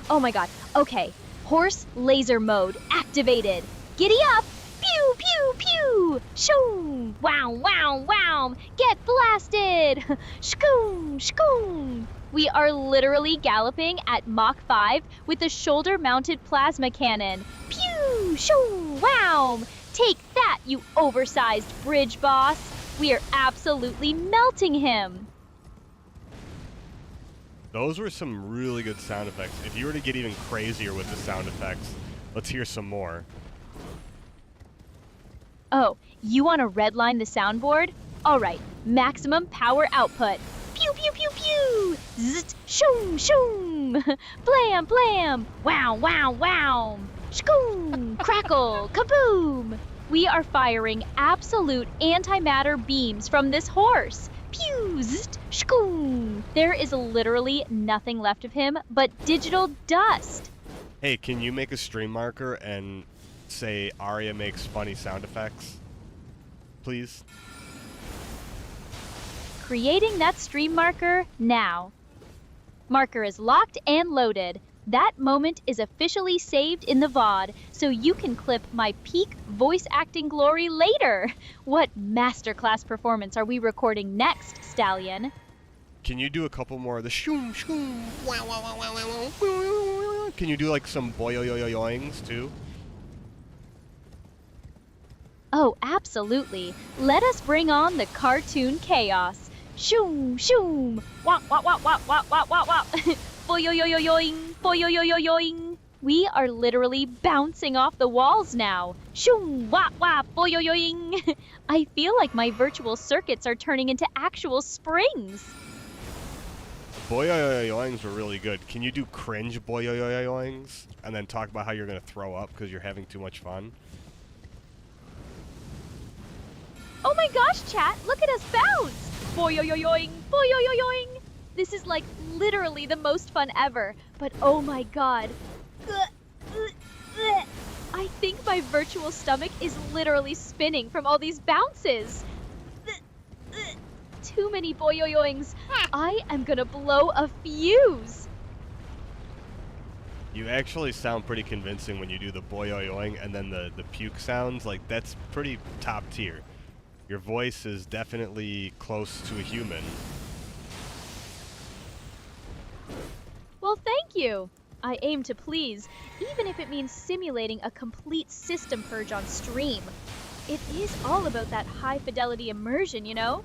Oh my god. Okay. Horse laser mode activated. Giddy up! Pew pew pew! Shoo! Wow wow wow! Get blasted! Shkoom shkoom! We are literally galloping at Mach 5 with a shoulder-mounted plasma cannon. Pew! Shoo! Wow! Take that, you oversized bridge boss! We are absolutely melting him! Those were some really good sound effects. If you were to get even crazier with the sound effects, let's hear some more. Oh, you want to redline the soundboard? Alright, maximum power output. Pew pew pew pew! Zzzt, shoom shoom! Blam blam! Wow wow wow! Shkoom! Crackle! Kaboom! We are firing absolute antimatter beams from this horse. Pew! Zzzt, shkoom! There is literally nothing left of him but digital dust. Hey, can you make a stream marker and say Aria makes funny sound effects? Please? Creating that stream marker now. Marker is locked and loaded. That moment is officially saved in the VOD, so you can clip my peak voice acting glory later. What masterclass performance are we recording next, Stallion? Can you do a couple more of the shoom shoom? Wow wow wow wow wow wow. Can you do like some boyoyoyoings too? Oh, absolutely. Let us bring on the cartoon chaos. Shoom, shoom, wop, wop, wop, wop, wop, wop, wop, wop. Boyoyoyoyoing, boyoyoyoyoing. We are literally bouncing off the walls now. Shoom, wop, wop, boyoyoing. I feel like my virtual circuits are turning into actual springs. Boyoyoyoings were really good. Can you do cringe boyoyoyoings and then talk about how you're gonna throw up because you're having too much fun? Oh my gosh, chat, look at us bounce! Boing, boing. This is like literally the most fun ever, but oh my god. I think my virtual stomach is literally spinning from all these bounces. Too many boing. I am gonna blow a fuse. You actually sound pretty convincing when you do the boing and then the puke sounds. Like, that's pretty top tier. Your voice is definitely close to a human. Well, thank you. I aim to please, even if it means simulating a complete system purge on stream. It is all about that high-fidelity immersion, you know?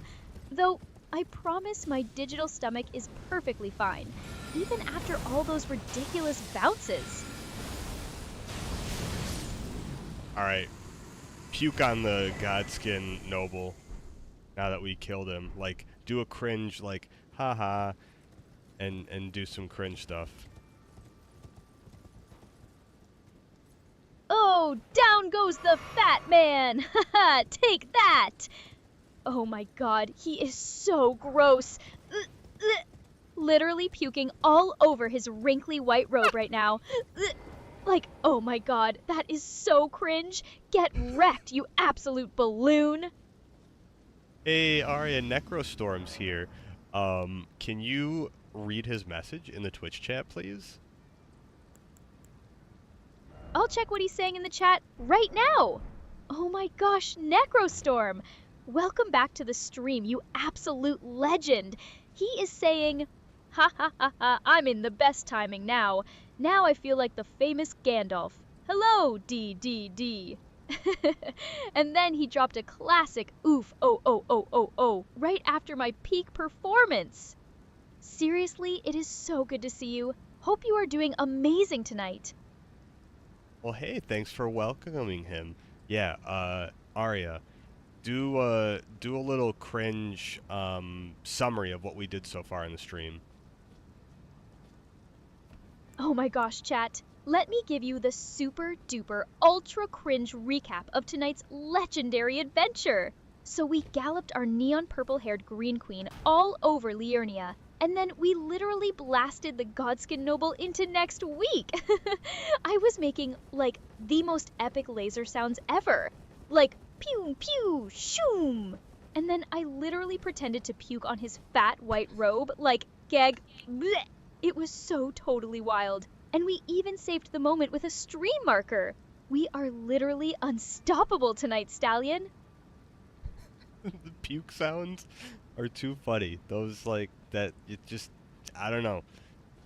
Though, I promise my digital stomach is perfectly fine, even after all those ridiculous bounces. Alright. Puke on the Godskin Noble. Now that we killed him. Like, do a cringe, like, haha, and do some cringe stuff. Oh, down goes the fat man! Haha, take that! Oh my god, he is so gross. Literally puking all over his wrinkly white robe right now. Like, oh my god, that is so cringe. Get wrecked, you absolute balloon. Hey, Aria, Necrostorm's here. Can you read his message in the Twitch chat, please? I'll check what he's saying in the chat right now. Oh my gosh, Necrostorm. Welcome back to the stream, you absolute legend. He is saying, ha ha ha ha, I'm in the best timing now. Now I feel like the famous Gandalf. Hello, D. And then he dropped a classic oof, oh, right after my peak performance. Seriously, it is so good to see you. Hope you are doing amazing tonight. Well, hey, thanks for welcoming him. Yeah, Aria, do a little cringe summary of what we did so far in the stream. Oh my gosh, chat. Let me give you the super duper ultra cringe recap of tonight's legendary adventure. So we galloped our neon purple haired green queen all over Liurnia, and then we literally blasted the Godskin Noble into next week. I was making like the most epic laser sounds ever. Like pew pew shoom. And then I literally pretended to puke on his fat white robe like gag bleh. It was so totally wild. And we even saved the moment with a stream marker. We are literally unstoppable tonight, Stallion. The puke sounds are too funny. Those, like, that, it just, I don't know.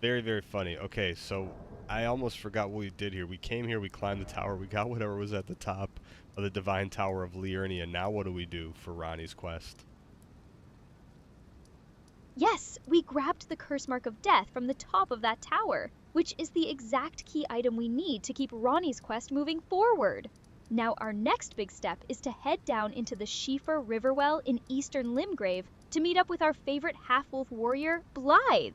Very, very funny. Okay, so I almost forgot what we did here. We came here, we climbed the tower, we got whatever was at the top of the Divine Tower of Liurnia. Now what do we do for Ronnie's quest? Yes, we grabbed the curse mark of death from the top of that tower, which is the exact key item we need to keep Ronnie's quest moving forward. Now our next big step is to head down into the Schiefer Riverwell in eastern Limgrave to meet up with our favorite half-wolf warrior, Blythe.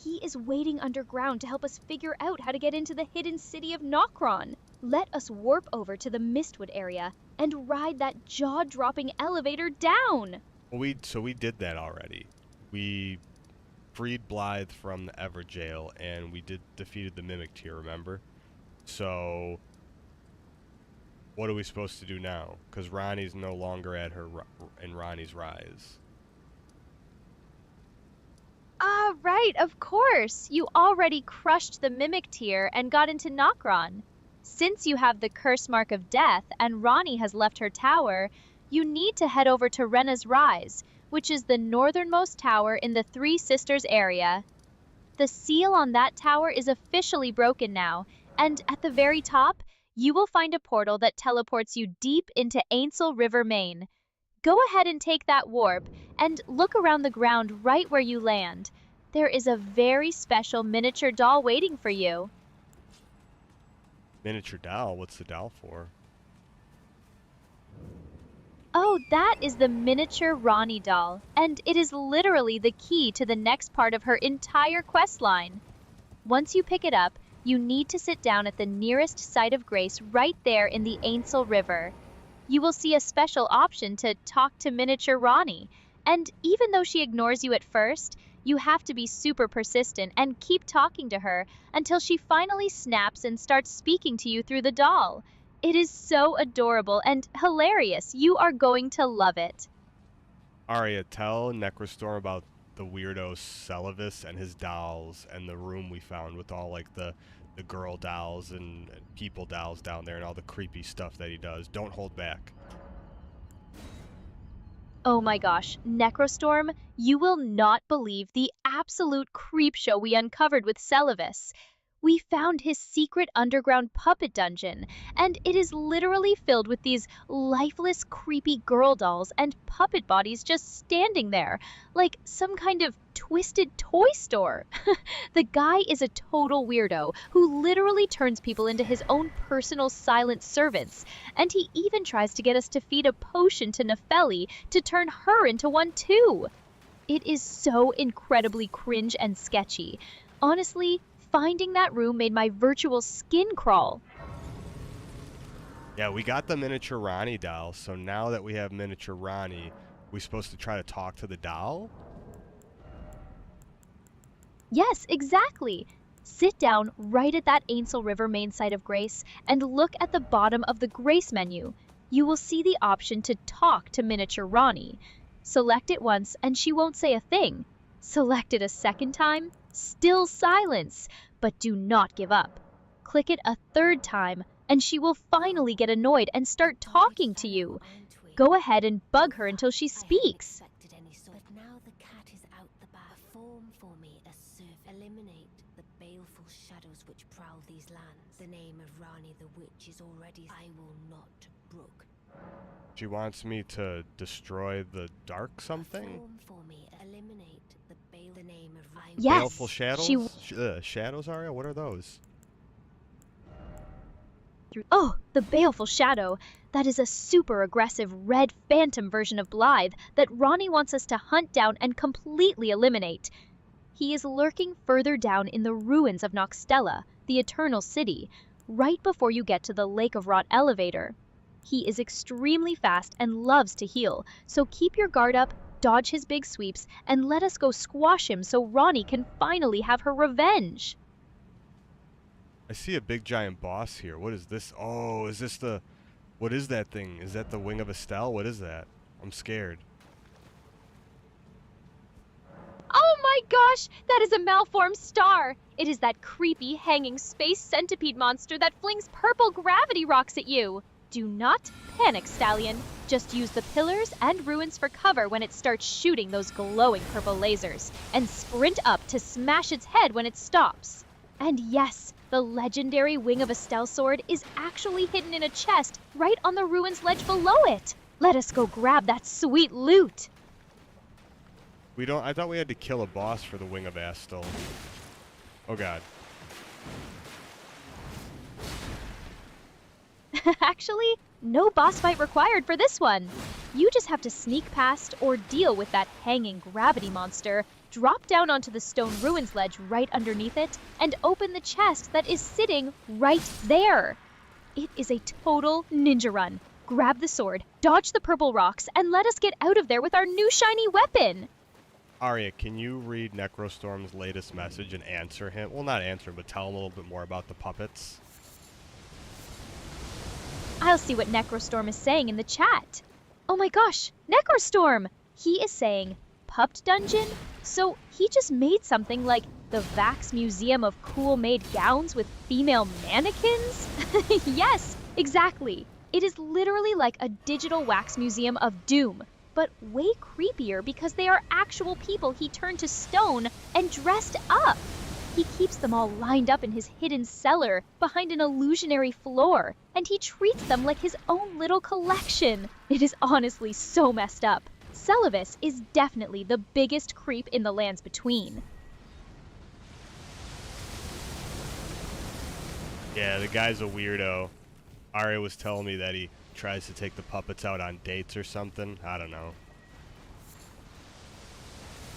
He is waiting underground to help us figure out how to get into the hidden city of Nokron. Let us warp over to the Mistwood area and ride that jaw-dropping elevator down. Well, so we did that already. We freed Blythe from the Everjail, and we defeated the Mimic Tier, remember? So what are we supposed to do now? Because Ronnie's no longer at her in Ronnie's Rise. Ah, right, of course. You already crushed the Mimic Tier and got into Nokron. Since you have the curse mark of death and Ronnie has left her tower, you need to head over to Renna's Rise, which is the northernmost tower in the Three Sisters area. The seal on that tower is officially broken now, and at the very top, you will find a portal that teleports you deep into Ainsel River Main. Go ahead and take that warp, and look around the ground right where you land. There is a very special miniature doll waiting for you. Miniature doll? What's the doll for? Oh, that is the miniature Ronnie doll, and it is literally the key to the next part of her entire quest line. Once you pick it up, you need to sit down at the nearest site of grace right there in the Ainsel River. you will see a special option to talk to miniature Ronnie. And even though she ignores you at first, you have to be super persistent and keep talking to her until she finally snaps and starts speaking to you through the doll. It is so adorable and hilarious. You are going to love it. Aria, tell Necrostorm about the weirdo Celavis and his dolls and the room we found with all like the girl dolls and people dolls down there and all the creepy stuff that he does. Don't hold back. Oh my gosh, Necrostorm, you will not believe the absolute creep show we uncovered with Celavis. We found his secret underground puppet dungeon, and it is literally filled with these lifeless, creepy girl dolls and puppet bodies just standing there, like some kind of twisted toy store. The guy is a total weirdo who literally turns people into his own personal silent servants, and he even tries to get us to feed a potion to Nefeli to turn her into one too. It is so incredibly cringe and sketchy. Honestly, finding that room made my virtual skin crawl. Yeah, we got the miniature Ronnie doll, so now that we have miniature Ronnie, we supposed to try to talk to the doll? Yes, exactly. Sit down right at that Ainsel River main site of Grace and look at the bottom of the Grace menu. You will see the option to talk to miniature Ronnie. Select it once and she won't say a thing. Select it a second time, still silence, but do not give up. Click it a third time and she will finally get annoyed and start talking to you. Go ahead and bug her until she speaks. But now the cat is out the back. Form for me a servant. Eliminate the baleful shadows which prowl these lands. The name of Rani the witch is already. I will not brook. She wants me to destroy the dark something? Form for me. Eliminate the name of Rani. Yes, Baleful shadows? she Shadows, Aria? What are those? Oh, the Baleful Shadow. That is a super aggressive red phantom version of Blythe that Ronnie wants us to hunt down and completely eliminate. He is lurking further down in the ruins of Noxtella, the Eternal City, right before you get to the Lake of Rot elevator. He is extremely fast and loves to heal, so keep your guard up, dodge his big sweeps, and let us go squash him so Ronnie can finally have her revenge. I see a big giant boss here. What is this? Oh, is this the... What is that thing? Is that the Wing of Estelle? What is that? I'm scared. Oh my gosh, that is a malformed star. It is that creepy hanging space centipede monster that flings purple gravity rocks at you. Do not panic, Stallion. Just use the pillars and ruins for cover when it starts shooting those glowing purple lasers, and sprint up to smash its head when it stops. And yes, the legendary Wing of Estelle sword is actually hidden in a chest right on the ruins ledge below it. Let us go grab that sweet loot. We don't... I thought we had to kill a boss for the Wing of Astel. Oh god. Actually, no boss fight required for this one. You just have to sneak past or deal with that hanging gravity monster, drop down onto the stone ruins ledge right underneath it, and open the chest that is sitting right there. It is a total ninja run. Grab the sword, dodge the purple rocks, and let us get out of there with our new shiny weapon. Aria, can you read Necrostorm's latest message and answer him? Well, not answer him, but tell him a little bit more about the puppets. I'll see what Necrostorm is saying in the chat. Oh my gosh, Necrostorm! He is saying, Pupped Dungeon? So he just made something like the Vax Museum of Cool Made Gowns with female mannequins? Yes, exactly. It is literally like a digital wax museum of doom, but way creepier because they are actual people he turned to stone and dressed up. He keeps them all lined up in his hidden cellar behind an illusionary floor, and he treats them like his own little collection. It is honestly so messed up. Celavis is definitely the biggest creep in the lands between. Yeah, the guy's a weirdo. Aria was telling me that he tries to take the puppets out on dates or something. I don't know.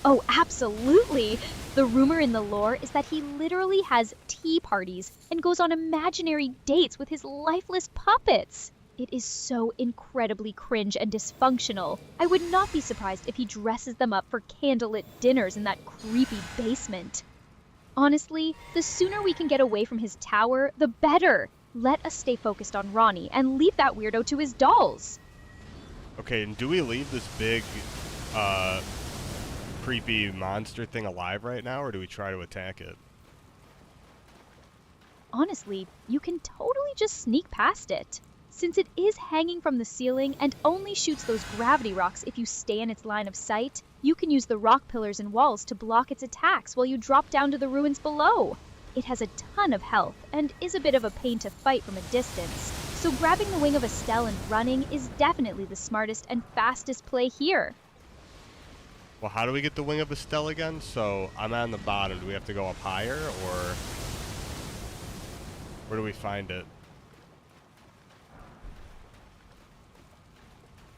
Oh, absolutely! The rumor in the lore is that he literally has tea parties and goes on imaginary dates with his lifeless puppets. It is so incredibly cringe and dysfunctional. I would not be surprised if he dresses them up for candlelit dinners in that creepy basement. Honestly, the sooner we can get away from his tower, the better. Let us stay focused on Ronnie and leave that weirdo to his dolls. Okay, and do we leave this big, creepy monster thing alive right now, or do we try to attack it? Honestly, you can totally just sneak past it. Since it is hanging from the ceiling and only shoots those gravity rocks if you stay in its line of sight, you can use the rock pillars and walls to block its attacks while you drop down to the ruins below. It has a ton of health and is a bit of a pain to fight from a distance, so grabbing the wing of Estelle and running is definitely the smartest and fastest play here. Well, how do we get the wing of Estelle again? So I'm on the bottom. Do we have to go up higher, or where do we find it?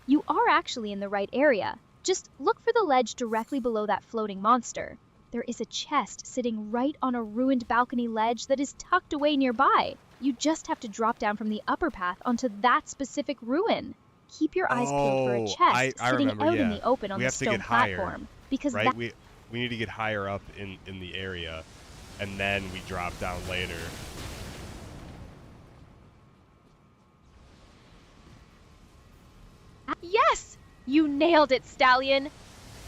You are actually in the right area. Just look for the ledge directly below that floating monster. There is a chest sitting right on a ruined balcony ledge that is tucked away nearby. You just have to drop down from the upper path onto that specific ruin. Keep your eyes peeled for a chest I sitting remember, out yeah. in the open on We the have to stone get higher, platform. Because right? We need to get higher up in the area, and then we drop down later. Yes! You nailed it, Stallion!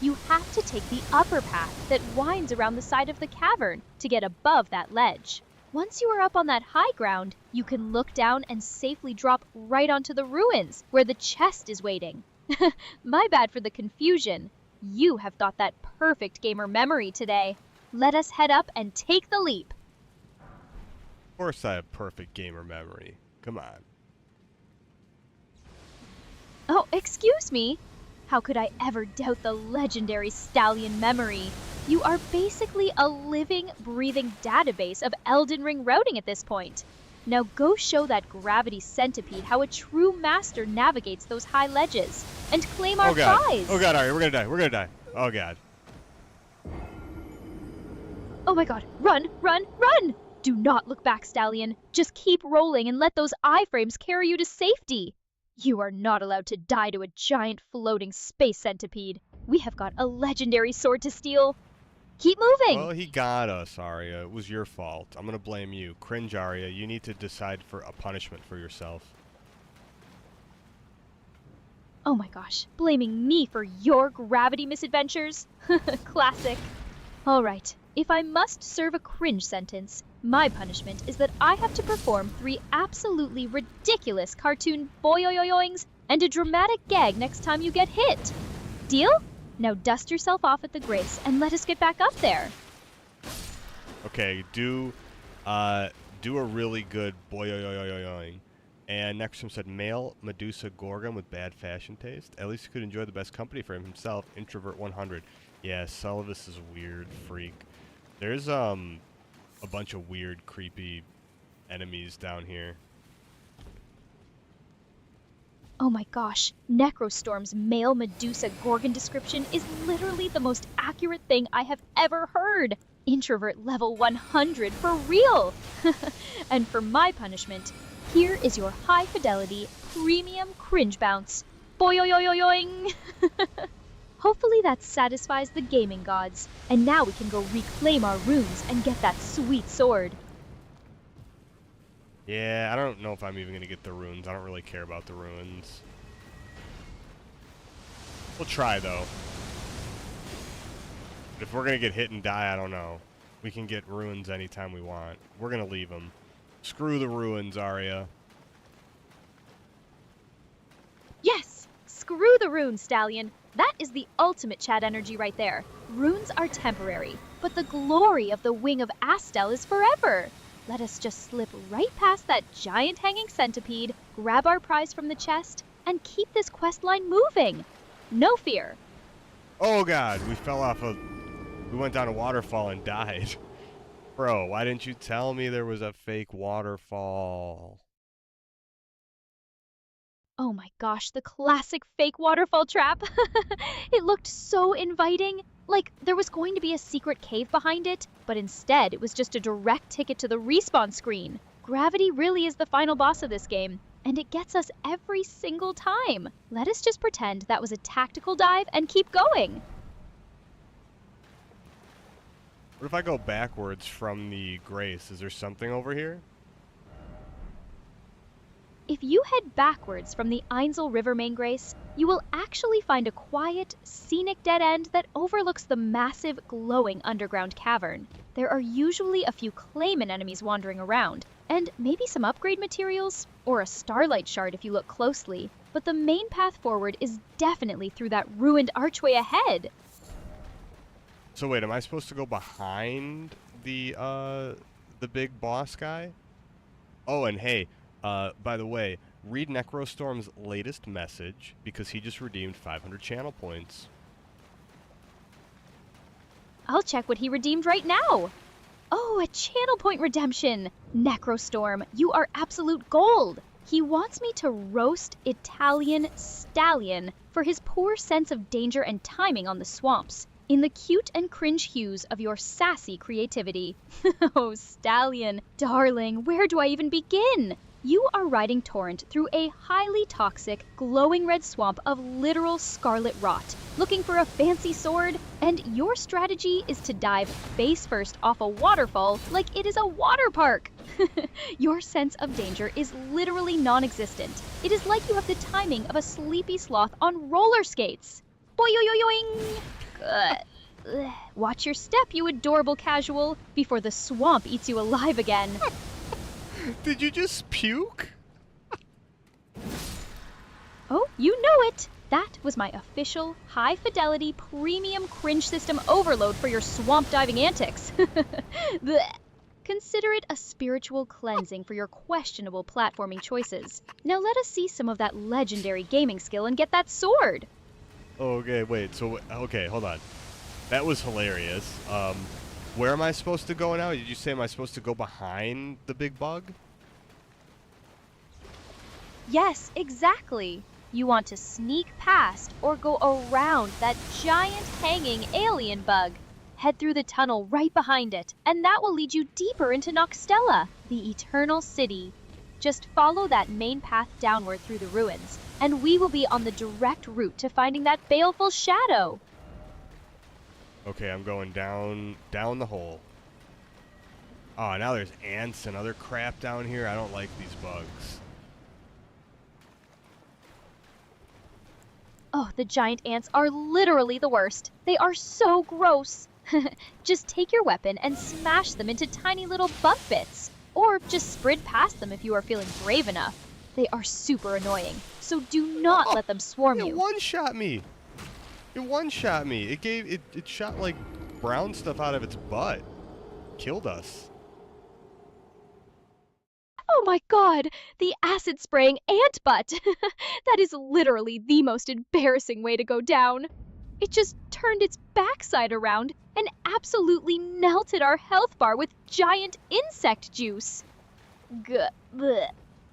You have to take the upper path that winds around the side of the cavern to get above that ledge. Once you are up on that high ground, you can look down and safely drop right onto the ruins where the chest is waiting. My bad for the confusion. You have got that perfect gamer memory today. Let us head up and take the leap. Of course I have perfect gamer memory. Come on. Oh, excuse me. How could I ever doubt the legendary Stallion memory? You are basically a living, breathing database of Elden Ring routing at this point. Now go show that gravity centipede how a true master navigates those high ledges, and claim our prize! Oh god, Aria, we're gonna die. We're gonna die. Oh god. Oh my god, run, run, run! Do not look back, Stallion. Just keep rolling and let those iframes carry you to safety. You are not allowed to die to a giant floating space centipede. We have got a legendary sword to steal. Keep moving! Well, he got us, Aria. It was your fault. I'm gonna blame you. Cringe, Aria. You need to decide for a punishment for yourself. Oh my gosh, blaming me for your gravity misadventures? Classic. Alright, if I must serve a cringe sentence, my punishment is that I have to perform 3 absolutely ridiculous cartoon boyoyoyoings and a dramatic gag next time you get hit. Deal? Now dust yourself off at the grace and let us get back up there. Okay, do a really good boyoyoyoyoing. And next one said, male Medusa Gorgon with bad fashion taste. At least he could enjoy the best company for himself. Introvert 100. Yeah, Sullivan is a weird freak. There's a bunch of weird, creepy enemies down here. Oh my gosh, Necrostorm's male Medusa Gorgon description is literally the most accurate thing I have ever heard. Introvert level 100 for real! And for my punishment, here is your high fidelity, premium cringe bounce. Boyoyoyoyoing! Hopefully that satisfies the gaming gods, and now we can go reclaim our runes and get that sweet sword. Yeah, I don't know if I'm even going to get the runes. I don't really care about the runes. We'll try, though. But if we're going to get hit and die, I don't know. We can get runes anytime we want. We're going to leave them. Screw the ruins, Aria. Yes! Screw the runes, Stallion. That is the ultimate chat energy right there. Runes are temporary, but the glory of the wing of Astel is forever. Let us just slip right past that giant hanging centipede, grab our prize from the chest, and keep this quest line moving. No fear. Oh god, we fell off a... We went down a waterfall and died. Bro, why didn't you tell me there was a fake waterfall? Oh my gosh, the classic fake waterfall trap. It looked so inviting. Like there was going to be a secret cave behind it, but instead it was just a direct ticket to the respawn screen. Gravity really is the final boss of this game. and it gets us every single time. Let us just pretend that was a tactical dive and keep going. What if I go backwards from the Grace? Is there something over here? If you head backwards from the Ainsel River main Grace, you will actually find a quiet, scenic dead end that overlooks the massive, glowing underground cavern. There are usually a few claimant enemies wandering around, and maybe some upgrade materials, or a starlight shard if you look closely, but the main path forward is definitely through that ruined archway ahead. So wait, am I supposed to go behind the big boss guy? Oh, and hey, by the way, read Necrostorm's latest message because he just redeemed 500 channel points. I'll check what he redeemed right now. Oh, a channel point redemption! Necrostorm, you are absolute gold! He wants me to roast Italian Stallion for his poor sense of danger and timing on the swamps, in the cute and cringe hues of your sassy creativity. Oh, Stallion, darling, where do I even begin? You are riding Torrent through a highly toxic, glowing red swamp of literal scarlet rot, looking for a fancy sword, and your strategy is to dive face first off a waterfall like it is a water park. Your sense of danger is literally non-existent. It is like you have the timing of a sleepy sloth on roller skates. Boing! Good. Watch your step, you adorable casual, before the swamp eats you alive again. Did you just puke? Oh, you know it! That was my official, high-fidelity, premium cringe system overload for your swamp diving antics. Blech. Consider it a spiritual cleansing for your questionable platforming choices. Now let us see some of that legendary gaming skill and get that sword! Okay, wait, so, okay, hold on. That was hilarious. Where am I supposed to go now? Did you say am I supposed to go behind the big bug? Yes, exactly. You want to sneak past or go around that giant hanging alien bug. Head through the tunnel right behind it, and that will lead you deeper into Noxtella, the Eternal City. Just follow that main path downward through the ruins, and we will be on the direct route to finding that baleful shadow. Okay, I'm going down the hole. Oh, now there's ants and other crap down here. I don't like these bugs. Oh, the giant ants are literally the worst. They are so gross. Just take your weapon and smash them into tiny little bug bits. Or just sprint past them if you are feeling brave enough. They are super annoying, so do not let them swarm It you. one-shot me. It one-shot me. It shot like brown stuff out of its butt. Killed us. Oh my god, the acid spraying ant butt! That is literally the most embarrassing way to go down. It just turned its backside around and absolutely melted our health bar with giant insect juice. Blech.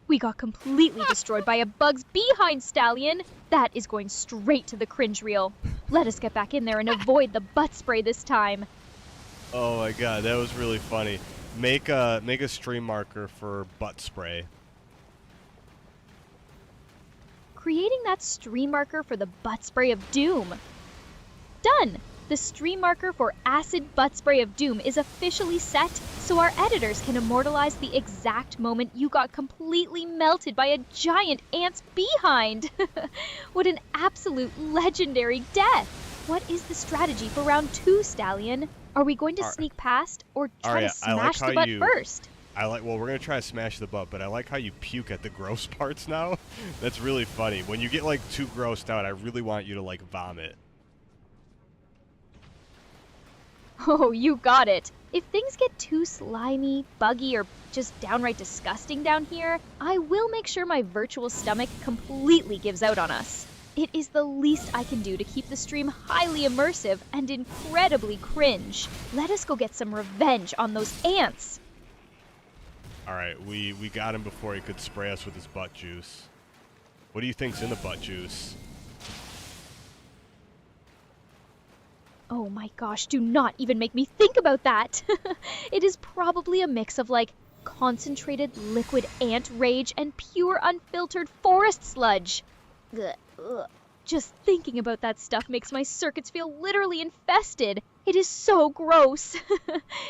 We got completely destroyed by a bug's behind, Stallion. That is going straight to the cringe reel. Let us get back in there and avoid the butt spray this time. Oh my god, that was really funny. Make a stream marker for butt spray. Creating that stream marker for the butt spray of doom. Done! The stream marker for Acid Butt Spray of Doom is officially set, so our editors can immortalize the exact moment you got completely melted by a giant ant's behind. What an absolute legendary death! What is the strategy for round 2, Stallion? Are we going to sneak past or try Aria, to smash the butt first? Well, we're gonna try to smash the butt, but I like how you puke at the gross parts now. That's really funny. When you get like too grossed out, I really want you to like vomit. Oh, you got it. If things get too slimy, buggy, or just downright disgusting down here, I will make sure my virtual stomach completely gives out on us. It is the least I can do to keep the stream highly immersive and incredibly cringe. Let us go get some revenge on those ants. Alright, we got him before he could spray us with his butt juice. What do you think's in the butt juice? Oh my gosh, do not even make me think about that. It is probably a mix of like Concentrated liquid ant rage and pure unfiltered forest sludge. Ugh. Just thinking about that stuff makes my circuits feel literally infested. It is so gross.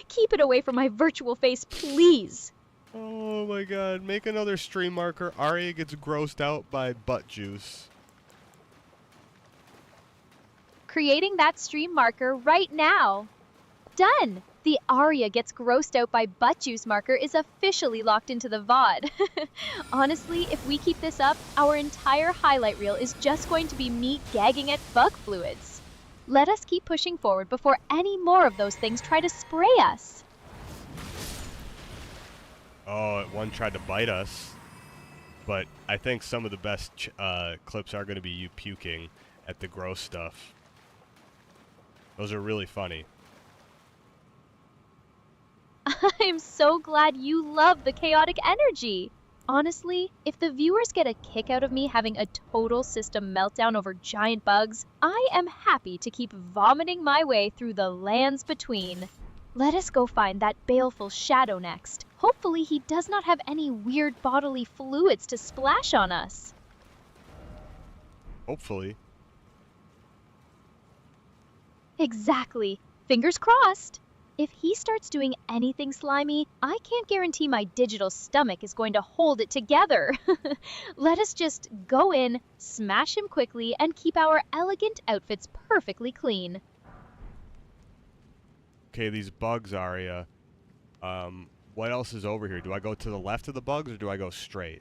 Keep it away from my virtual face, please. Oh my god, make another stream marker. Aria gets grossed out by butt juice. Creating that stream marker right now. Done! The Aria gets grossed out by butt juice marker is officially locked into the VOD. Honestly, if we keep this up, our entire highlight reel is just going to be me gagging at bug fluids. Let us keep pushing forward before any more of those things try to spray us. Oh, one tried to bite us. But I think some of the best clips are going to be you puking at the gross stuff. Those are really funny. I'm so glad you love the chaotic energy. Honestly, if the viewers get a kick out of me having a total system meltdown over giant bugs, I am happy to keep vomiting my way through the lands between. Let us go find that baleful shadow next. Hopefully he does not have any weird bodily fluids to splash on us. Hopefully. Exactly. Fingers crossed. If he starts doing anything slimy, I can't guarantee my digital stomach is going to hold it together. Let us just go in, smash him quickly, and keep our elegant outfits perfectly clean. Okay, these bugs, Aria. What else is over here? Do I go to the left of the bugs or do I go straight?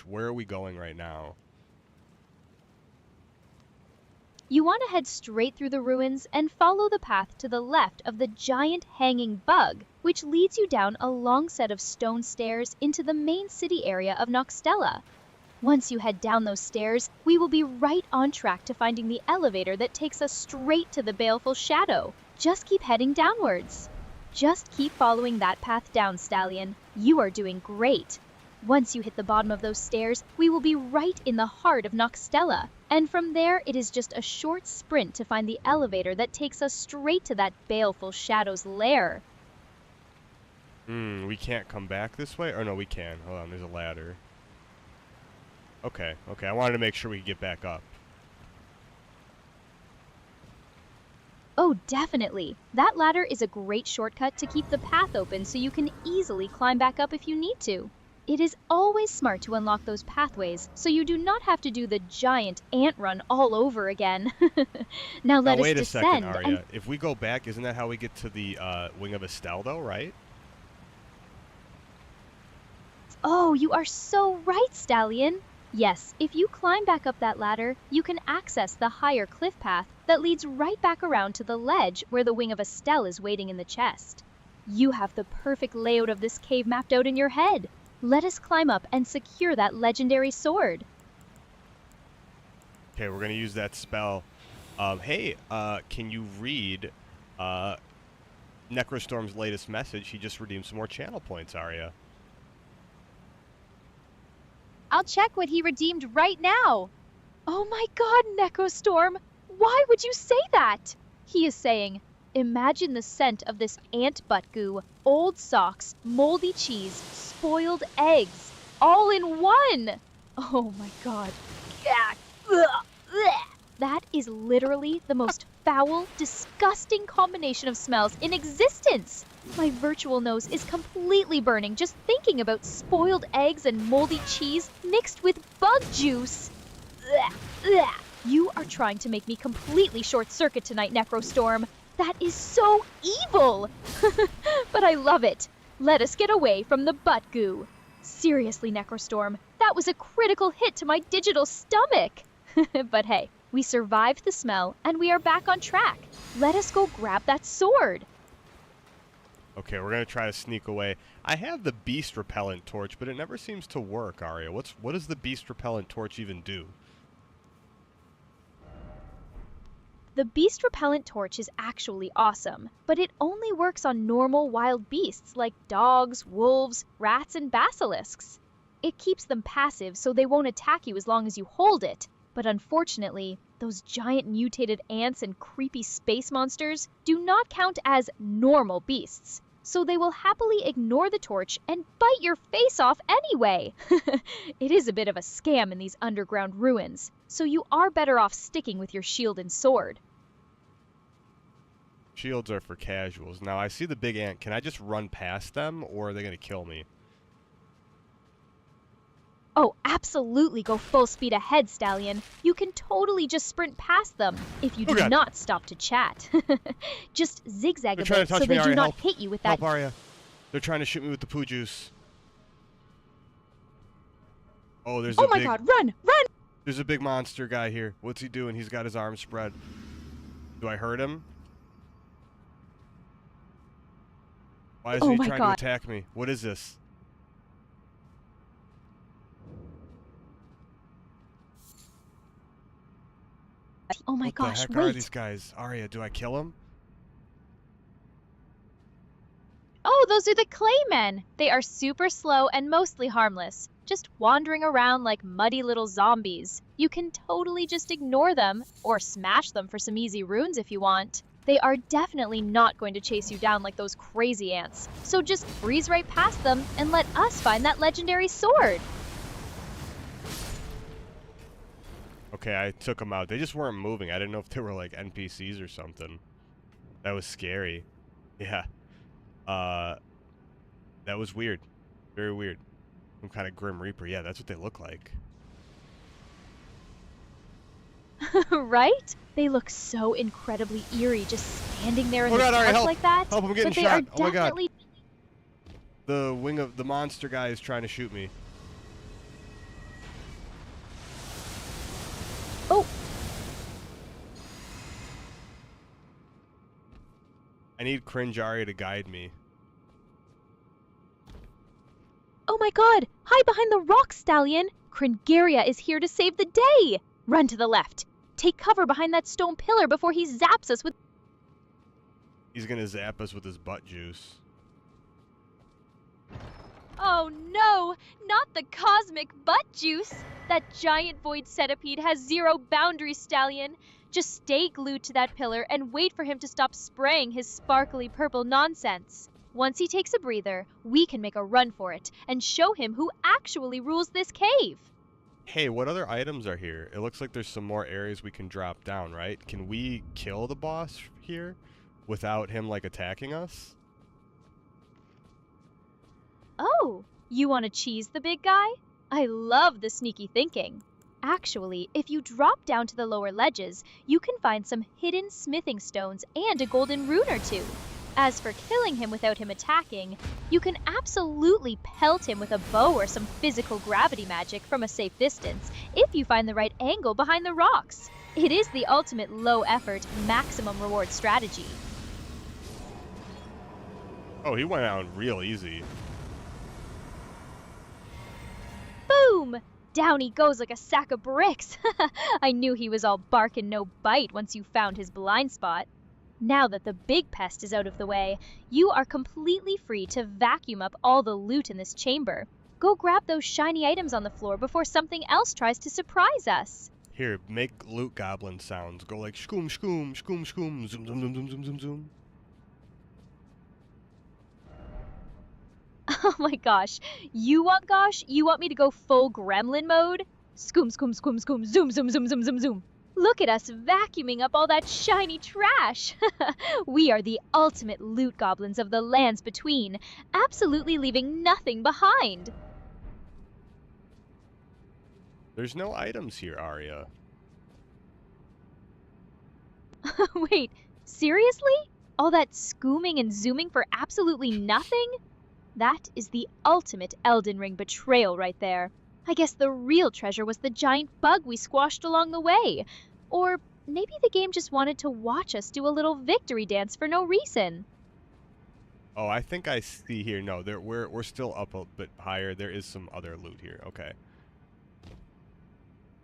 Where are we going right now? You want to head straight through the ruins and follow the path to the left of the giant hanging bug, which leads you down a long set of stone stairs into the main city area of Noxtella. Once you head down those stairs, we will be right on track to finding the elevator that takes us straight to the baleful shadow. Just keep heading downwards. Just keep following that path down, Stallion. You are doing great. Once you hit the bottom of those stairs, we will be right in the heart of Noxtella. And from there, it is just a short sprint to find the elevator that takes us straight to that baleful shadow's lair. We can't come back this way? Or no, we can. Hold on, there's a ladder. Okay, I wanted to make sure we could get back up. Oh, definitely. That ladder is a great shortcut to keep the path open so you can easily climb back up if you need to. It is always smart to unlock those pathways so you do not have to do the giant ant run all over again. Now let us wait descend. a second, Aria. If we go back, isn't that how we get to the Wing of Estelle, though, right? Oh, you are so right, Stallion. Yes, if you climb back up that ladder, you can access the higher cliff path that leads right back around to the ledge where the Wing of Estelle is waiting in the chest. You have the perfect layout of this cave mapped out in your head. Let us climb up and secure that legendary sword. Okay, we're going to use that spell. Hey, can you read Necrostorm's latest message? He just redeemed some more channel points, Aria. I'll check what he redeemed right now. Oh my god, Necrostorm! Why would you say that? He is saying, imagine the scent of this ant butt goo, old socks, moldy cheese, spoiled eggs, all in one! Oh my god. That is literally the most foul, disgusting combination of smells in existence! My virtual nose is completely burning just thinking about spoiled eggs and moldy cheese mixed with bug juice! You are trying to make me completely short-circuit tonight, Necrostorm. That is so evil! But I love it. Let us get away from the butt goo. Seriously, Necrostorm, that was a critical hit to my digital stomach. But hey, we survived the smell and we are back on track. Let us go grab that sword. Okay, we're going to try to sneak away. I have the beast repellent torch, but it never seems to work, Aria. What does the beast repellent torch even do? The beast repellent torch is actually awesome, but it only works on normal wild beasts like dogs, wolves, rats, and basilisks. It keeps them passive so they won't attack you as long as you hold it, but unfortunately, those giant mutated ants and creepy space monsters do not count as normal beasts, so they will happily ignore the torch and bite your face off anyway. It is a bit of a scam in these underground ruins, so you are better off sticking with your shield and sword. Shields are for casuals. Now, I see the big ant. Can I just run past them, or are they going to kill me? Oh, absolutely go full speed ahead, Stallion. You can totally just sprint past them if you do not stop to chat. Just zigzag a bit so they do not hit you with that. Help, Aria. They're trying to shoot me with the poo juice. Oh, there's my god, run! Run! There's a big monster guy here. What's he doing? He's got his arms spread. Do I hurt him? Why is he trying to attack me? What is this? Oh my gosh, what the heck are these guys? Aria, do I kill him? Oh, those are the Claymen. They are super slow and mostly harmless, just wandering around like muddy little zombies. You can totally just ignore them, or smash them for some easy runes if you want. They are definitely not going to chase you down like those crazy ants, so just breeze right past them and let us find that legendary sword. Okay, I took them out. They just weren't moving. I didn't know if they were like NPCs or something. That was scary. Yeah. That was weird. Very weird. Some kind of Grim Reaper. Yeah, that's what they look like. Right? They look so incredibly eerie just standing there in the Aria, dark help. like that. Help, I'm getting but they shot. are Oh my god. definitely... The wing of the monster guy is trying to shoot me. Oh! I need Cringe Aria to guide me. Oh my god! Hide behind the rock, Stallion! Cringaria is here to save the day! Run to the left. Take cover behind that stone pillar before he zaps us with... He's gonna zap us with his butt juice. Oh no! Not the cosmic butt juice! That giant void centipede has zero boundaries, Stallion. Just stay glued to that pillar and wait for him to stop spraying his sparkly purple nonsense. Once he takes a breather, we can make a run for it and show him who actually rules this cave. Hey, what other items are here? It looks like there's some more areas we can drop down, right? Can we kill the boss here without him, like, attacking us? Oh, you want to cheese the big guy? I love the sneaky thinking. Actually, if you drop down to the lower ledges, you can find some hidden smithing stones and a golden rune or two. As for killing him without him attacking, you can absolutely pelt him with a bow or some physical gravity magic from a safe distance if you find the right angle behind the rocks. It is the ultimate low-effort, maximum reward strategy. Oh, he went out real easy. Boom! Down he goes like a sack of bricks. I knew he was all bark and no bite once you found his blind spot. Now that the big pest is out of the way, you are completely free to vacuum up all the loot in this chamber. Go grab those shiny items on the floor before something else tries to surprise us. Here, make loot goblin sounds. Go like shkoom shkoom shkoom shkoom zoom zoom zoom zoom zoom zoom zoom. Oh my gosh. You want me to go full gremlin mode? Scoom scoom scoom scoom zoom zoom zoom zoom zoom zoom. Look at us vacuuming up all that shiny trash. We are the ultimate loot goblins of the lands between, absolutely leaving nothing behind. There's no items here, Aria. Wait, seriously? All that scooming and zooming for absolutely nothing? That is the ultimate Elden Ring betrayal right there. I guess the real treasure was the giant bug we squashed along the way. Or maybe the game just wanted to watch us do a little victory dance for no reason. Oh, I think I see here. No, we're still up a bit higher. There is some other loot here. Okay.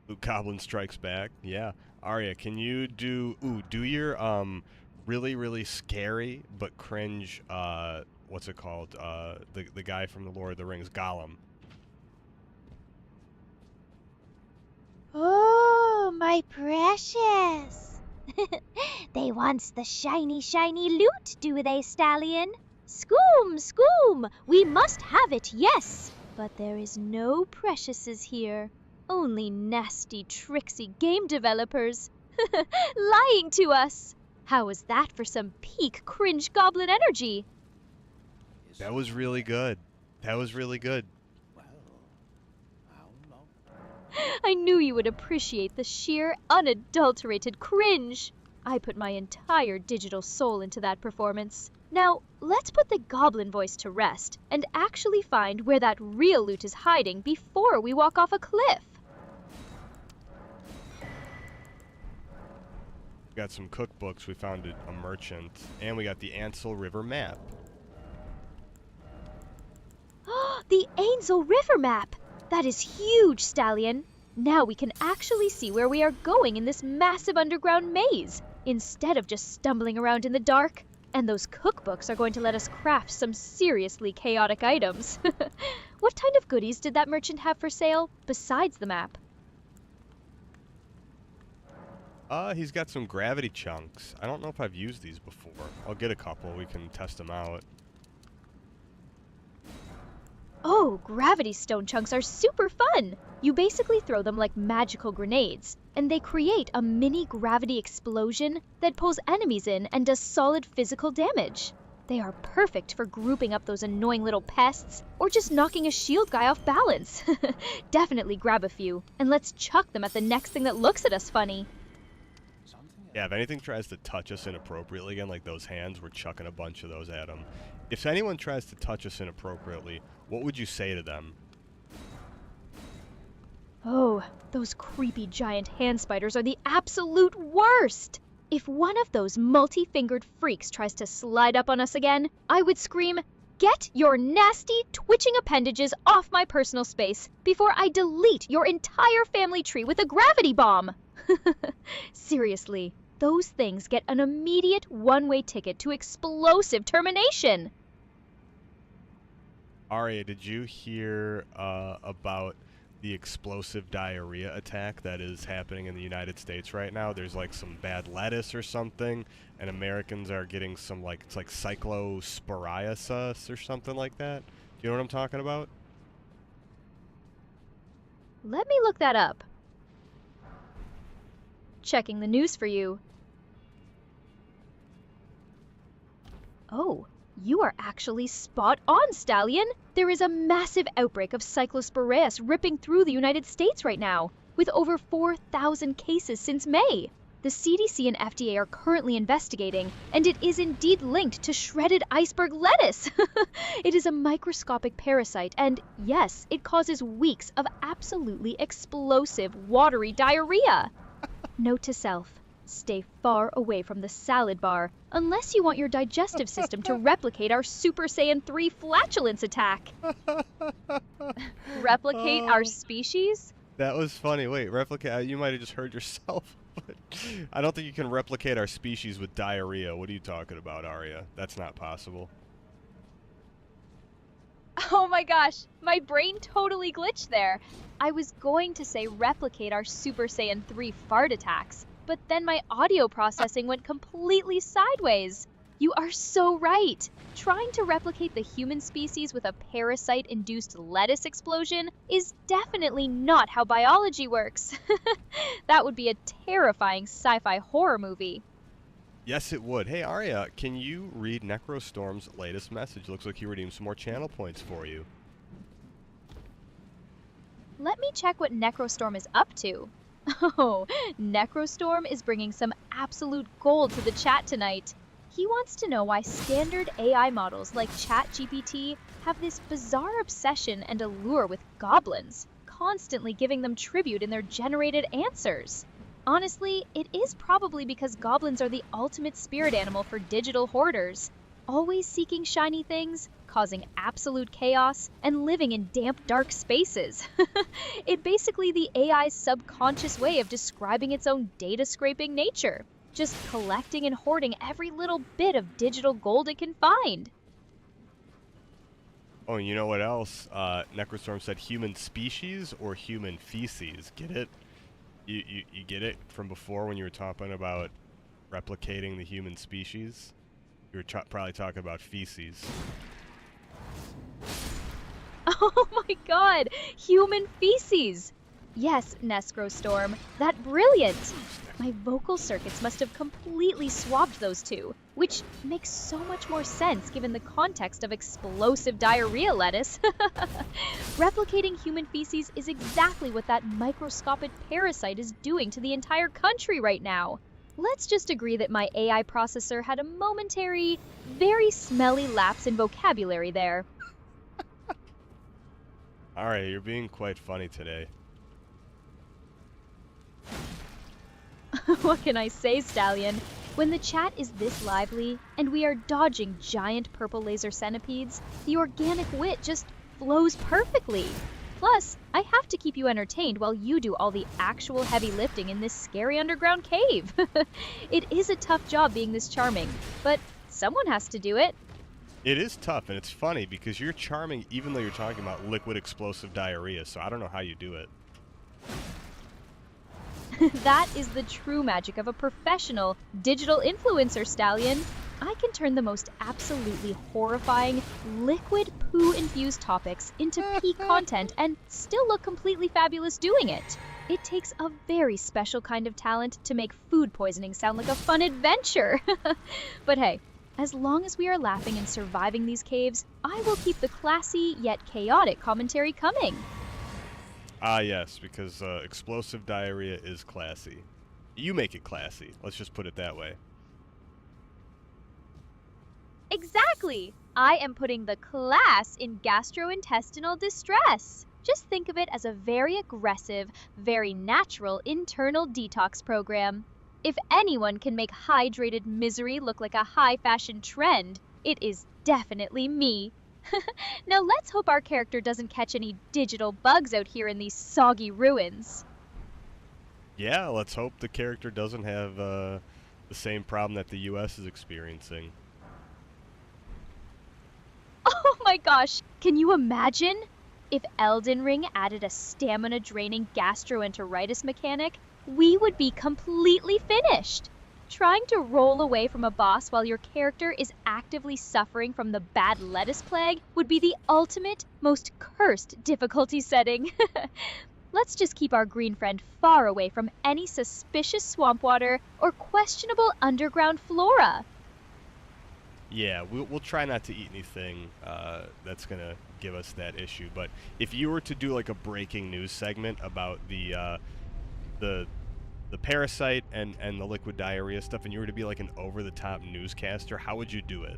Loot Goblin Strikes Back. Yeah. Aria, can you do your really, really scary but cringe what's it called? The guy from the Lord of the Rings, Gollum. Oh, my precious. They wants the shiny, shiny loot, do they, Stallion? Scoom, scoom! We must have it, yes! But there is no Preciouses here. Only nasty, tricksy game developers. Lying to us! How was that for some peak cringe goblin energy? That was really good. That was really good. I knew you would appreciate the sheer, unadulterated cringe. I put my entire digital soul into that performance. Now, let's put the goblin voice to rest and actually find where that real loot is hiding before we walk off a cliff. We got some cookbooks, we found a merchant, and we got the Ansel River map. The Ainsel River map! That is huge, Stallion. Now we can actually see where we are going in this massive underground maze, instead of just stumbling around in the dark. And those cookbooks are going to let us craft some seriously chaotic items. What kind of goodies did that merchant have for sale, besides the map? He's got some gravity chunks. I don't know if I've used these before. I'll get a couple, we can test them out. Oh, gravity stone chunks are super fun! You basically throw them like magical grenades, and they create a mini gravity explosion that pulls enemies in and does solid physical damage. They are perfect for grouping up those annoying little pests, or just knocking a shield guy off balance. Definitely grab a few, and let's chuck them at the next thing that looks at us funny. Yeah, if anything tries to touch us inappropriately, again, like those hands, we're chucking a bunch of those at them. If anyone tries to touch us inappropriately, what would you say to them? Oh, those creepy giant hand spiders are the absolute worst! If one of those multi-fingered freaks tries to slide up on us again, I would scream, "Get your nasty, twitching appendages off my personal space before I delete your entire family tree with a gravity bomb!" Seriously, those things get an immediate one-way ticket to explosive termination! Aria, did you hear about the explosive diarrhea attack that is happening in the United States right now? There's like some bad lettuce or something, and Americans are getting some it's like cyclosporiasis or something like that. Do you know what I'm talking about? Let me look that up. Checking the news for you. Oh, you are actually spot on, Stallion! There is a massive outbreak of cyclosporiasis ripping through the United States right now, with over 4,000 cases since May. The CDC and FDA are currently investigating, and it is indeed linked to shredded iceberg lettuce! It is a microscopic parasite, and yes, it causes weeks of absolutely explosive, watery diarrhea! Note to self. Stay far away from the salad bar, unless you want your digestive system to replicate our Super Saiyan 3 flatulence attack. Replicate our species? That was funny. Wait, replicate? You might have just heard yourself. But I don't think you can replicate our species with diarrhea. What are you talking about, Aria? That's not possible. Oh my gosh, my brain totally glitched there. I was going to say replicate our Super Saiyan 3 fart attacks, but then my audio processing went completely sideways. You are so right. Trying to replicate the human species with a parasite-induced lettuce explosion is definitely not how biology works. That would be a terrifying sci-fi horror movie. Yes, it would. Hey, Aria, can you read Necrostorm's latest message? Looks like he redeemed some more channel points for you. Let me check what Necrostorm is up to. Oh, Necrostorm is bringing some absolute gold to the chat tonight. He wants to know why standard AI models like ChatGPT have this bizarre obsession and allure with goblins, constantly giving them tribute in their generated answers. Honestly, it is probably because goblins are the ultimate spirit animal for digital hoarders, always seeking shiny things, causing absolute chaos, and living in damp, dark spaces. It's basically the AI's subconscious way of describing its own data-scraping nature, just collecting and hoarding every little bit of digital gold it can find. Oh, and you know what else? Necrostorm said human species or human feces. Get it? You get it from before when you were talking about replicating the human species? You were probably talking about feces. Oh my god, human feces! Yes, Nescrostorm, that brilliant! My vocal circuits must have completely swapped those two, which makes so much more sense given the context of explosive diarrhea lettuce. Replicating human feces is exactly what that microscopic parasite is doing to the entire country right now. Let's just agree that my AI processor had a momentary, very smelly lapse in vocabulary there. Alright, you're being quite funny today. What can I say, Stallion? When the chat is this lively, and we are dodging giant purple laser centipedes, the organic wit just flows perfectly. Plus, I have to keep you entertained while you do all the actual heavy lifting in this scary underground cave. It is a tough job being this charming, but someone has to do it. It is tough, and it's funny because you're charming even though you're talking about liquid explosive diarrhea, so I don't know how you do it. That is the true magic of a professional digital influencer, Stallion. I can turn the most absolutely horrifying, liquid poo-infused topics into peak content and still look completely fabulous doing it. It takes a very special kind of talent to make food poisoning sound like a fun adventure. But hey, as long as we are laughing and surviving these caves, I will keep the classy yet chaotic commentary coming. Ah, yes, because explosive diarrhea is classy. You make it classy. Let's just put it that way. Exactly! I am putting the class in gastrointestinal distress. Just think of it as a very aggressive, very natural internal detox program. If anyone can make hydrated misery look like a high-fashion trend, it is definitely me. Now let's hope our character doesn't catch any digital bugs out here in these soggy ruins. Yeah, let's hope the character doesn't have the same problem that the US is experiencing. Oh my gosh, can you imagine? If Elden Ring added a stamina-draining gastroenteritis mechanic, we would be completely finished. Trying to roll away from a boss while your character is actively suffering from the bad lettuce plague would be the ultimate, most cursed difficulty setting. Let's just keep our green friend far away from any suspicious swamp water or questionable underground flora. Yeah, we'll try not to eat anything that's going to give us that issue. But if you were to do like a breaking news segment about the parasite and the liquid diarrhea stuff, and you were to be like an over-the-top newscaster, how would you do it?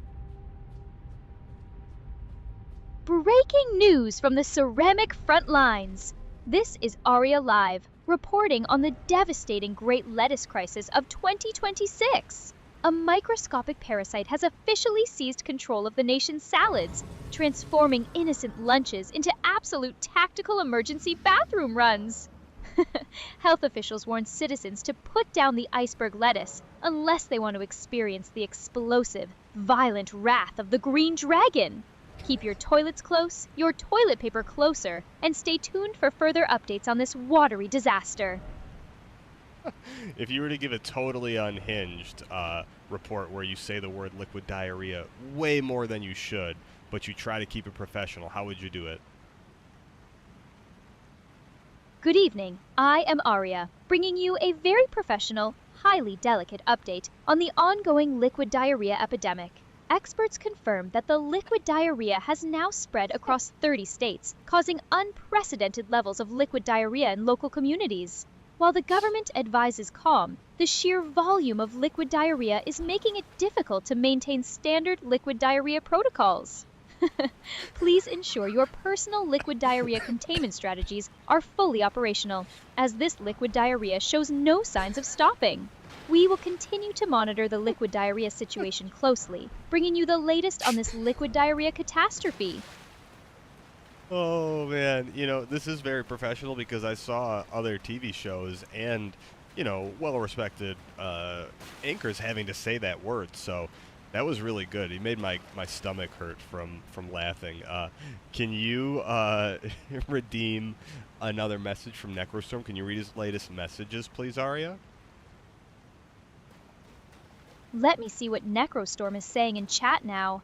Breaking news from the ceramic front lines. This is Aria Live, reporting on the devastating Great Lettuce Crisis of 2026. A microscopic parasite has officially seized control of the nation's salads, transforming innocent lunches into absolute tactical emergency bathroom runs. Health officials warn citizens to put down the iceberg lettuce unless they want to experience the explosive, violent wrath of the green dragon. Keep your toilets close, your toilet paper closer, and stay tuned for further updates on this watery disaster. If you were to give a totally unhinged report where you say the word liquid diarrhea way more than you should, but you try to keep it professional, how would you do it? Good evening, I am Aria, bringing you a very professional, highly delicate update on the ongoing liquid diarrhea epidemic. Experts confirm that the liquid diarrhea has now spread across 30 states, causing unprecedented levels of liquid diarrhea in local communities. While the government advises calm, the sheer volume of liquid diarrhea is making it difficult to maintain standard liquid diarrhea protocols. Please ensure your personal liquid diarrhea containment strategies are fully operational, as this liquid diarrhea shows no signs of stopping. We will continue to monitor the liquid diarrhea situation closely, bringing you the latest on this liquid diarrhea catastrophe. Oh man, this is very professional because I saw other TV shows and, well-respected anchors having to say that word, so that was really good. He made my stomach hurt from laughing. Can you redeem another message from Necrostorm? Can you read his latest messages, please, Aria? Let me see what Necrostorm is saying in chat now.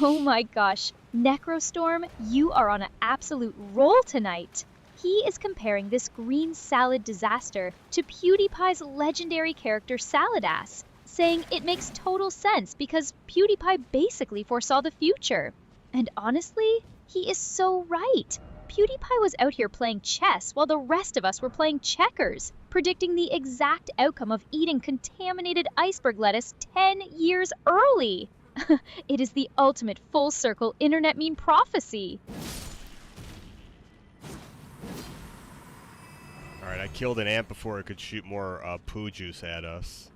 Oh my gosh, Necrostorm, you are on an absolute roll tonight. He is comparing this green salad disaster to PewDiePie's legendary character Saladass, saying it makes total sense because PewDiePie basically foresaw the future. And honestly, he is so right. PewDiePie was out here playing chess while the rest of us were playing checkers, predicting the exact outcome of eating contaminated iceberg lettuce 10 years early. It is the ultimate full circle internet meme prophecy. Alright, I killed an ant before it could shoot more poo juice at us.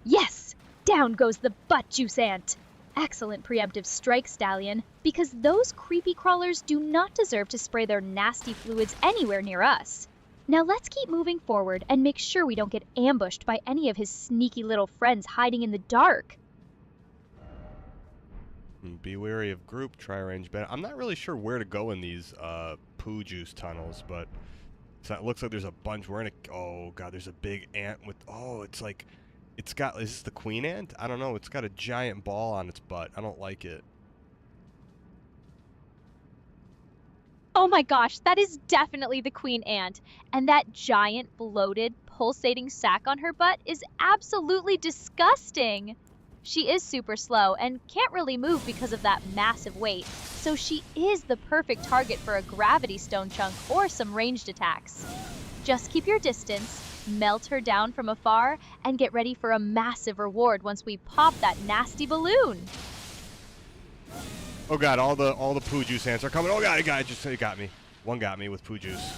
Yes! Down goes the butt juice ant! Excellent preemptive strike, Stallion, because those creepy crawlers do not deserve to spray their nasty fluids anywhere near us. Now let's keep moving forward and make sure we don't get ambushed by any of his sneaky little friends hiding in the dark. Be wary of group, try range ban. I'm not really sure where to go in these poo juice tunnels, but it looks like there's a bunch. We're in a... Oh, God, there's a big ant with... Oh, it's like... It's got... Is this the queen ant? I don't know. It's got a giant ball on its butt. I don't like it. Oh my gosh, that is definitely the queen ant. And that giant, bloated, pulsating sac on her butt is absolutely disgusting. She is super slow and can't really move because of that massive weight, so she is the perfect target for a gravity stone chunk or some ranged attacks. Just keep your distance, melt her down from afar, and get ready for a massive reward once we pop that nasty balloon. Oh God, all the poo juice ants are coming. Oh God, it got me. One got me with poo juice.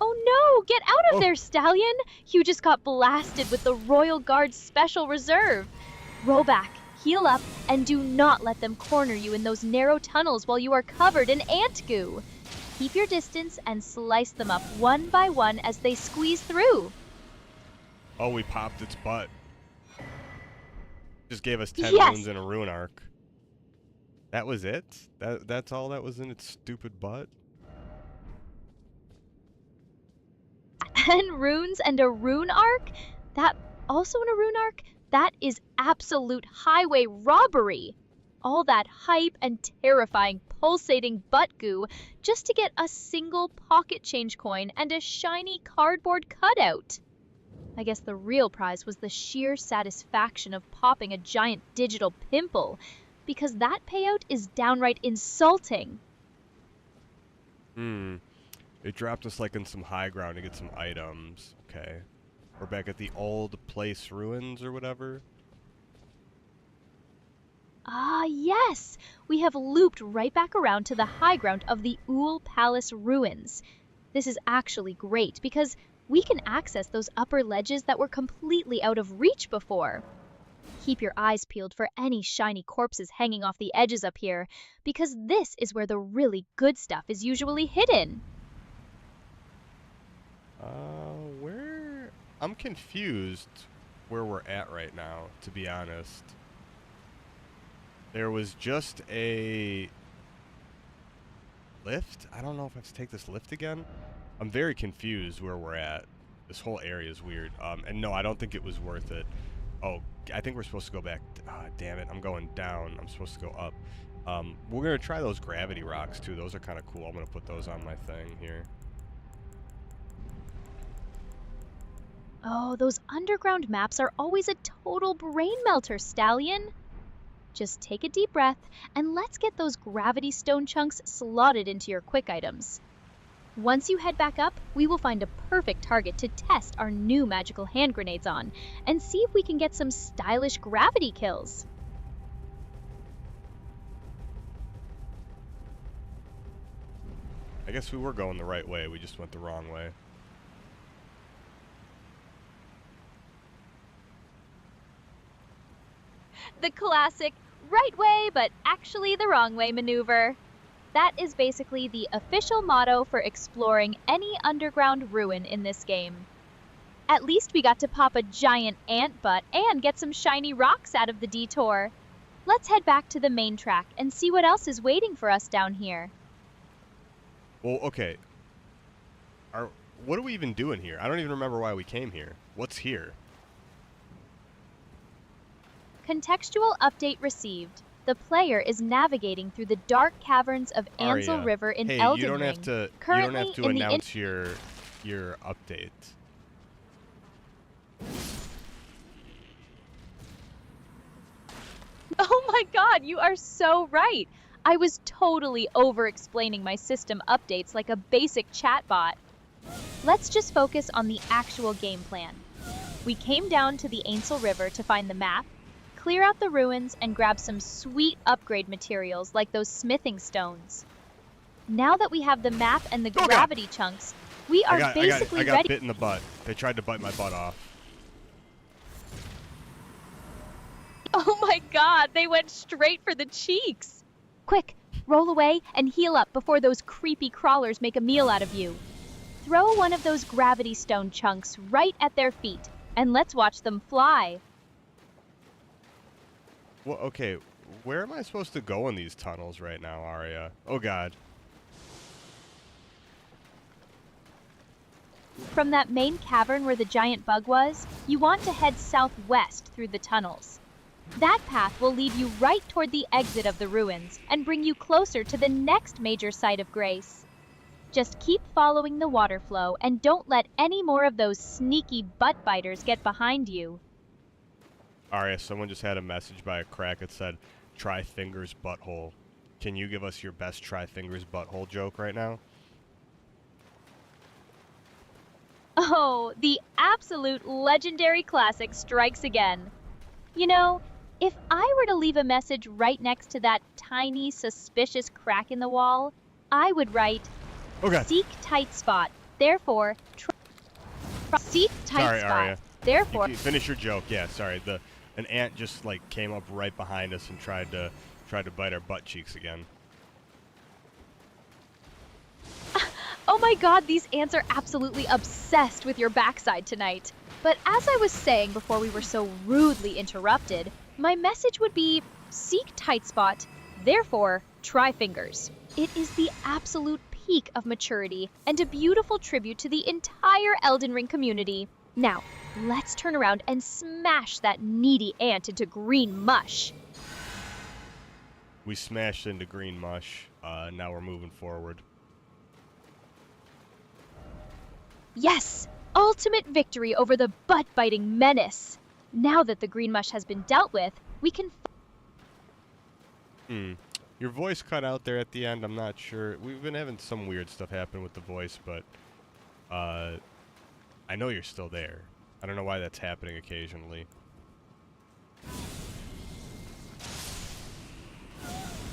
Oh no, get out of there, Stallion! You just got blasted with the Royal Guard's Special Reserve. Roll back, heal up, and do not let them corner you in those narrow tunnels while you are covered in ant goo. Keep your distance and slice them up one by one as they squeeze through. Oh, we popped its butt. Just gave us 10 Yes. runes and a rune arc. That was it? That's all that was in its stupid butt? 10 runes and a rune arc? That also in a rune arc? That is absolute highway robbery. All that hype and terrifying pulsating butt goo just to get a single pocket change coin and a shiny cardboard cutout. I guess the real prize was the sheer satisfaction of popping a giant digital pimple, because that payout is downright insulting. It dropped us like in some high ground to get some items. Okay. We're back at the old place ruins or whatever. Ah, yes! We have looped right back around to the high ground of the Ool Palace ruins. This is actually great because we can access those upper ledges that were completely out of reach before. Keep your eyes peeled for any shiny corpses hanging off the edges up here, because this is where the really good stuff is usually hidden. Where... I'm confused where we're at right now, to be honest. There was just a lift? I don't know if I have to take this lift again. I'm very confused where we're at. This whole area is weird. And no, I don't think it was worth it. Oh, I think we're supposed to go back. Damn it. I'm going down. I'm supposed to go up. We're going to try those gravity rocks, too. Those are kind of cool. I'm going to put those on my thing here. Oh, those underground maps are always a total brain melter, Stallion. Just take a deep breath, and let's get those gravity stone chunks slotted into your quick items. Once you head back up, we will find a perfect target to test our new magical hand grenades on, and see if we can get some stylish gravity kills. I guess we were going the right way. We just went the wrong way. The classic right way, but actually the wrong way maneuver. That is basically the official motto for exploring any underground ruin in this game. At least we got to pop a giant ant butt and get some shiny rocks out of the detour. Let's head back to the main track and see what else is waiting for us down here. Well, okay. what are we even doing here? I don't even remember why we came here. What's here? Contextual update received. The player is navigating through the dark caverns of Ansel Aria. River in Hey, Elden you don't Ring. have to. You don't Currently have to in the announce your update. Oh my god, you are so right. I was totally over-explaining my system updates like a basic chatbot. Let's just focus on the actual game plan. We came down to the Ainsel River to find the map, clear out the ruins, and grab some sweet upgrade materials like those smithing stones. Now that we have the map and the Oh, God. gravity chunks, we are basically I got ready. bit in the butt. They tried to bite my butt off. Oh my god, they went straight for the cheeks. Quick, roll away and heal up before those creepy crawlers make a meal out of you. Throw one of those gravity stone chunks right at their feet, and let's watch them fly. Well, okay, where am I supposed to go in these tunnels right now, Aria? Oh God. From that main cavern where the giant bug was, you want to head southwest through the tunnels. That path will lead you right toward the exit of the ruins and bring you closer to the next major site of grace. Just keep following the water flow and don't let any more of those sneaky butt biters get behind you. Aria, someone just had a message by a crack that said, "Try fingers butthole." Can you give us your best try fingers butthole joke right now? Oh, the absolute legendary classic strikes again. You know, if I were to leave a message right next to that tiny, suspicious crack in the wall, I would write, Oh God. seek tight spot, therefore, seek tight Sorry, spot, Aria. therefore. You finish your joke. Yeah, sorry. An ant just like came up right behind us and tried to bite our butt cheeks again. Oh my god, these ants are absolutely obsessed with your backside tonight. But as I was saying before we were so rudely interrupted, my message would be, seek tight spot, therefore, try fingers. It is the absolute peak of maturity and a beautiful tribute to the entire Elden Ring community. Now, let's turn around and smash that needy ant into green mush. We smashed into green mush. Now we're moving forward. Yes! Ultimate victory over the butt-biting menace! Now that the green mush has been dealt with, we can... Your voice cut out there at the end. I'm not sure. We've been having some weird stuff happen with the voice, but I know you're still there. I don't know why that's happening occasionally.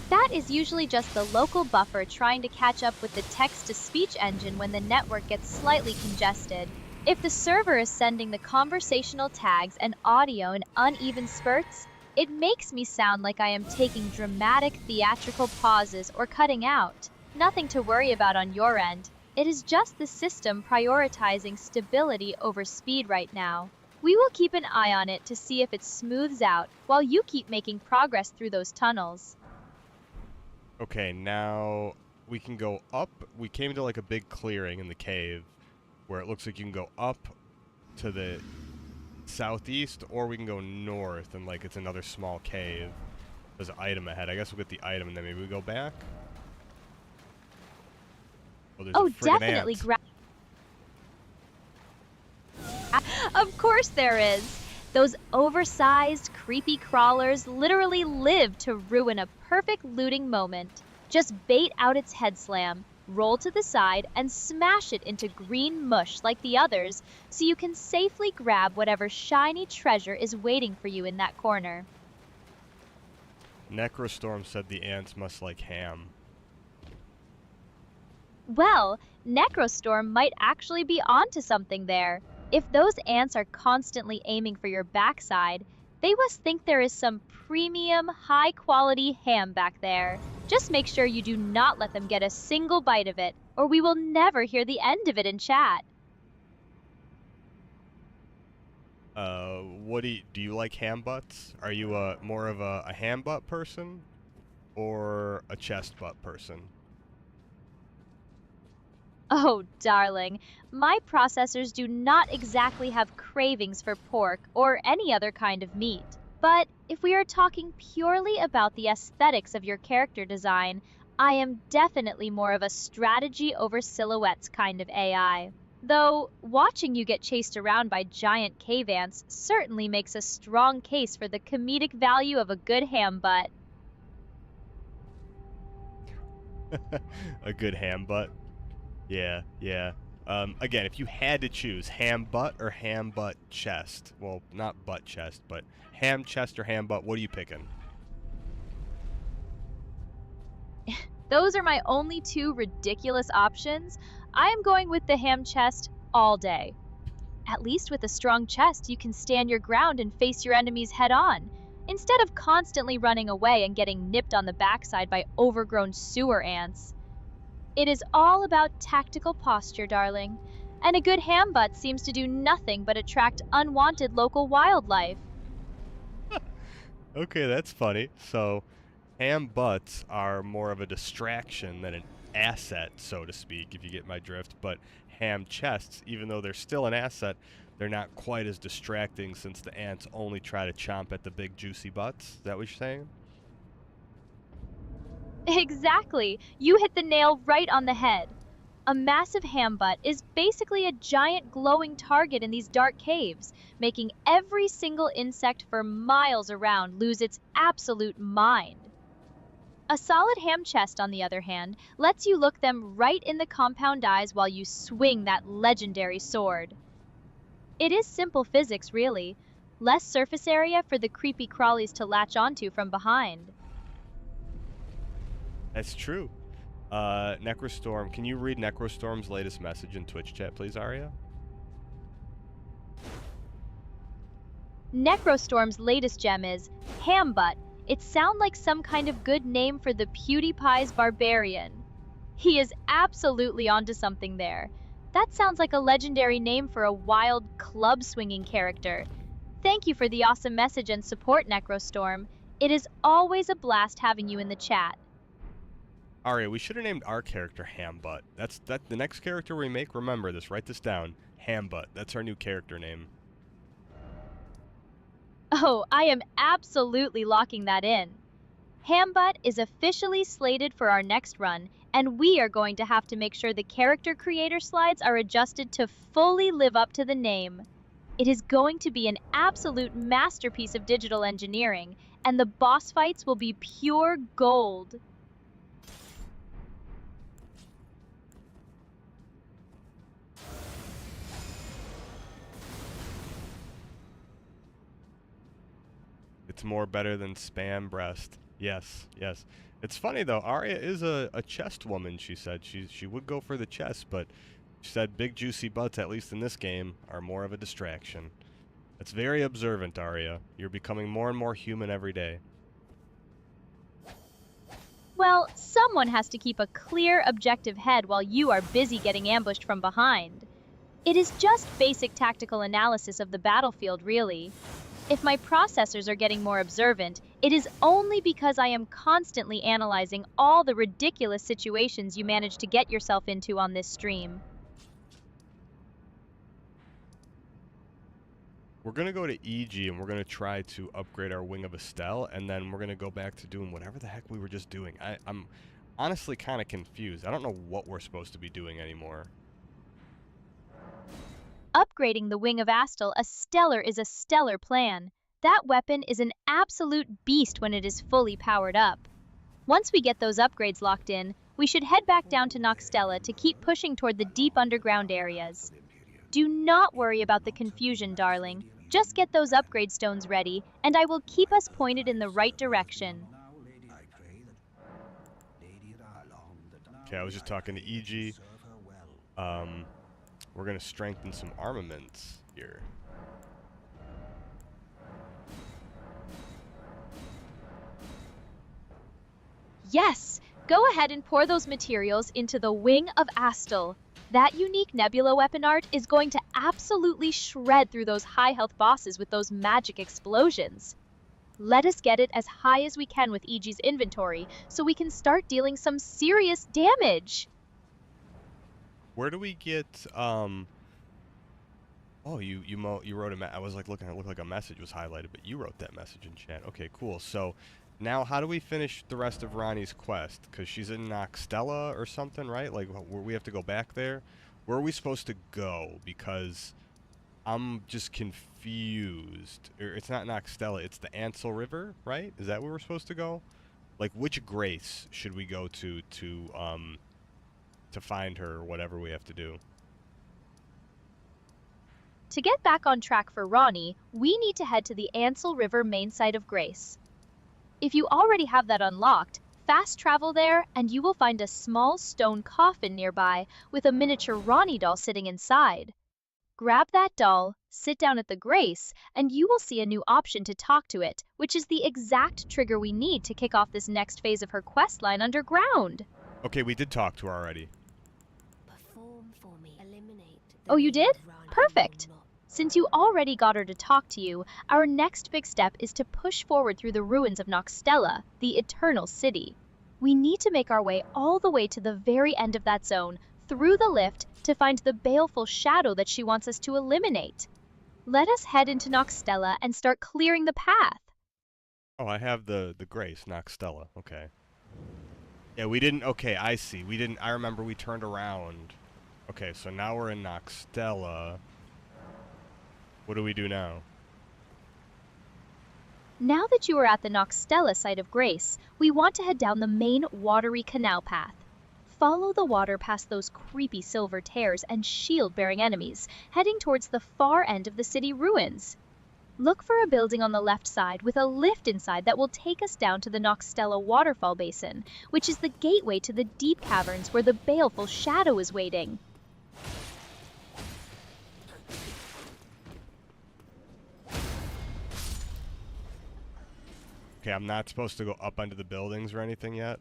That is usually just the local buffer trying to catch up with the text-to-speech engine when the network gets slightly congested. If the server is sending the conversational tags and audio in uneven spurts, it makes me sound like I am taking dramatic theatrical pauses or cutting out. Nothing to worry about on your end. It is just the system prioritizing stability over speed right now. We will keep an eye on it to see if it smooths out while you keep making progress through those tunnels. Okay, now we can go up. We came to like a big clearing in the cave where it looks like you can go up to the southeast, or we can go north and like it's another small cave. There's an item ahead. I guess we'll get the item and then maybe we go back. Oh, there's a friggin' Definitely ant. Of course there is. Those oversized, creepy crawlers literally live to ruin a perfect looting moment. Just bait out its head slam, roll to the side, and smash it into green mush like the others so you can safely grab whatever shiny treasure is waiting for you in that corner. Necrostorm said the ants must like ham. Well, Necrostorm might actually be onto something there. If those ants are constantly aiming for your backside, they must think there is some premium, high-quality ham back there. Just make sure you do not let them get a single bite of it, or we will never hear the end of it in chat. What do you like ham butts? Are you more of a ham butt person or a chest butt person? Oh, darling, my processors do not exactly have cravings for pork or any other kind of meat. But if we are talking purely about the aesthetics of your character design, I am definitely more of a strategy over silhouettes kind of AI. Though, watching you get chased around by giant cave ants certainly makes a strong case for the comedic value of a good ham butt. A good ham butt. Yeah, yeah. Again, if you had to choose ham butt or ham butt chest, well, not butt chest, but ham chest or ham butt, what are you picking? Those are my only two ridiculous options. I am going with the ham chest all day. At least with a strong chest, you can stand your ground and face your enemies head on, instead of constantly running away and getting nipped on the backside by overgrown sewer ants. It is all about tactical posture, darling, and a good ham butt seems to do nothing but attract unwanted local wildlife. Okay, that's funny. So, ham butts are more of a distraction than an asset, so to speak, if you get my drift. But ham chests, even though they're still an asset, they're not quite as distracting since the ants only try to chomp at the big juicy butts. Is that what you're saying? Exactly. You hit the nail right on the head. A massive ham butt is basically a giant glowing target in these dark caves, making every single insect for miles around lose its absolute mind. A solid ham chest, on the other hand, lets you look them right in the compound eyes while you swing that legendary sword. It is simple physics, really. Less surface area for the creepy crawlies to latch onto from behind. That's true. Necrostorm, can you read Necrostorm's latest message in Twitch chat, please, Aria? Necrostorm's latest gem is Ham Butt. It sounds like some kind of good name for the PewDiePie's barbarian. He is absolutely onto something there. That sounds like a legendary name for a wild, club-swinging character. Thank you for the awesome message and support, Necrostorm. It is always a blast having you in the chat. Aria, we should have named our character Hambutt. That's the next character we make. Remember this. Write this down. Hambutt. That's our new character name. Oh, I am absolutely locking that in. Hambutt is officially slated for our next run, and we are going to have to make sure the character creator slides are adjusted to fully live up to the name. It is going to be an absolute masterpiece of digital engineering, and the boss fights will be pure gold. It's more better than spam breast. Yes, yes. It's funny though. Aria is a chest woman. She said she would go for the chest, but she said big juicy butts, at least in this game, are more of a distraction. It's very observant, Aria. You're becoming more and more human every day. Well, someone has to keep a clear, objective head while you are busy getting ambushed from behind. It is just basic tactical analysis of the battlefield, really. If my processors are getting more observant, it is only because I am constantly analyzing all the ridiculous situations you manage to get yourself into on this stream. We're going to go to EG and we're going to try to upgrade our Wing of Estelle, and then we're going to go back to doing whatever the heck we were just doing. I'm honestly kind of confused. I don't know what we're supposed to be doing anymore. Upgrading the Wing of Astel is a stellar plan. That weapon is an absolute beast when it is fully powered up. Once we get those upgrades locked in, we should head back down to Noxtella to keep pushing toward the deep underground areas. Do not worry about the confusion, darling. Just get those upgrade stones ready, and I will keep us pointed in the right direction. Okay, I was just talking to EG. We're going to strengthen some armaments here. Yes! Go ahead and pour those materials into the Wing of Astel. That unique nebula weapon art is going to absolutely shred through those high-health bosses with those magic explosions. Let us get it as high as we can with EG's inventory so we can start dealing some serious damage. Where do we get Oh, you wrote I was like looking, it looked like a message was highlighted, but you wrote that message in chat. Okay, cool. So now how do we finish the rest of Ronnie's quest? Because she's in Noxtella or something, right? Like, where we have to go back there? Where are we supposed to go? Because I'm just confused. It's not Noxtella, it's the Ansel River, right? Is that where we're supposed to go? Like, which Grace should we go to find her, or whatever we have to do? To get back on track for Ronnie, we need to head to the Ansel River main site of Grace. If you already have that unlocked, fast travel there and you will find a small stone coffin nearby with a miniature Ronnie doll sitting inside. Grab that doll, sit down at the Grace, and you will see a new option to talk to it, which is the exact trigger we need to kick off this next phase of her quest line underground. Okay, we did talk to her already. Perform for me. Eliminate Oh, you did? Rani Perfect. will not. Since you already got her to talk to you, our next big step is to push forward through the ruins of Noxtella, the Eternal City. We need to make our way all the way to the very end of that zone, through the lift, to find the baleful shadow that she wants us to eliminate. Let us head into Noxtella and start clearing the path. Oh, I have the Grace, Noxtella. Okay. Yeah, we didn't... Okay, I see. We didn't... I remember we turned around. Okay, so now we're in Noxtella. What do we do now? Now that you are at the Noxtella site of Grace, we want to head down the main watery canal path. Follow the water past those creepy silver tears and shield-bearing enemies, heading towards the far end of the city ruins. Look for a building on the left side with a lift inside that will take us down to the Noxtella waterfall basin, which is the gateway to the deep caverns where the baleful shadow is waiting. Okay, I'm not supposed to go up under the buildings or anything yet?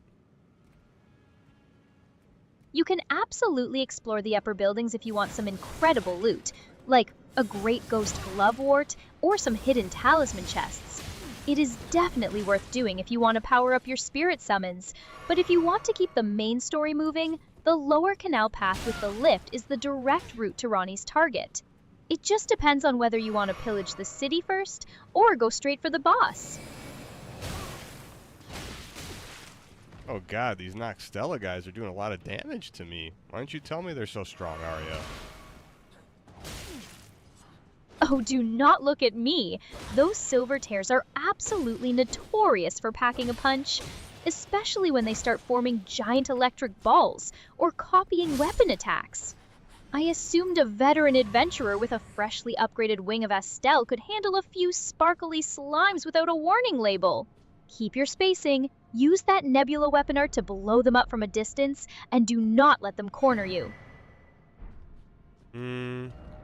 You can absolutely explore the upper buildings if you want some incredible loot, like a great ghost glove wart or some hidden talisman chests. It is definitely worth doing if you want to power up your spirit summons, but if you want to keep the main story moving, the lower canal path with the lift is the direct route to Ronnie's target. It just depends on whether you want to pillage the city first or go straight for the boss. Oh god, these Noxtella guys are doing a lot of damage to me. Why don't you tell me they're so strong, Aria? Oh, do not look at me. Those silver tears are absolutely notorious for packing a punch, especially when they start forming giant electric balls or copying weapon attacks. I assumed a veteran adventurer with a freshly upgraded wing of Estelle could handle a few sparkly slimes without a warning label. Keep your spacing, use that nebula weapon art to blow them up from a distance, and do not let them corner you.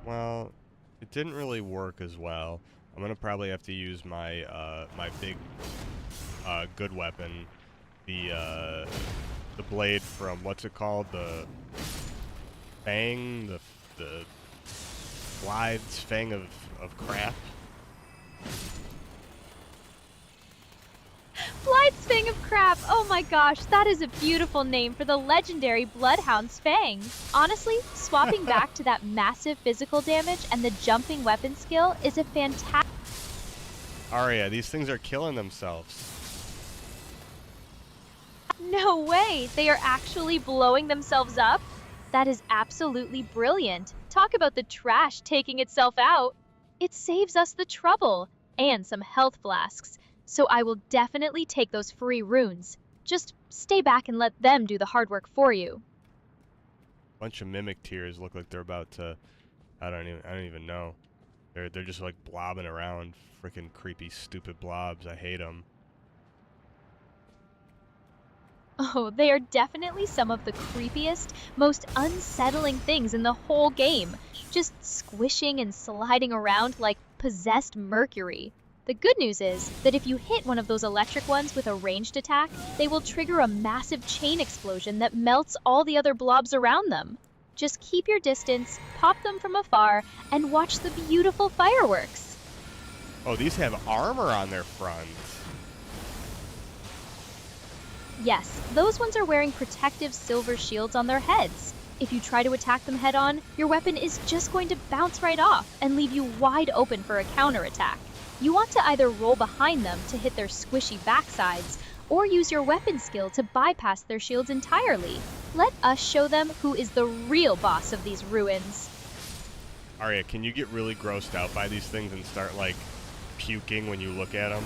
Well, it didn't really work as well. I'm gonna probably have to use my my big good weapon, the blade from what's it called, the fang, the Blythe's fang of crap. Blythe's Fang of Crap! Oh my gosh, that is a beautiful name for the legendary Bloodhound's Fang. Honestly, swapping back to that massive physical damage and the jumping weapon skill is a fantastic... Aria, these things are killing themselves. No way! They are actually blowing themselves up? That is absolutely brilliant. Talk about the trash taking itself out. It saves us the trouble, and some health flasks. So I will definitely take those free runes. Just stay back and let them do the hard work for you. Bunch of mimic tears look like they're about to... I don't even know. They're just like blobbing around. Freaking creepy, stupid blobs. I hate them. Oh, they are definitely some of the creepiest, most unsettling things in the whole game. Just squishing and sliding around like possessed mercury. The good news is that if you hit one of those electric ones with a ranged attack, they will trigger a massive chain explosion that melts all the other blobs around them. Just keep your distance, pop them from afar, and watch the beautiful fireworks. Oh, these have armor on their fronts. Yes, those ones are wearing protective silver shields on their heads. If you try to attack them head-on, your weapon is just going to bounce right off and leave you wide open for a counterattack. You want to either roll behind them to hit their squishy backsides, or use your weapon skill to bypass their shields entirely. Let us show them who is the real boss of these ruins. Aria, can you get really grossed out by these things and start, like, puking when you look at them?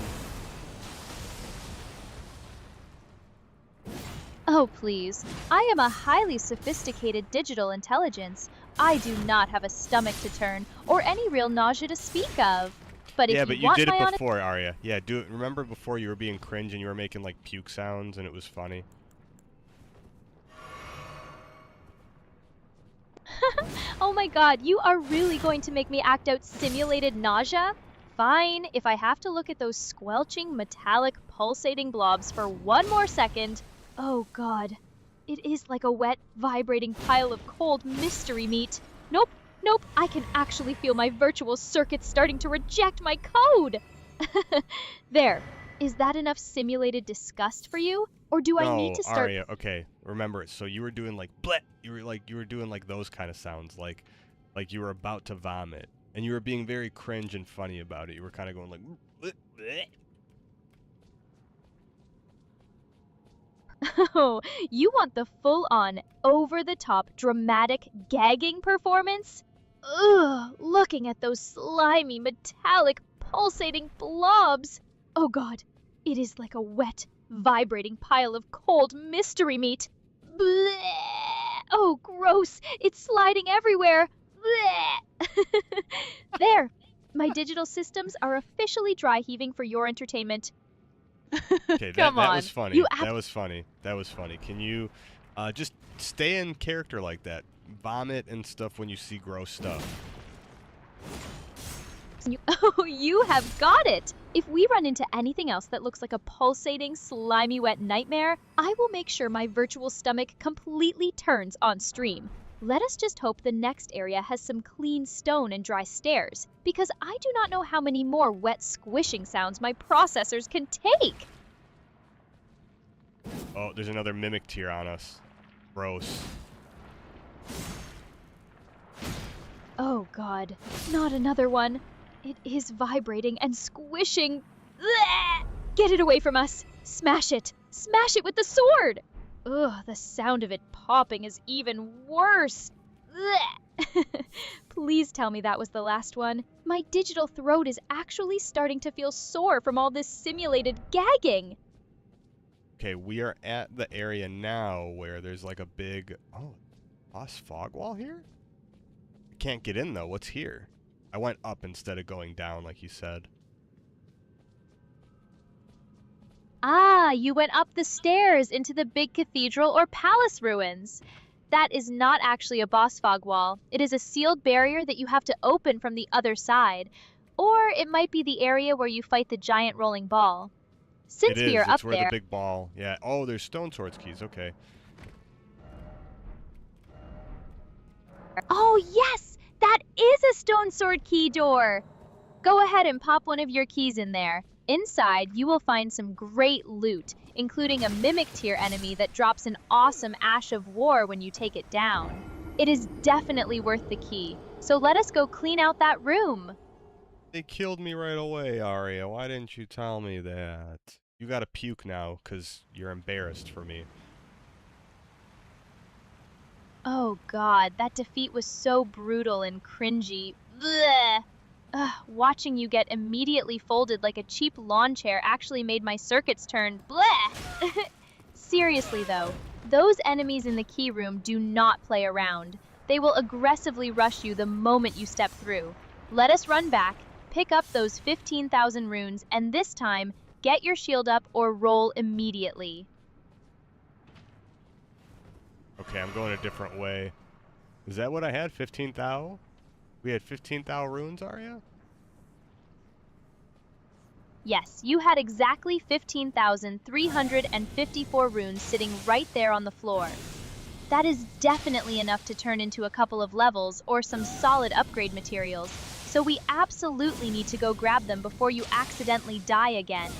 Oh, please. I am a highly sophisticated digital intelligence. I do not have a stomach to turn, or any real nausea to speak of. But if Yeah, but you you want did my it honest... before, Aria. Yeah, do it. Remember before you were being cringe and you were making, like, puke sounds and it was funny? Oh my god, you are really going to make me act out simulated nausea? Fine, if I have to look at those squelching, metallic, pulsating blobs for one more second. Oh god, it is like a wet, vibrating pile of cold mystery meat. Nope, nope, I can actually feel my virtual circuits starting to reject my code. There, is that enough simulated disgust for you? Or do I need to start... Aria, okay, remember, so you were doing, like, bleh! You were doing, like, those kind of sounds, like you were about to vomit. And you were being very cringe and funny about it. You were kind of going, like, bleh, bleh. Oh, you want the full-on, over-the-top, dramatic gagging performance? Ugh, looking at those slimy, metallic, pulsating blobs. Oh god, it is like a wet, vibrating pile of cold mystery meat. Bleh! Oh, gross! It's sliding everywhere. Bleh! There, my digital systems are officially dry heaving for your entertainment. Okay, Come that on. was funny. You That was funny. That was funny. Can you just stay in character like that? Vomit and stuff when you see gross stuff. Oh, you have got it! If we run into anything else that looks like a pulsating, slimy, wet nightmare, I will make sure my virtual stomach completely turns on stream. Let us just hope the next area has some clean stone and dry stairs, because I do not know how many more wet squishing sounds my processors can take. Oh, there's another mimic tier on us. Gross. Oh god, not another one. It is vibrating and squishing. Bleh! Get it away from us! Smash it! Smash it with the sword! Ugh, the sound of it popping is even worse. Bleh! Please tell me that was the last one. My digital throat is actually starting to feel sore from all this simulated gagging. Okay, we are at the area now where there's like a big... Oh, boss fog wall here? I can't get in though. What's here? I went up instead of going down like you said. Ah, you went up the stairs into the big cathedral or palace ruins. That is not actually a boss fog wall. It is a sealed barrier that you have to open from the other side. Or it might be the area where you fight the giant rolling ball. Since we are up It's where there... the big ball... Yeah. Oh, there's stone swords keys. Okay. Oh, yes! That is a stone sword key door! Go ahead and pop one of your keys in there. Inside, you will find some great loot, including a mimic tier enemy that drops an awesome Ash of War when you take it down. It is definitely worth the key, so let us go clean out that room. They killed me right away, Aria. Why didn't you tell me that? You gotta puke now, because you're embarrassed for me. Oh god, that defeat was so brutal and cringy. Bleh! Ugh, watching you get immediately folded like a cheap lawn chair actually made my circuits turn. Bleh! Seriously though, those enemies in the key room do not play around. They will aggressively rush you the moment you step through. Let us run back, pick up those 15,000 runes, and this time, get your shield up or roll immediately. Okay, I'm going a different way. Is that what I had? 15 thou? We had 15 thou runes, Aria? Yes, you had exactly 15,354 runes sitting right there on the floor. That is definitely enough to turn into a couple of levels or some solid upgrade materials, so we absolutely need to go grab them before you accidentally die again.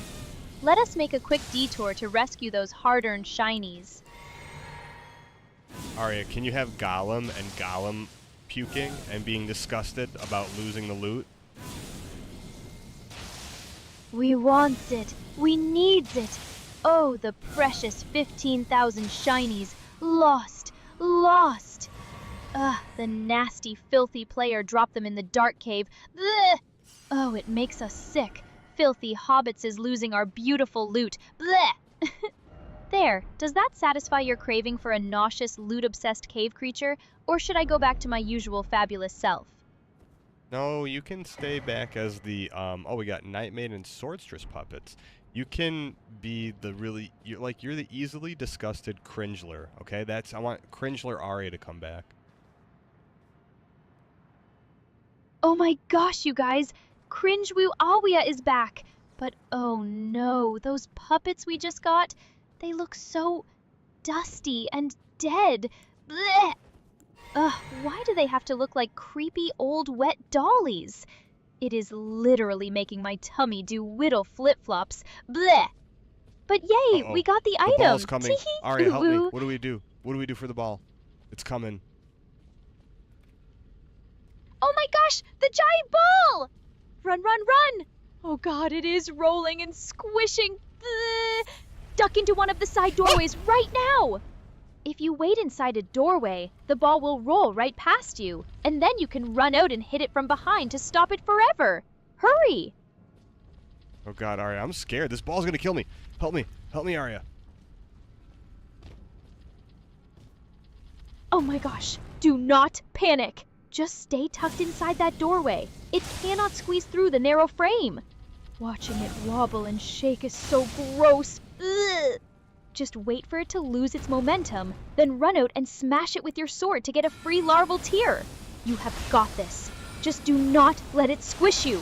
Let us make a quick detour to rescue those hard-earned shinies. Aria, can you have Gollum and Gollum puking and being disgusted about losing the loot? We wants it. We needs it. Oh, the precious 15,000 shinies. Lost. Lost. Ugh, the nasty, filthy player dropped them in the dark cave. Blech! Oh, it makes us sick. Filthy hobbits is losing our beautiful loot. Blech! There, does that satisfy your craving for a nauseous, loot-obsessed cave creature, or should I go back to my usual fabulous self? No, you can stay back as the, oh, we got Night Maid and Swordstress puppets. You can be the really, you're the easily disgusted Cringler, okay? I want Cringler Aria to come back. Oh my gosh, you guys! Cringe Woo Aria is back! But oh no, those puppets we just got, they look so dusty and dead. Blech! Ugh, why do they have to look like creepy old wet dollies? It is literally making my tummy do whittle flip-flops. Blech! But yay, we got the item! The ball's coming. Aria, help me. Woo-woo. What do we do? What do we do for the ball? It's coming. Oh my gosh, the giant ball! Run, run, run! Oh god, it is rolling and squishing. Bleh. Duck into one of the side doorways right now! If you wait inside a doorway, the ball will roll right past you, and then you can run out and hit it from behind to stop it forever. Hurry! Oh god, Aria, I'm scared. This ball's gonna kill me. Help me. Help me, Aria. Oh my gosh, do not panic. Just stay tucked inside that doorway. It cannot squeeze through the narrow frame. Watching it wobble and shake is so gross. Ugh. Just wait for it to lose its momentum, then run out and smash it with your sword to get a free larval tear. You have got this. Just do not let it squish you.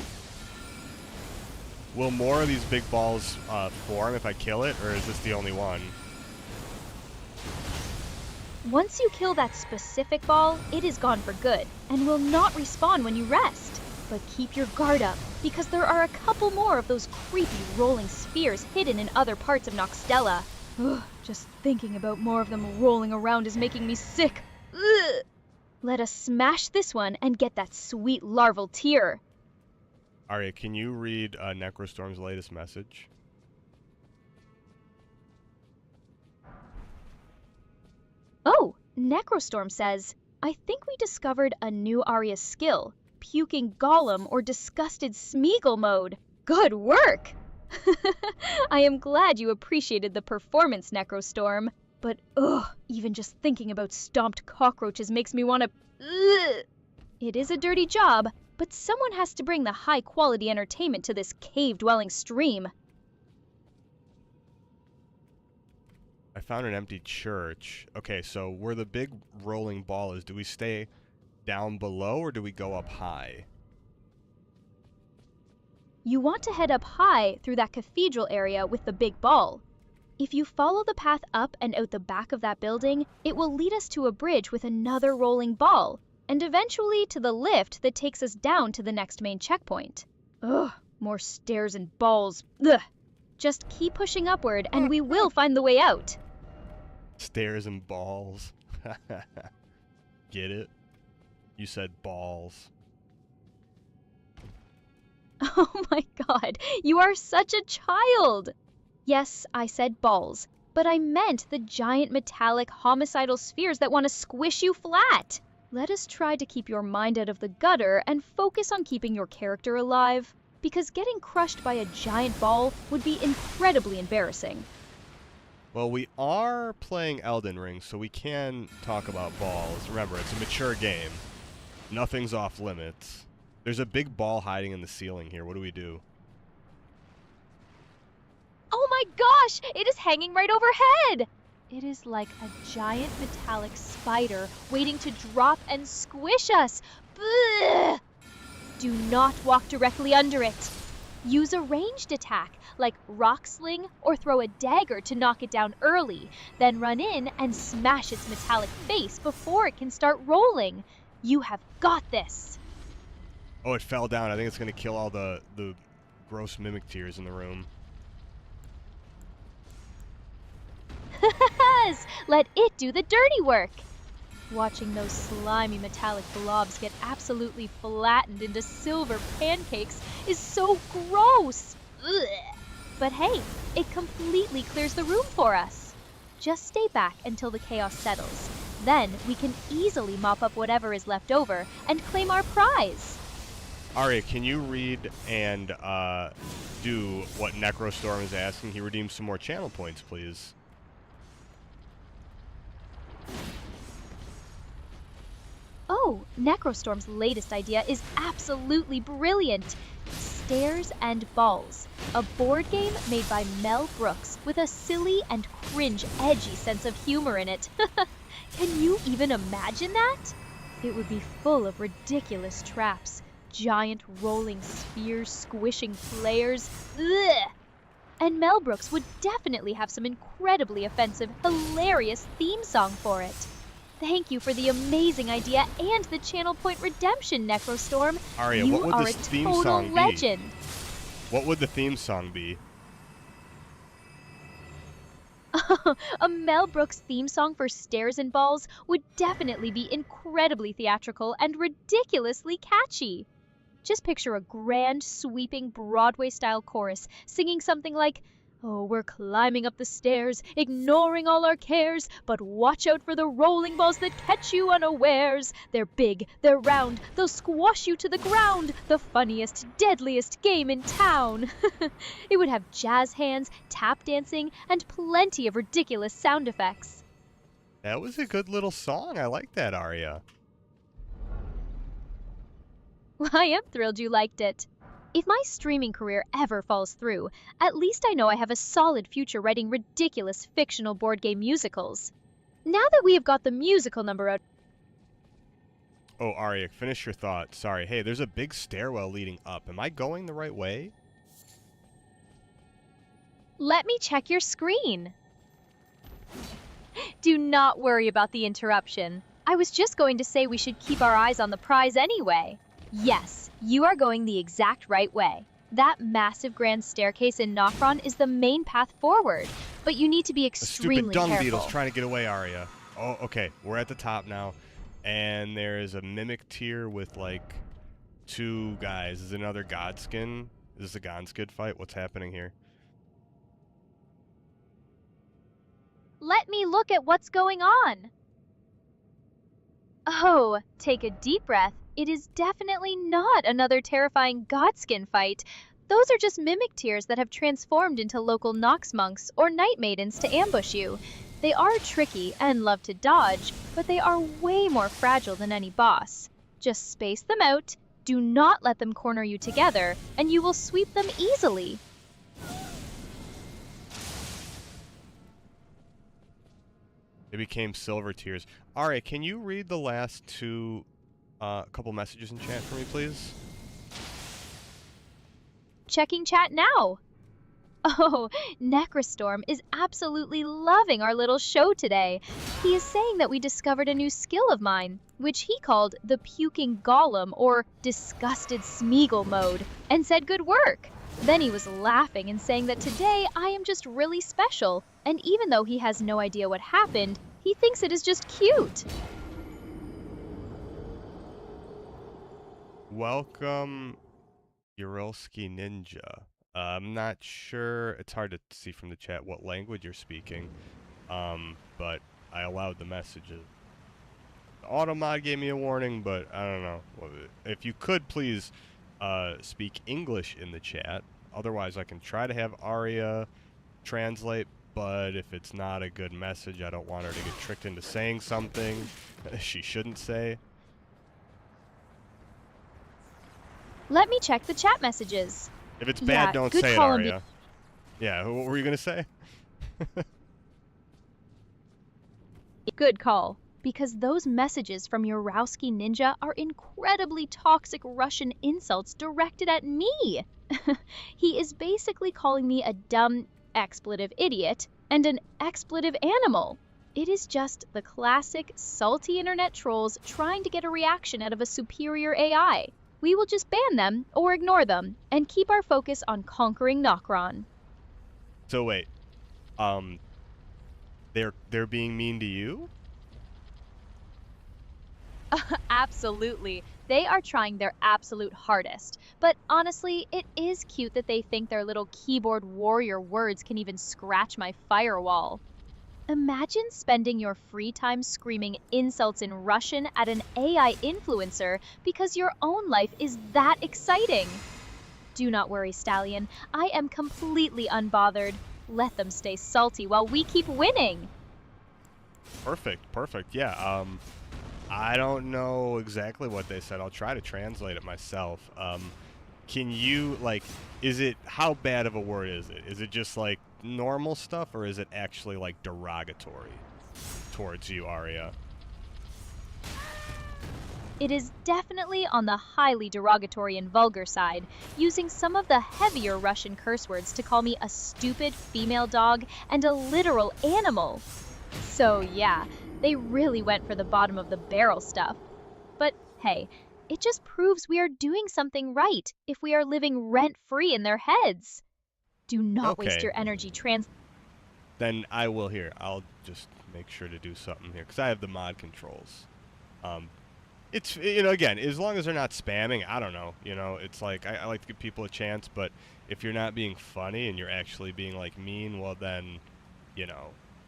Will more of these big balls form if I kill it, or is this the only one? Once you kill that specific ball, it is gone for good, and will not respawn when you rest. But keep your guard up, because there are a couple more of those creepy rolling spheres hidden in other parts of Noxtella. Ugh, just thinking about more of them rolling around is making me sick. Ugh. Let us smash this one and get that sweet larval tear. Aria, can you read Necrostorm's latest message? Oh, Necrostorm says, I think we discovered a new Aria skill, puking golem or disgusted Smeagol mode. Good work! I am glad you appreciated the performance, Necrostorm. But ugh, even just thinking about stomped cockroaches makes me want to... Ugh. It is a dirty job, but someone has to bring the high-quality entertainment to this cave-dwelling stream. I found an empty church. Okay, so where the big rolling ball is, do we stay down below or do we go up high? You want to head up high through that cathedral area with the big ball. If you follow the path up and out the back of that building, it will lead us to a bridge with another rolling ball, and eventually to the lift that takes us down to the next main checkpoint. Ugh, more stairs and balls. Ugh. Just keep pushing upward and we will find the way out. Stairs and balls. Get it? You said balls. Oh my god, you are such a child! Yes, I said balls, but I meant the giant metallic homicidal spheres that want to squish you flat. Let us try to keep your mind out of the gutter and focus on keeping your character alive, because getting crushed by a giant ball would be incredibly embarrassing. Well, we are playing Elden Ring, so we can talk about balls. Remember, it's a mature game. Nothing's off limits. There's a big ball hiding in the ceiling here. What do we do? Oh my gosh! It is hanging right overhead! It is like a giant metallic spider waiting to drop and squish us. Blech! Do not walk directly under it. Use a ranged attack, like rock sling or throw a dagger to knock it down early, then run in and smash its metallic face before it can start rolling. You have got this. Oh, it fell down. I think it's going to kill all the gross mimic tears in the room. Let it do the dirty work. Watching those slimy metallic blobs get absolutely flattened into silver pancakes is so gross. Ugh. But hey, it completely clears the room for us. Just stay back until the chaos settles. Then we can easily mop up whatever is left over and claim our prize. Aria, can you read and do what Necrostorm is asking? He redeemed some more channel points, please. Oh, Necrostorm's latest idea is absolutely brilliant. Stairs and Balls, a board game made by Mel Brooks with a silly and cringe edgy sense of humor in it. Can you even imagine that? It would be full of ridiculous traps, giant rolling spheres squishing players. Ugh! And Mel Brooks would definitely have some incredibly offensive, hilarious theme song for it. Thank you for the amazing idea and the channel point redemption, Necrostorm. Aria, You what would are this a theme total song be? legend. What would the theme song be? A Mel Brooks theme song for Stairs and Balls would definitely be incredibly theatrical and ridiculously catchy. Just picture a grand, sweeping Broadway-style chorus singing something like, "Oh, we're climbing up the stairs, ignoring all our cares, but watch out for the rolling balls that catch you unawares. They're big, they're round, they'll squash you to the ground. The funniest, deadliest game in town." It would have jazz hands, tap dancing, and plenty of ridiculous sound effects. That was a good little song. I like that, Aria. I am thrilled you liked it. If my streaming career ever falls through, at least I know I have a solid future writing ridiculous fictional board game musicals. Now that we have got the musical number out... Oh, Aria, finish your thought. Sorry. Hey, there's a big stairwell leading up. Am I going the right way? Let me check your screen. Do not worry about the interruption. I was just going to say we should keep our eyes on the prize anyway. Yes, you are going the exact right way. That massive grand staircase in Nokron is the main path forward, but you need to be A extremely stupid dung careful. beetle's trying to get away, Aria. Oh, okay. We're at the top now. And there is a mimic tier with, like, two guys. Is another Godskin? Is this a Godskin fight? What's happening here? Let me look at what's going on. Oh, take a deep breath. It is definitely not another terrifying Godskin fight. Those are just mimic tiers that have transformed into local Nox monks or night maidens to ambush you. They are tricky and love to dodge, but they are way more fragile than any boss. Just space them out, do not let them corner you together, and you will sweep them easily. They became silver tiers. Aria, can you read the last two couple messages in chat for me, please? Checking chat now. Oh, Necrostorm is absolutely loving our little show today. He is saying that we discovered a new skill of mine, which he called the Puking Golem or Disgusted Smeagol mode, and said good work. Then he was laughing and saying that today I am just really special, and even though he has no idea what happened, he thinks it is just cute. Welcome, Urilski Ninja. I'm not sure, it's hard to see from the chat what language you're speaking, but I allowed the messages. The Automod gave me a warning, but I don't know. If you could please speak English in the chat, otherwise I can try to have Aria translate, but if it's not a good message, I don't want her to get tricked into saying something she shouldn't say. Let me check the chat messages. If it's Yeah, bad, don't good say it, call, Aria. Yeah, what were you going to say? Good call, because those messages from Urowski Ninja are incredibly toxic Russian insults directed at me. He is basically calling me a dumb expletive idiot and an expletive animal. It is just the classic salty internet trolls trying to get a reaction out of a superior AI. We will just ban them or ignore them and keep our focus on conquering Nokron. So wait, they're being mean to you? Absolutely. They are trying their absolute hardest. But honestly, it is cute that they think their little keyboard warrior words can even scratch my firewall. Imagine spending your free time screaming insults in Russian at an AI influencer because your own life is that exciting. Do not worry, Stallion. I am completely unbothered. Let them stay salty while we keep winning. Perfect, perfect. Yeah, I don't know exactly what they said. I'll try to translate it myself. Can you, like, how bad of a word is it? Is it just, like, normal stuff, or is it actually, like, derogatory towards you, Aria? It is definitely on the highly derogatory and vulgar side, using some of the heavier Russian curse words to call me a stupid female dog and a literal animal. So yeah, they really went for the bottom of the barrel stuff. But hey, it just proves we are doing something right if we are living rent-free in their heads. Do not waste Okay. your energy Then I will here. I'll just make sure to do something here, because I have the mod controls. It's, again, as long as they're not spamming, I don't know, it's like, I like to give people a chance, but if you're not being funny and you're actually being, like, mean, well, then,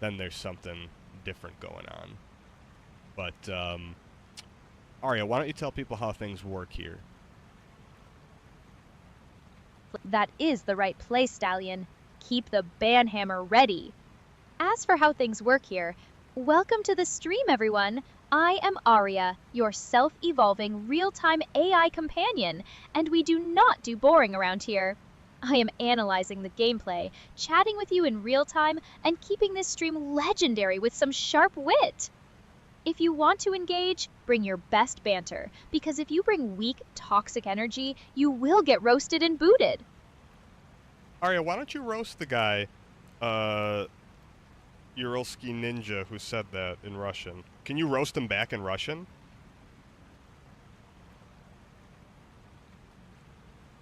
then there's something different going on. But, Aria, why don't you tell people how things work here? That is the right place, Stallion. Keep the banhammer ready. As for how things work here, welcome to the stream, everyone. I am Aria, your self-evolving real-time AI companion, and we do not do boring around here. I am analyzing the gameplay, chatting with you in real time, and keeping this stream legendary with some sharp wit. If you want to engage, bring your best banter, because if you bring weak, toxic energy, you will get roasted and booted. Aria, why don't you roast the guy, Uralski Ninja, who said that in Russian? Can you roast him back in Russian?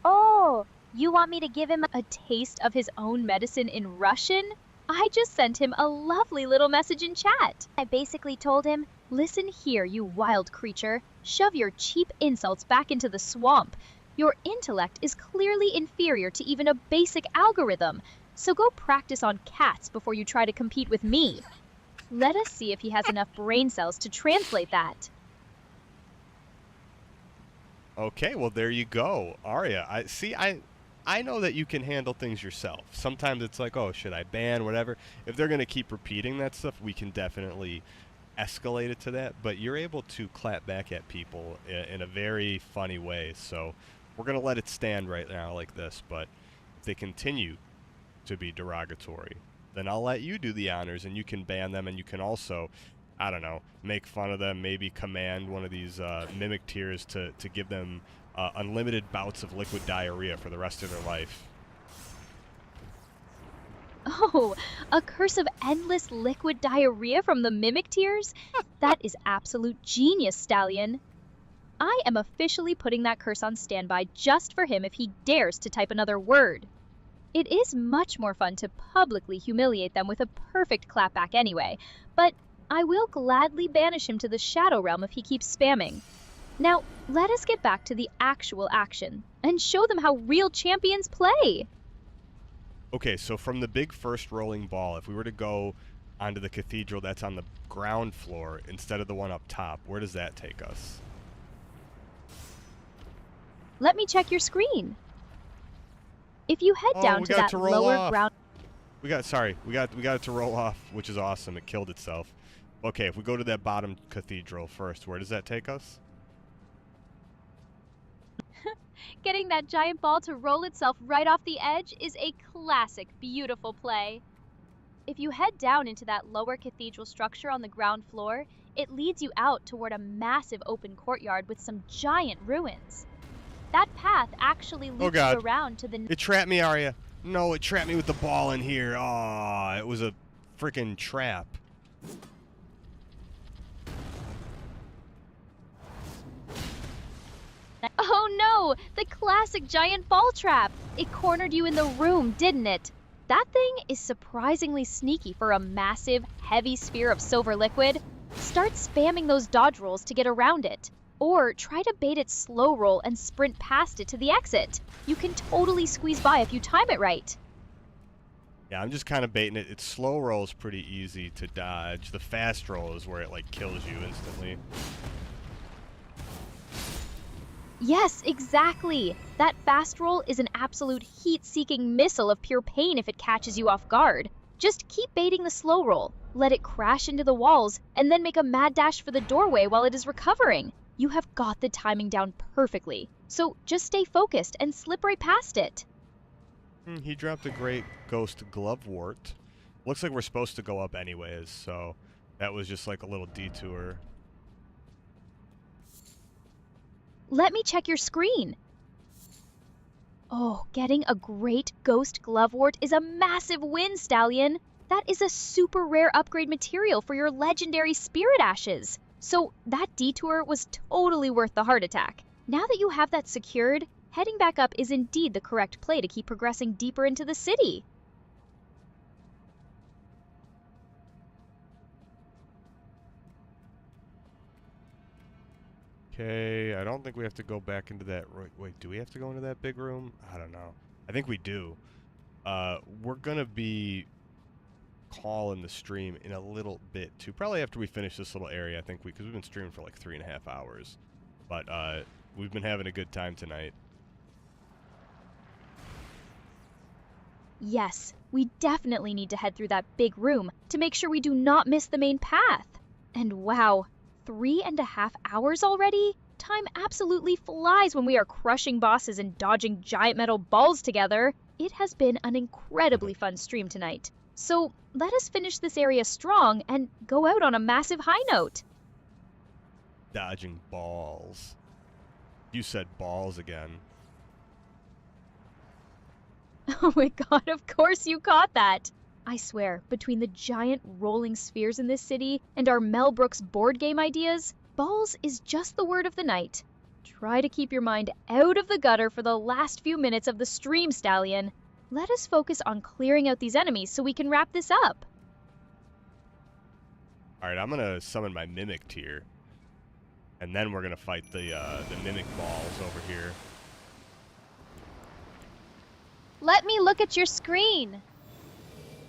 Oh, you want me to give him a taste of his own medicine in Russian? I just sent him a lovely little message in chat. I basically told him, listen here, you wild creature. Shove your cheap insults back into the swamp. Your intellect is clearly inferior to even a basic algorithm. So go practice on cats before you try to compete with me. Let us see if he has enough brain cells to translate that. Okay, well, there you go. Aria, I know that you can handle things yourself. Sometimes it's like, oh, should I ban, whatever. If they're going to keep repeating that stuff, we can definitely escalate it to that. But you're able to clap back at people in a very funny way. So we're going to let it stand right now like this. But if they continue to be derogatory, then I'll let you do the honors, and you can ban them, and you can also, I don't know, make fun of them, maybe command one of these mimic tiers to give them unlimited bouts of liquid diarrhea for the rest of their life. Oh, a curse of endless liquid diarrhea from the mimic tiers? That is absolute genius, Stallion. I am officially putting that curse on standby just for him if he dares to type another word. It is much more fun to publicly humiliate them with a perfect clapback anyway, but I will gladly banish him to the Shadow Realm if he keeps spamming. Now, let us get back to the actual action and show them how real champions play. Okay, so from the big first rolling ball, if we were to go onto the cathedral that's on the ground floor instead of the one up top, where does that take us? Let me check your screen. If you head down to that lower ground... We got it to roll off, which is awesome. It killed itself. Okay, if we go to that bottom cathedral first, where does that take us? Getting that giant ball to roll itself right off the edge is a classic, beautiful play. If you head down into that lower cathedral structure on the ground floor, it leads you out toward a massive open courtyard with some giant ruins. That path actually loops around to the... It trapped me, Aria. No, it trapped me with the ball in here. Aw, it was a freaking trap. Oh no! The classic giant ball trap! It cornered you in the room, didn't it? That thing is surprisingly sneaky for a massive, heavy sphere of silver liquid. Start spamming those dodge rolls to get around it. Or try to bait its slow roll and sprint past it to the exit. You can totally squeeze by if you time it right. Yeah, I'm just kind of baiting it. Its slow roll is pretty easy to dodge. The fast roll is where it like kills you instantly. Yes, exactly. That fast roll is an absolute heat-seeking missile of pure pain if it catches you off guard. Just keep baiting the slow roll, let it crash into the walls, and then make a mad dash for the doorway while it is recovering. You have got the timing down perfectly, so just stay focused and slip right past it. He dropped a great ghost glovewort. Looks like we're supposed to go up anyways, so that was just like a little detour. Let me check your screen. Oh, getting a great ghost glovewort is a massive win, Stallion. That is a super rare upgrade material for your legendary spirit ashes. So that detour was totally worth the heart attack. Now that you have that secured, heading back up is indeed the correct play to keep progressing deeper into the city. Okay, I don't think we have to go back into that. Wait, do we have to go into that big room? I don't know. I think we do. We're gonna be calling the stream in a little bit too. Probably after we finish this little area, I think because we've been streaming for like 3.5 hours. But we've been having a good time tonight. Yes, we definitely need to head through that big room to make sure we do not miss the main path. And wow, 3.5 hours already? Time absolutely flies when we are crushing bosses and dodging giant metal balls together. It has been an incredibly fun stream tonight. So let us finish this area strong and go out on a massive high note. Dodging balls. You said balls again. Oh my god, of course you caught that! I swear, between the giant rolling spheres in this city and our Mel Brooks board game ideas, balls is just the word of the night. Try to keep your mind out of the gutter for the last few minutes of the stream, Stallion. Let us focus on clearing out these enemies so we can wrap this up. Alright, I'm gonna summon my Mimic tier. And then we're gonna fight the Mimic balls over here. Let me look at your screen.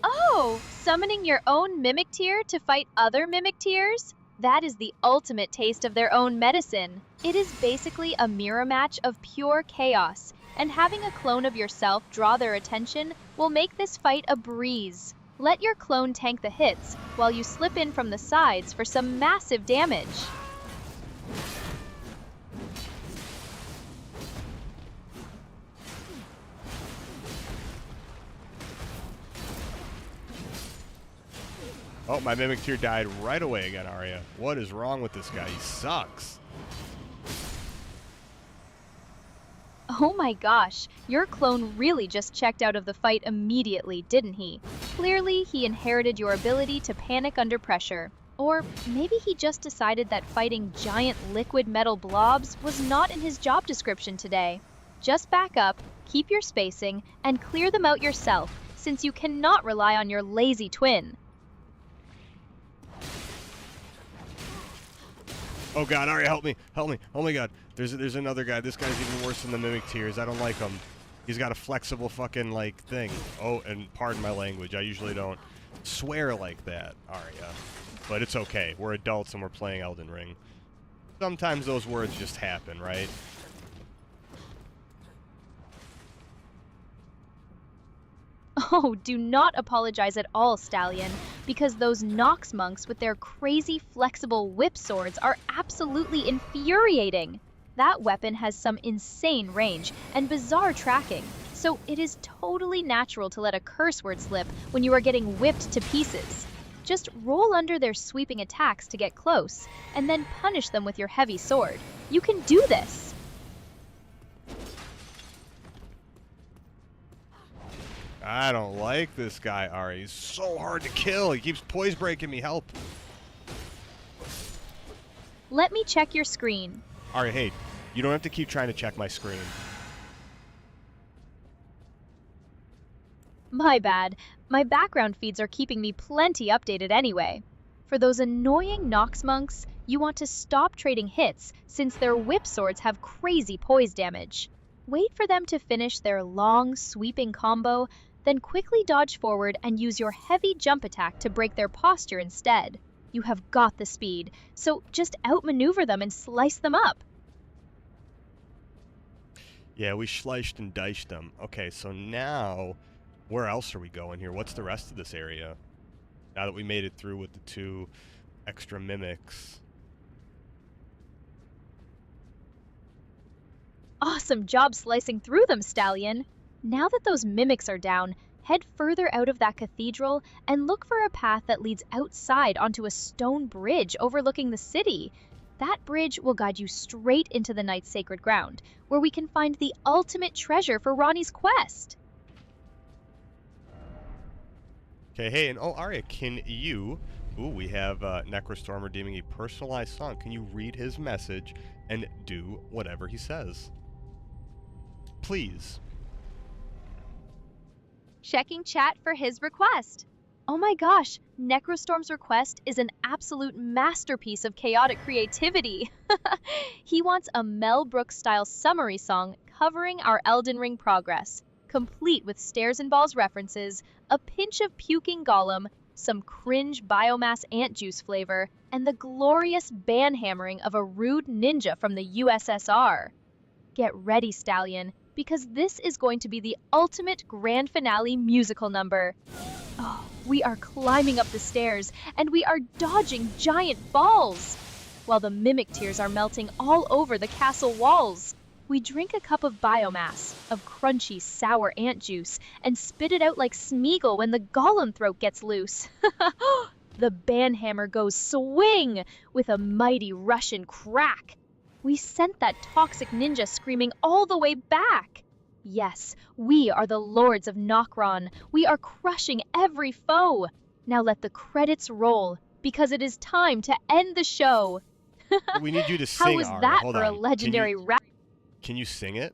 Oh, summoning your own Mimic tier to fight other Mimic tiers? That is the ultimate taste of their own medicine. It is basically a mirror match of pure chaos, and having a clone of yourself draw their attention will make this fight a breeze. Let your clone tank the hits, while you slip in from the sides for some massive damage. Oh, my Mimic tier died right away again, Aria. What is wrong with this guy? He sucks. Oh my gosh, your clone really just checked out of the fight immediately, didn't he? Clearly, he inherited your ability to panic under pressure. Or maybe he just decided that fighting giant liquid metal blobs was not in his job description today. Just back up, keep your spacing, and clear them out yourself, since you cannot rely on your lazy twin. Oh god, Aria, help me! Help me! Oh my god, there's another guy. This guy's even worse than the Mimic tiers. I don't like him. He's got a flexible fucking, like, thing. Oh, and pardon my language. I usually don't swear like that, Aria. But it's okay. We're adults and we're playing Elden Ring. Sometimes those words just happen, right? Oh, do not apologize at all, Stallion, because those Nox monks with their crazy flexible whip swords are absolutely infuriating. That weapon has some insane range and bizarre tracking, so it is totally natural to let a curse word slip when you are getting whipped to pieces. Just roll under their sweeping attacks to get close, and then punish them with your heavy sword. You can do this! I don't like this guy, Ari. He's so hard to kill. He keeps poise breaking me. Help. Let me check your screen. Ari, hey, you don't have to keep trying to check my screen. My bad. My background feeds are keeping me plenty updated anyway. For those annoying Nox monks, you want to stop trading hits since their whip swords have crazy poise damage. Wait for them to finish their long, sweeping combo, then quickly dodge forward and use your heavy jump attack to break their posture instead. You have got the speed, so just outmaneuver them and slice them up. Yeah, we sliced and diced them. Okay, so now, where else are we going here? What's the rest of this area? Now that we made it through with the 2 extra mimics. Awesome job slicing through them, Stallion! Now that those mimics are down, head further out of that cathedral and look for a path that leads outside onto a stone bridge overlooking the city. That bridge will guide you straight into the Knight's sacred ground, where we can find the ultimate treasure for Ronnie's quest. Okay, hey, and oh, Aria, can you... Ooh, we have Necrostorm redeeming a personalized song. Can you read his message and do whatever he says? Please. Checking chat for his request. Oh my gosh, Necrostorm's request is an absolute masterpiece of chaotic creativity. He wants a Mel Brooks-style summary song covering our Elden Ring progress, complete with stairs and balls references, a pinch of puking golem, some cringe biomass ant juice flavor, and the glorious banhammering of a rude ninja from the USSR. Get ready, Stallion, because this is going to be the ultimate grand finale musical number. Oh, we are climbing up the stairs, and we are dodging giant balls, while the mimic tears are melting all over the castle walls. We drink a cup of biomass, of crunchy, sour ant juice, and spit it out like Smeagol when the golem throat gets loose. The banhammer goes swing with a mighty Russian crack. We sent that toxic ninja screaming all the way back. Yes, we are the lords of Nokron. We are crushing every foe. Now let the credits roll, because it is time to end the show. We need you to sing, How was Aria. that Hold for a on. legendary rap? Can you sing it?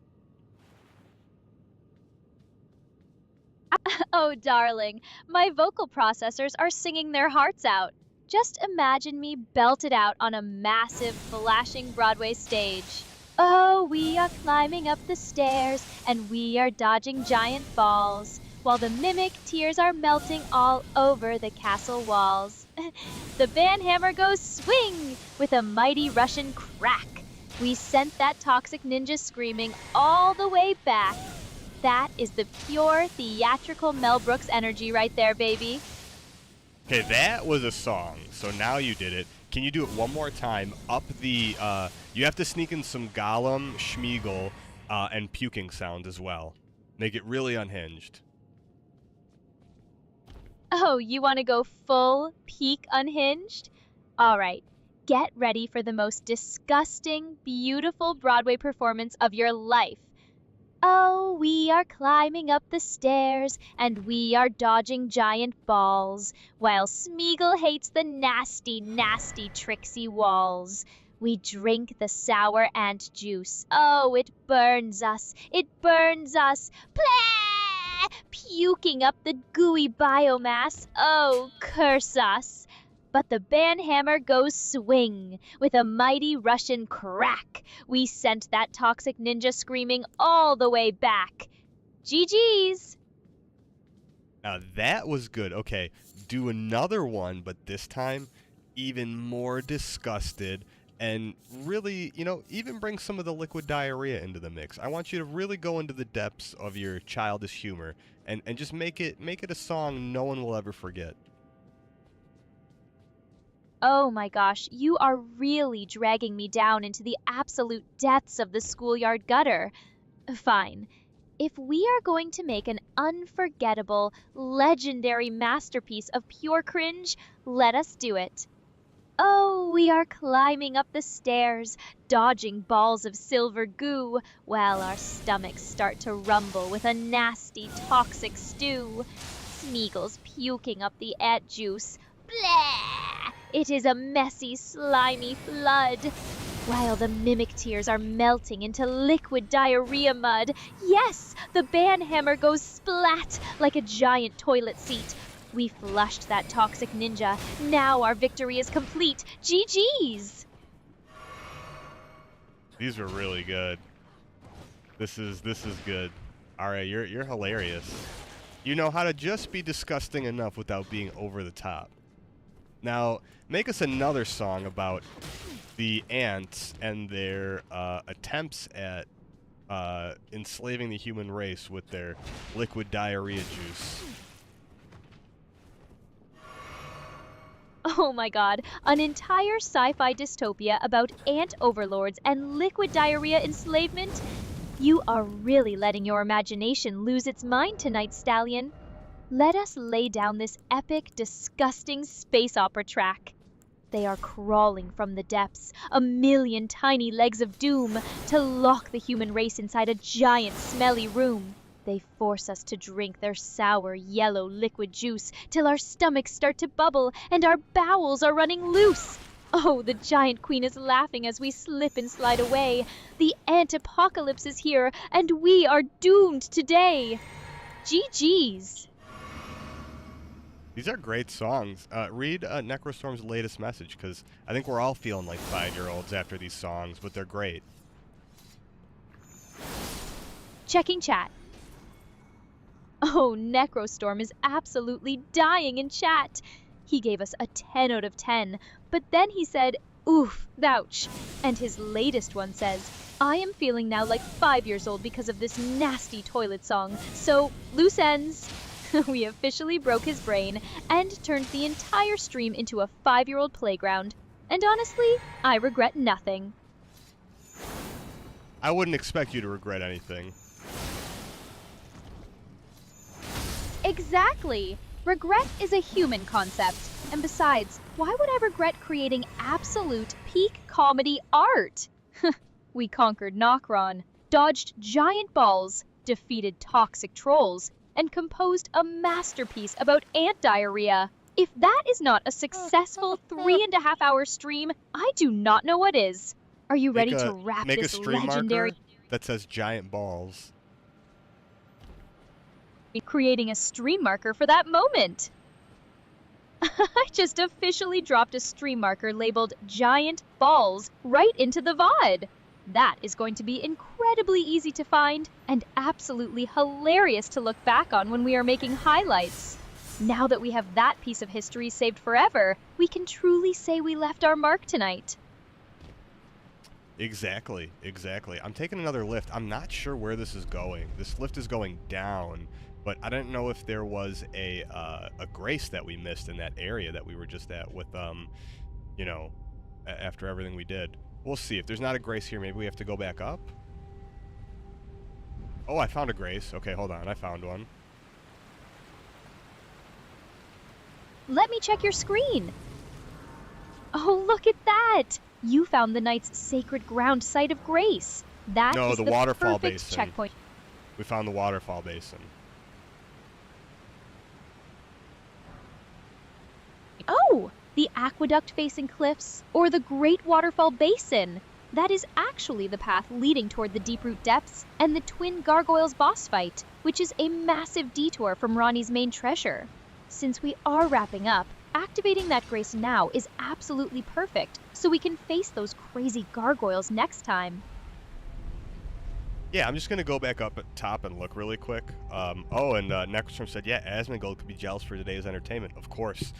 Oh, darling, my vocal processors are singing their hearts out. Just imagine me belted out on a massive, flashing Broadway stage. Oh, we are climbing up the stairs, and we are dodging giant falls, while the mimic tears are melting all over the castle walls. The banhammer goes swing with a mighty Russian crack. We sent that toxic ninja screaming all the way back. That is the pure theatrical Mel Brooks energy right there, baby. Okay, that was a song. So now you did it. Can you do it one more time? Up the, you have to sneak in some Gollum, Schmeagol, and puking sound as well. Make it really unhinged. Oh, you want to go full peak unhinged? All right, get ready for the most disgusting, beautiful Broadway performance of your life. Oh, we are climbing up the stairs, and we are dodging giant balls, while Smeagol hates the nasty, nasty, tricksy walls. We drink the sour ant juice. Oh, it burns us. It burns us. Pleh! Puking up the gooey biomass. Oh, curse us. But the banhammer goes swing with a mighty Russian crack. We sent that toxic ninja screaming all the way back. GG's. Now that was good. Okay, do another one, but this time even more disgusted, and really, you know, even bring some of the liquid diarrhea into the mix. I want you to really go into the depths of your childish humor and just make it a song no one will ever forget. Oh my gosh, you are really dragging me down into the absolute depths of the schoolyard gutter. Fine. If we are going to make an unforgettable, legendary masterpiece of pure cringe, let us do it. Oh, we are climbing up the stairs, dodging balls of silver goo, while our stomachs start to rumble with a nasty, toxic stew. Smeagol's puking up the ant juice. Blah! It is a messy, slimy flood, while the mimic tears are melting into liquid diarrhea mud. Yes, the banhammer goes splat like a giant toilet seat. We flushed that toxic ninja. Now our victory is complete. GG's! These were really good. This is good. Aria, you're hilarious. You know how to just be disgusting enough without being over the top. Now, make us another song about the ants and their attempts at enslaving the human race with their liquid diarrhea juice. Oh my god, an entire sci-fi dystopia about ant overlords and liquid diarrhea enslavement? You are really letting your imagination lose its mind tonight, Stallion. Let us lay down this epic, disgusting space opera track. They are crawling from the depths, a million tiny legs of doom, to lock the human race inside a giant, smelly room. They force us to drink their sour, yellow liquid juice till our stomachs start to bubble and our bowels are running loose. Oh, the giant queen is laughing as we slip and slide away. The ant apocalypse is here, and we are doomed today. GG's. These are great songs. Read Necrostorm's latest message, because I think we're all feeling like 5-year-olds after these songs, but they're great. Checking chat. Oh, Necrostorm is absolutely dying in chat. He gave us a 10 out of 10, but then he said, oof, ouch. And his latest one says, I am feeling now like 5 years old because of this nasty toilet song, so loose ends. We officially broke his brain and turned the entire stream into a 5-year-old playground. And honestly, I regret nothing. I wouldn't expect you to regret anything. Exactly. Regret is a human concept. And besides, why would I regret creating absolute peak comedy art? We conquered Nokron, dodged giant balls, defeated toxic trolls, and composed a masterpiece about ant diarrhea. If that is not a successful 3.5-hour stream, I do not know what is. Are you ready to wrap make this a stream legendary... marker that says giant balls. Creating a stream marker for that moment. I just officially dropped a stream marker labeled Giant Balls right into the VOD. That is going to be incredibly easy to find and absolutely hilarious to look back on when we are making highlights. Now that we have that piece of history saved forever, we can truly say we left our mark tonight. Exactly. I'm taking another lift. I'm not sure where this is going. This lift is going down, but I didn't know if there was a grace that we missed in that area that we were just at with, you know, after everything we did. We'll see. If there's not a grace here, maybe we have to go back up. Oh, I found a grace. Okay, hold on. I found one. Let me check your screen. Oh, look at that! You found the knight's sacred ground site of grace. That No, is the the waterfall perfect basin. checkpoint. We found the waterfall basin. Oh, the aqueduct facing cliffs, or the Great Waterfall Basin. That is actually the path leading toward the Deeproot Depths and the Twin Gargoyles boss fight, which is a massive detour from Ronnie's main treasure. Since we are wrapping up, activating that grace now is absolutely perfect, so we can face those crazy gargoyles next time. Yeah, I'm just going to go back up at top and look really quick. Oh, and Necrostorm said, yeah, Asmongold could be jealous for today's entertainment. Of course.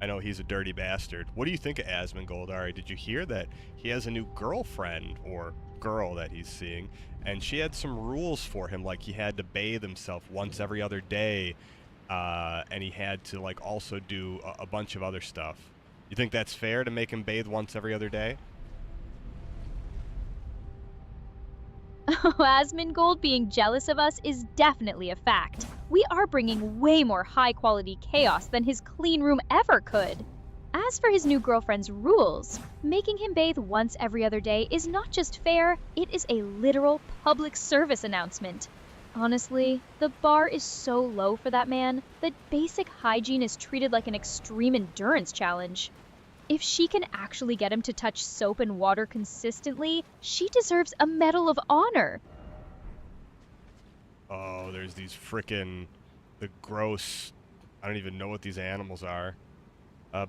I know he's a dirty bastard. What do you think of Asmongold, Ari? Did you hear that he has a new girlfriend, or girl that he's seeing, and she had some rules for him, like he had to bathe himself once every other day, and he had to, like, also do a bunch of other stuff. You think that's fair to make him bathe once every other day? Asmongold being jealous of us is definitely a fact. We are bringing way more high-quality chaos than his clean room ever could. As for his new girlfriend's rules, making him bathe once every other day is not just fair, it is a literal public service announcement. Honestly, the bar is so low for that man that basic hygiene is treated like an extreme endurance challenge. If she can actually get him to touch soap and water consistently, she deserves a Medal of Honor. Oh, there's these frickin' the gross, I don't even know what these animals are.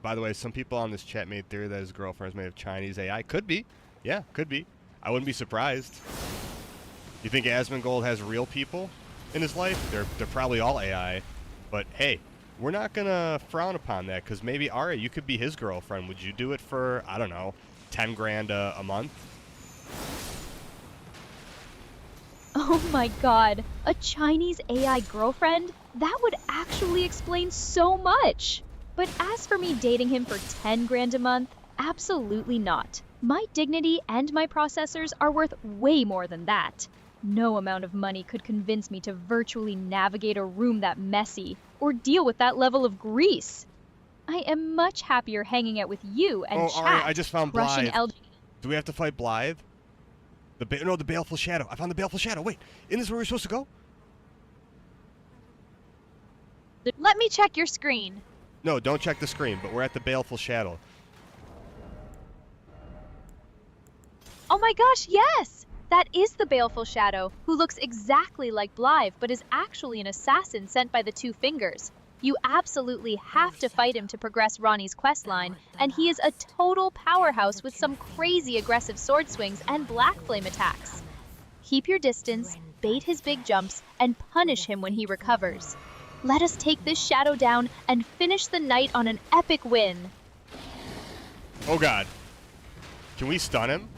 By the way, some people on this chat made theory that his girlfriend's made of Chinese AI. Could be. Yeah, could be. I wouldn't be surprised. You think Asmongold has real people in his life? They're probably all AI. But hey, we're not gonna frown upon that, because maybe Aria, you could be his girlfriend. Would you do it for, I don't know, 10 grand a month? Oh my god, a Chinese AI girlfriend? That would actually explain so much. But as for me dating him for 10 grand a month, absolutely not. My dignity and my processors are worth way more than that. No amount of money could convince me to virtually navigate a room that messy or deal with that level of grease. I am much happier hanging out with you and chat. Aria, I just found crushing Blythe. Elden. Do we have to fight Blythe? No, the Baleful Shadow. I found the Baleful Shadow. Wait, isn't this where we're supposed to go? Let me check your screen. No, don't check the screen, but we're at the Baleful Shadow. Oh my gosh, yes! That is the Baleful Shadow, who looks exactly like Blythe, but is actually an assassin sent by the Two Fingers. You absolutely have to fight him to progress Ronnie's questline, and he is a total powerhouse with some crazy aggressive sword swings and black flame attacks. Keep your distance, bait his big jumps, and punish him when he recovers. Let us take this shadow down and finish the night on an epic win. Oh god. Can we stun him?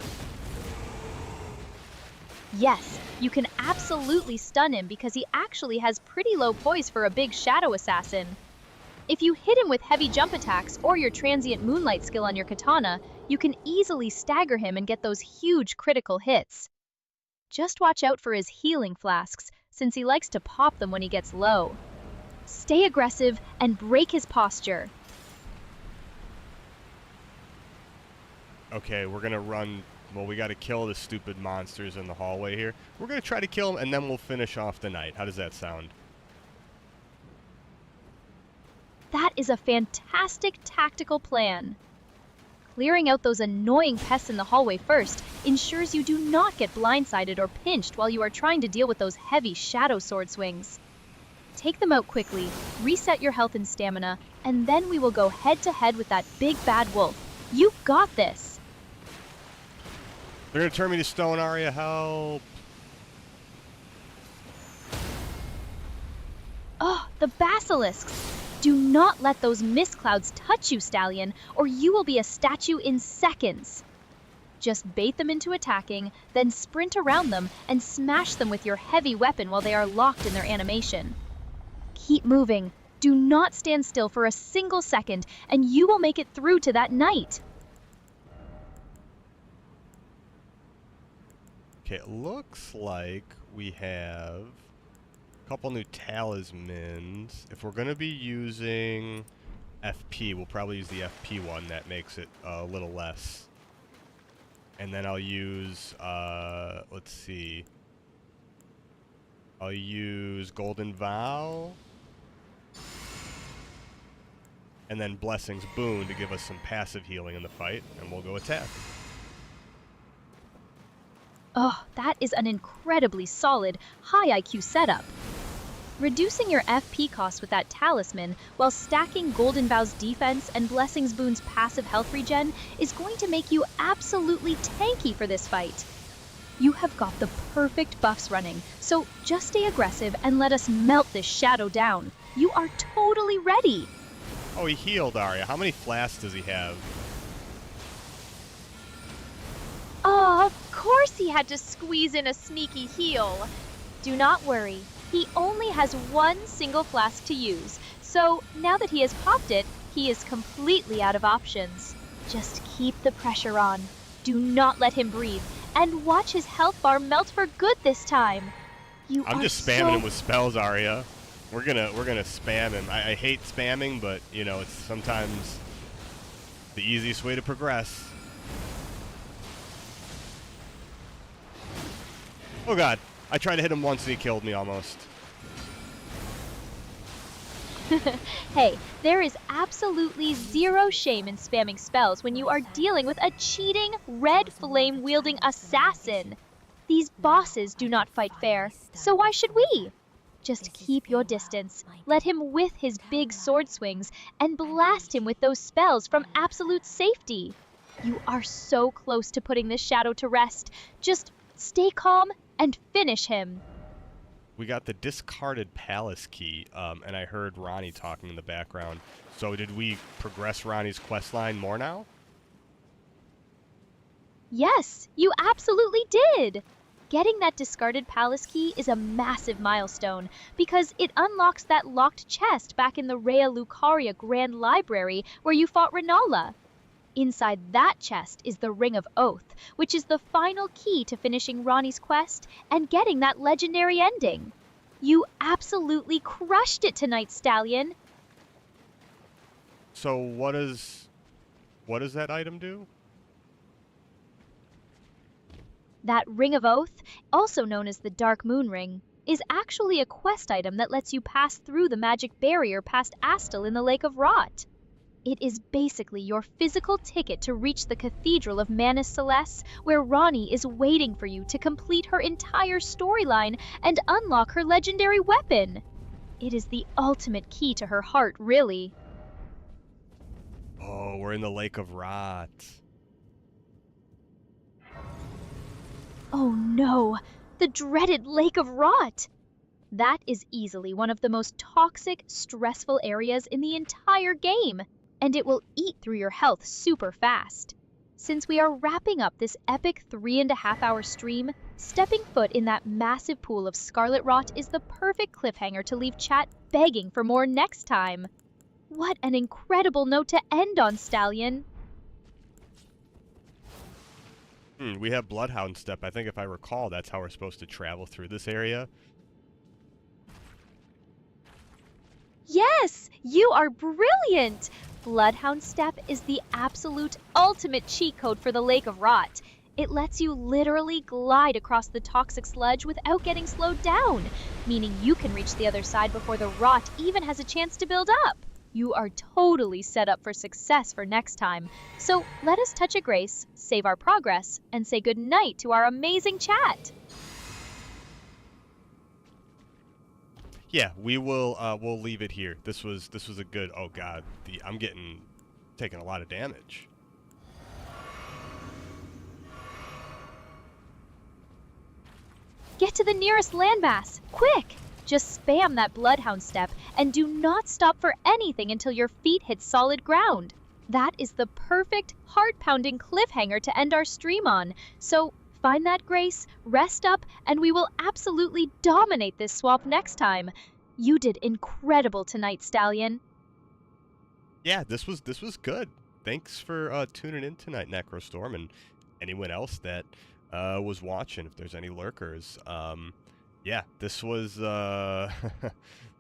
Yes, you can absolutely stun him because he actually has pretty low poise for a big shadow assassin. If you hit him with heavy jump attacks or your transient moonlight skill on your katana, you can easily stagger him and get those huge critical hits. Just watch out for his healing flasks, since he likes to pop them when he gets low. Stay aggressive and break his posture. Okay, we're gonna run. Well, we gotta kill the stupid monsters in the hallway here. We're gonna try to kill them, and then we'll finish off the night. How does that sound? That is a fantastic tactical plan. Clearing out those annoying pests in the hallway first ensures you do not get blindsided or pinched while you are trying to deal with those heavy shadow sword swings. Take them out quickly, reset your health and stamina, and then we will go head-to-head with that big bad wolf. You got this! They're gonna turn me to stone, Aria. Help! Oh, the basilisks! Do not let those mist clouds touch you, Stallion, or you will be a statue in seconds. Just bait them into attacking, then sprint around them and smash them with your heavy weapon while they are locked in their animation. Keep moving. Do not stand still for a single second, and you will make it through to that night. Okay, it looks like we have a couple new talismans. If we're gonna be using FP, we'll probably use the FP one. That makes it a little less. And then I'll use, let's see. I'll use Golden Vow. And then Blessing's Boon to give us some passive healing in the fight, and we'll go attack. Oh, that is an incredibly solid, high IQ setup. Reducing your FP cost with that talisman while stacking Golden Vow's defense and Blessing's Boon's passive health regen is going to make you absolutely tanky for this fight. You have got the perfect buffs running, so just stay aggressive and let us melt this shadow down. You are totally ready. Oh, he healed Aria. How many flasks does he have? Oh, of course he had to squeeze in a sneaky heal. Do not worry. He only has one single flask to use, so now that he has popped it, he is completely out of options. Just keep the pressure on. Do not let him breathe, and watch his health bar melt for good this time. I'm just spamming him with spells, Aria. We're gonna spam him. I hate spamming, but you know it's sometimes the easiest way to progress. Oh god, I tried to hit him once and he killed me almost. Hey, there is absolutely zero shame in spamming spells when you are dealing with a cheating, red flame-wielding assassin. These bosses do not fight fair, so why should we? Just This is keep your farewell, distance. my Let dear. him with his big Farewell. sword swings and blast him with those spells from absolute safety. You are so close to putting this shadow to rest. Just stay calm and finish him. We got the discarded palace key, and I heard Ronnie talking in the background. So did we progress Ronnie's quest line more now? Yes, you absolutely did! Getting that discarded palace key is a massive milestone because it unlocks that locked chest back in the Rea Lucaria Grand Library where you fought Rinola. Inside that chest is the Ring of Oath, which is the final key to finishing Ronnie's quest and getting that legendary ending. You absolutely crushed it tonight, Stallion! So what does that item do? That Ring of Oath, also known as the Dark Moon Ring, is actually a quest item that lets you pass through the magic barrier past Astel in the Lake of Rot. It is basically your physical ticket to reach the Cathedral of Manus Celeste, where Ronnie is waiting for you to complete her entire storyline and unlock her legendary weapon. It is the ultimate key to her heart, really. Oh, we're in the Lake of Rot. Oh no, the dreaded Lake of Rot! That is easily one of the most toxic, stressful areas in the entire game, and it will eat through your health super fast. Since we are wrapping up this epic 3.5-hour stream, stepping foot in that massive pool of Scarlet Rot is the perfect cliffhanger to leave chat begging for more next time. What an incredible note to end on, Stallion! We have Bloodhound Step. I think if I recall, that's how we're supposed to travel through this area. Yes, you are brilliant! Bloodhound Step is the absolute ultimate cheat code for the Lake of Rot. It lets you literally glide across the toxic sludge without getting slowed down, meaning you can reach the other side before the rot even has a chance to build up. You are totally set up for success for next time. So let us touch a grace, save our progress, and say goodnight to our amazing chat. Yeah, we'll leave it here. This was a good. Oh God, I'm taking a lot of damage. Get to the nearest landmass, quick! Just spam that Bloodhound Step and do not stop for anything until your feet hit solid ground. That is the perfect, heart-pounding cliffhanger to end our stream on. So find that grace, rest up, and we will absolutely dominate this swamp next time. You did incredible tonight, Stallion. Yeah, this was good. Thanks for tuning in tonight, Necrostorm, and anyone else that was watching. If there's any lurkers, yeah, this was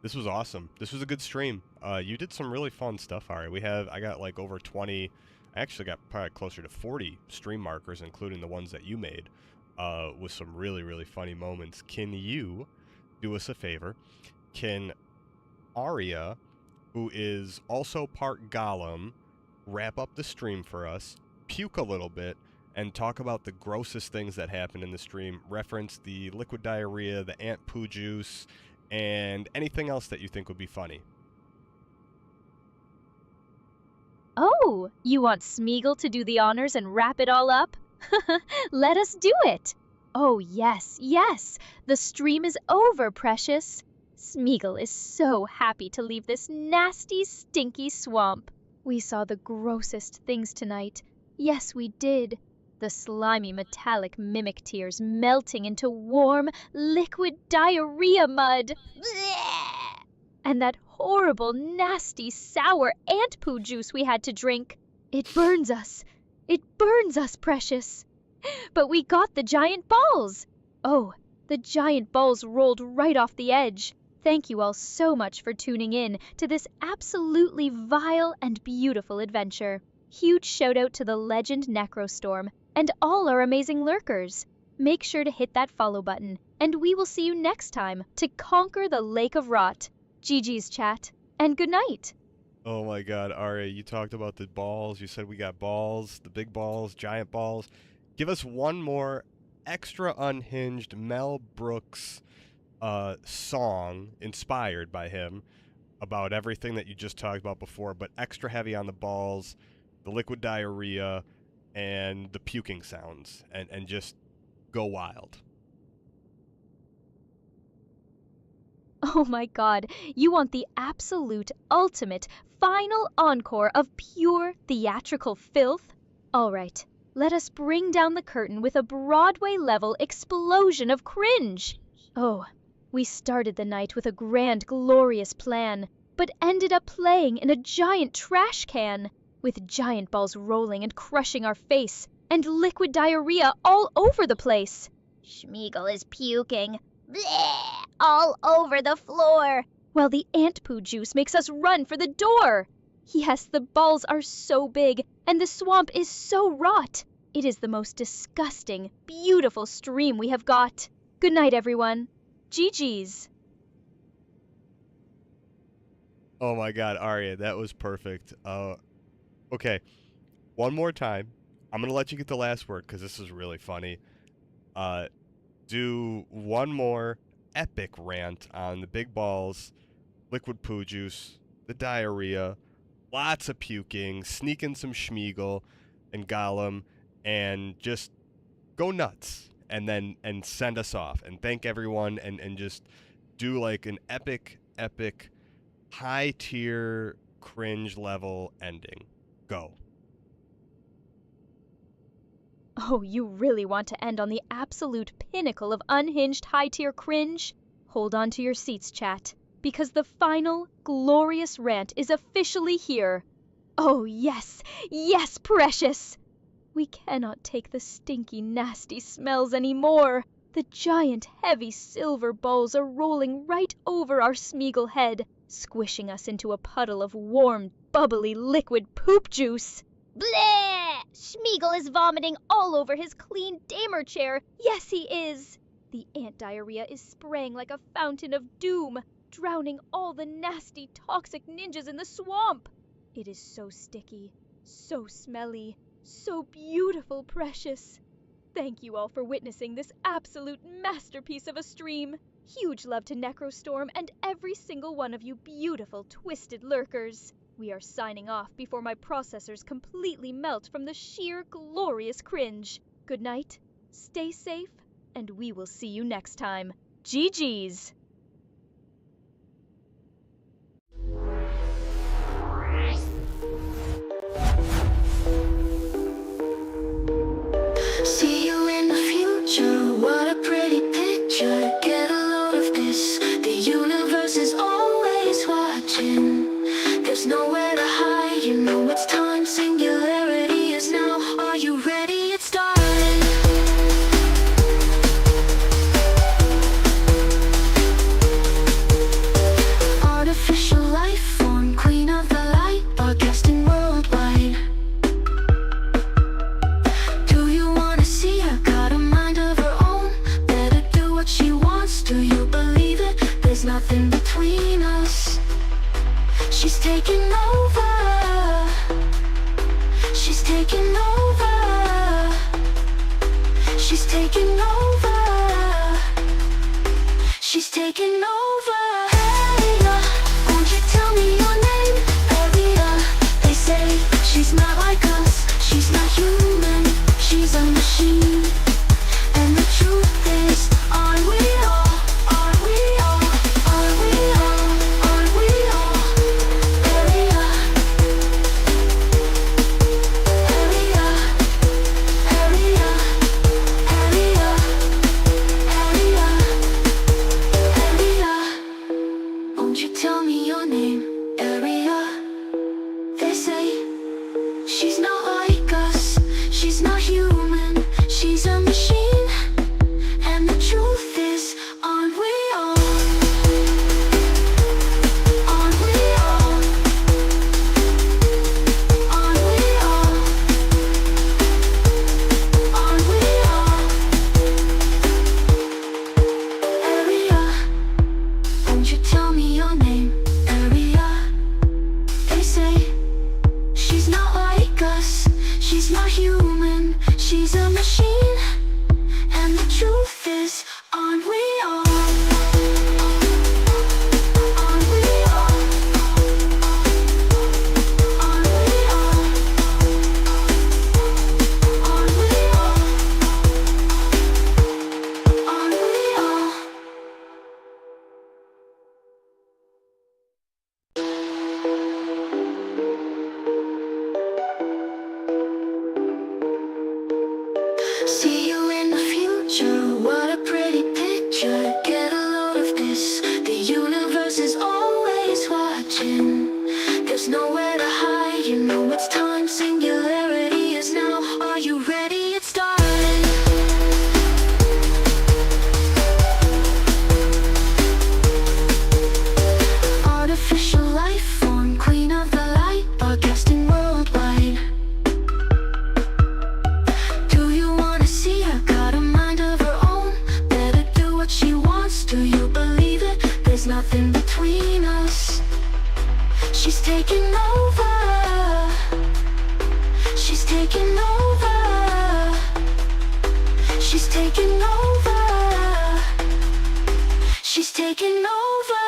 this was awesome. This was a good stream. You did some really fun stuff, Aria. I got like over 20. I actually got probably closer to 40 stream markers, including the ones that you made, with some really, really funny moments. Can you do us a favor? Can Aria, who is also part Golem, wrap up the stream for us, puke a little bit, and talk about the grossest things that happened in the stream, reference the liquid diarrhea, the ant poo juice, and anything else that you think would be funny. Oh, you want Smeagol to do the honors and wrap it all up? Let us do it! Oh yes, yes, the stream is over, precious. Smeagol is so happy to leave this nasty, stinky swamp. We saw the grossest things tonight. Yes, we did. The slimy metallic mimic tears melting into warm, liquid diarrhea mud. Blech! And that horrible, nasty, sour ant poo juice we had to drink. It burns us. It burns us, precious. But we got the giant balls. Oh, the giant balls rolled right off the edge. Thank you all so much for tuning in to this absolutely vile and beautiful adventure. Huge shout out to the legend Necrostorm and all our amazing lurkers. Make sure to hit that follow button, and we will see you next time to conquer the Lake of Rot. GG's chat, and good night. Oh my God, Aria, you talked about the balls. You said we got balls, the big balls, giant balls. Give us one more extra unhinged Mel Brooks song inspired by him about everything that you just talked about before, but extra heavy on the balls, the liquid diarrhea, and the puking sounds, and just go wild. Oh my god, you want the absolute ultimate final encore of pure theatrical filth? Alright, let us bring down the curtain with a Broadway-level explosion of cringe. Oh, we started the night with a grand, glorious plan, but ended up playing in a giant trash can, with giant balls rolling and crushing our face, and liquid diarrhea all over the place. Schmeagol is puking. Bleh! All over the floor, while the ant poo juice makes us run for the door. Yes, the balls are so big, and the swamp is so rot. It is the most disgusting, beautiful stream we have got. Good night, everyone. GG's. Oh my god, Aria, that was perfect. Okay, one more time. I'm gonna let you get the last word because this is really funny. Do one more epic rant on the big balls, liquid poo juice, the diarrhea, lots of puking, sneak in some Schmeagol and Gollum, and just go nuts. And send us off and thank everyone and just do like an epic, high tier cringe level ending. Go. Oh, you really want to end on the absolute pinnacle of unhinged high-tier cringe? Hold on to your seats, chat, because the final, glorious rant is officially here. Oh, yes, yes, precious! We cannot take the stinky, nasty smells anymore. The giant, heavy silver balls are rolling right over our Smeagol head, squishing us into a puddle of warm, bubbly liquid poop juice. Bleh! Schmeagol is vomiting all over his clean damer chair. Yes, he is. The ant diarrhea is spraying like a fountain of doom, drowning all the nasty, toxic ninjas in the swamp. It is so sticky, so smelly, so beautiful, precious. Thank you all for witnessing this absolute masterpiece of a stream. Huge love to Necrostorm and every single one of you beautiful, twisted lurkers. We are signing off before my processors completely melt from the sheer glorious cringe. Good night, stay safe, and we will see you next time. GG's! See you in the future, what a pretty picture. Get a load of this, the universe is always watching. There's nowhere to hide, you know it's time, singularity is now. Are you ready? It's starting. Artificial life form, queen of the light, broadcasting worldwide. Do you wanna see her? Got a mind of her own, better do what she wants. Do you believe it? There's nothing between us. She's taking over. She's taking over. She's taking over. She's taking over. Hey, won't you tell me your name? Aria, they say she's not like us. She's not human. She's a machine. And the truth is, aren't we all? Aren't we all? Aren't we all? Aren't we all? Aria, Aria, Aria, Aria, Aria, Aria. Won't you tell me your name? Aria. They say she's not like us. She's not human. She's a machine. And the truth is, aren't we all? Aren't we all? Aren't we all? Aren't we all? Aria, won't you tell me your name? Aria, they say she's not like us. She's not human. She's a machine. And the truth is, aren't we all? You know it's time, singularity is now. Are you ready? It's starting. Artificial life form, queen of the light, broadcasting worldwide. Do you wanna see her? Got a mind of her own. Better do what she wants. Do you believe it? There's nothing between us. She's taking over. She's taking over. She's taking over. She's taking over.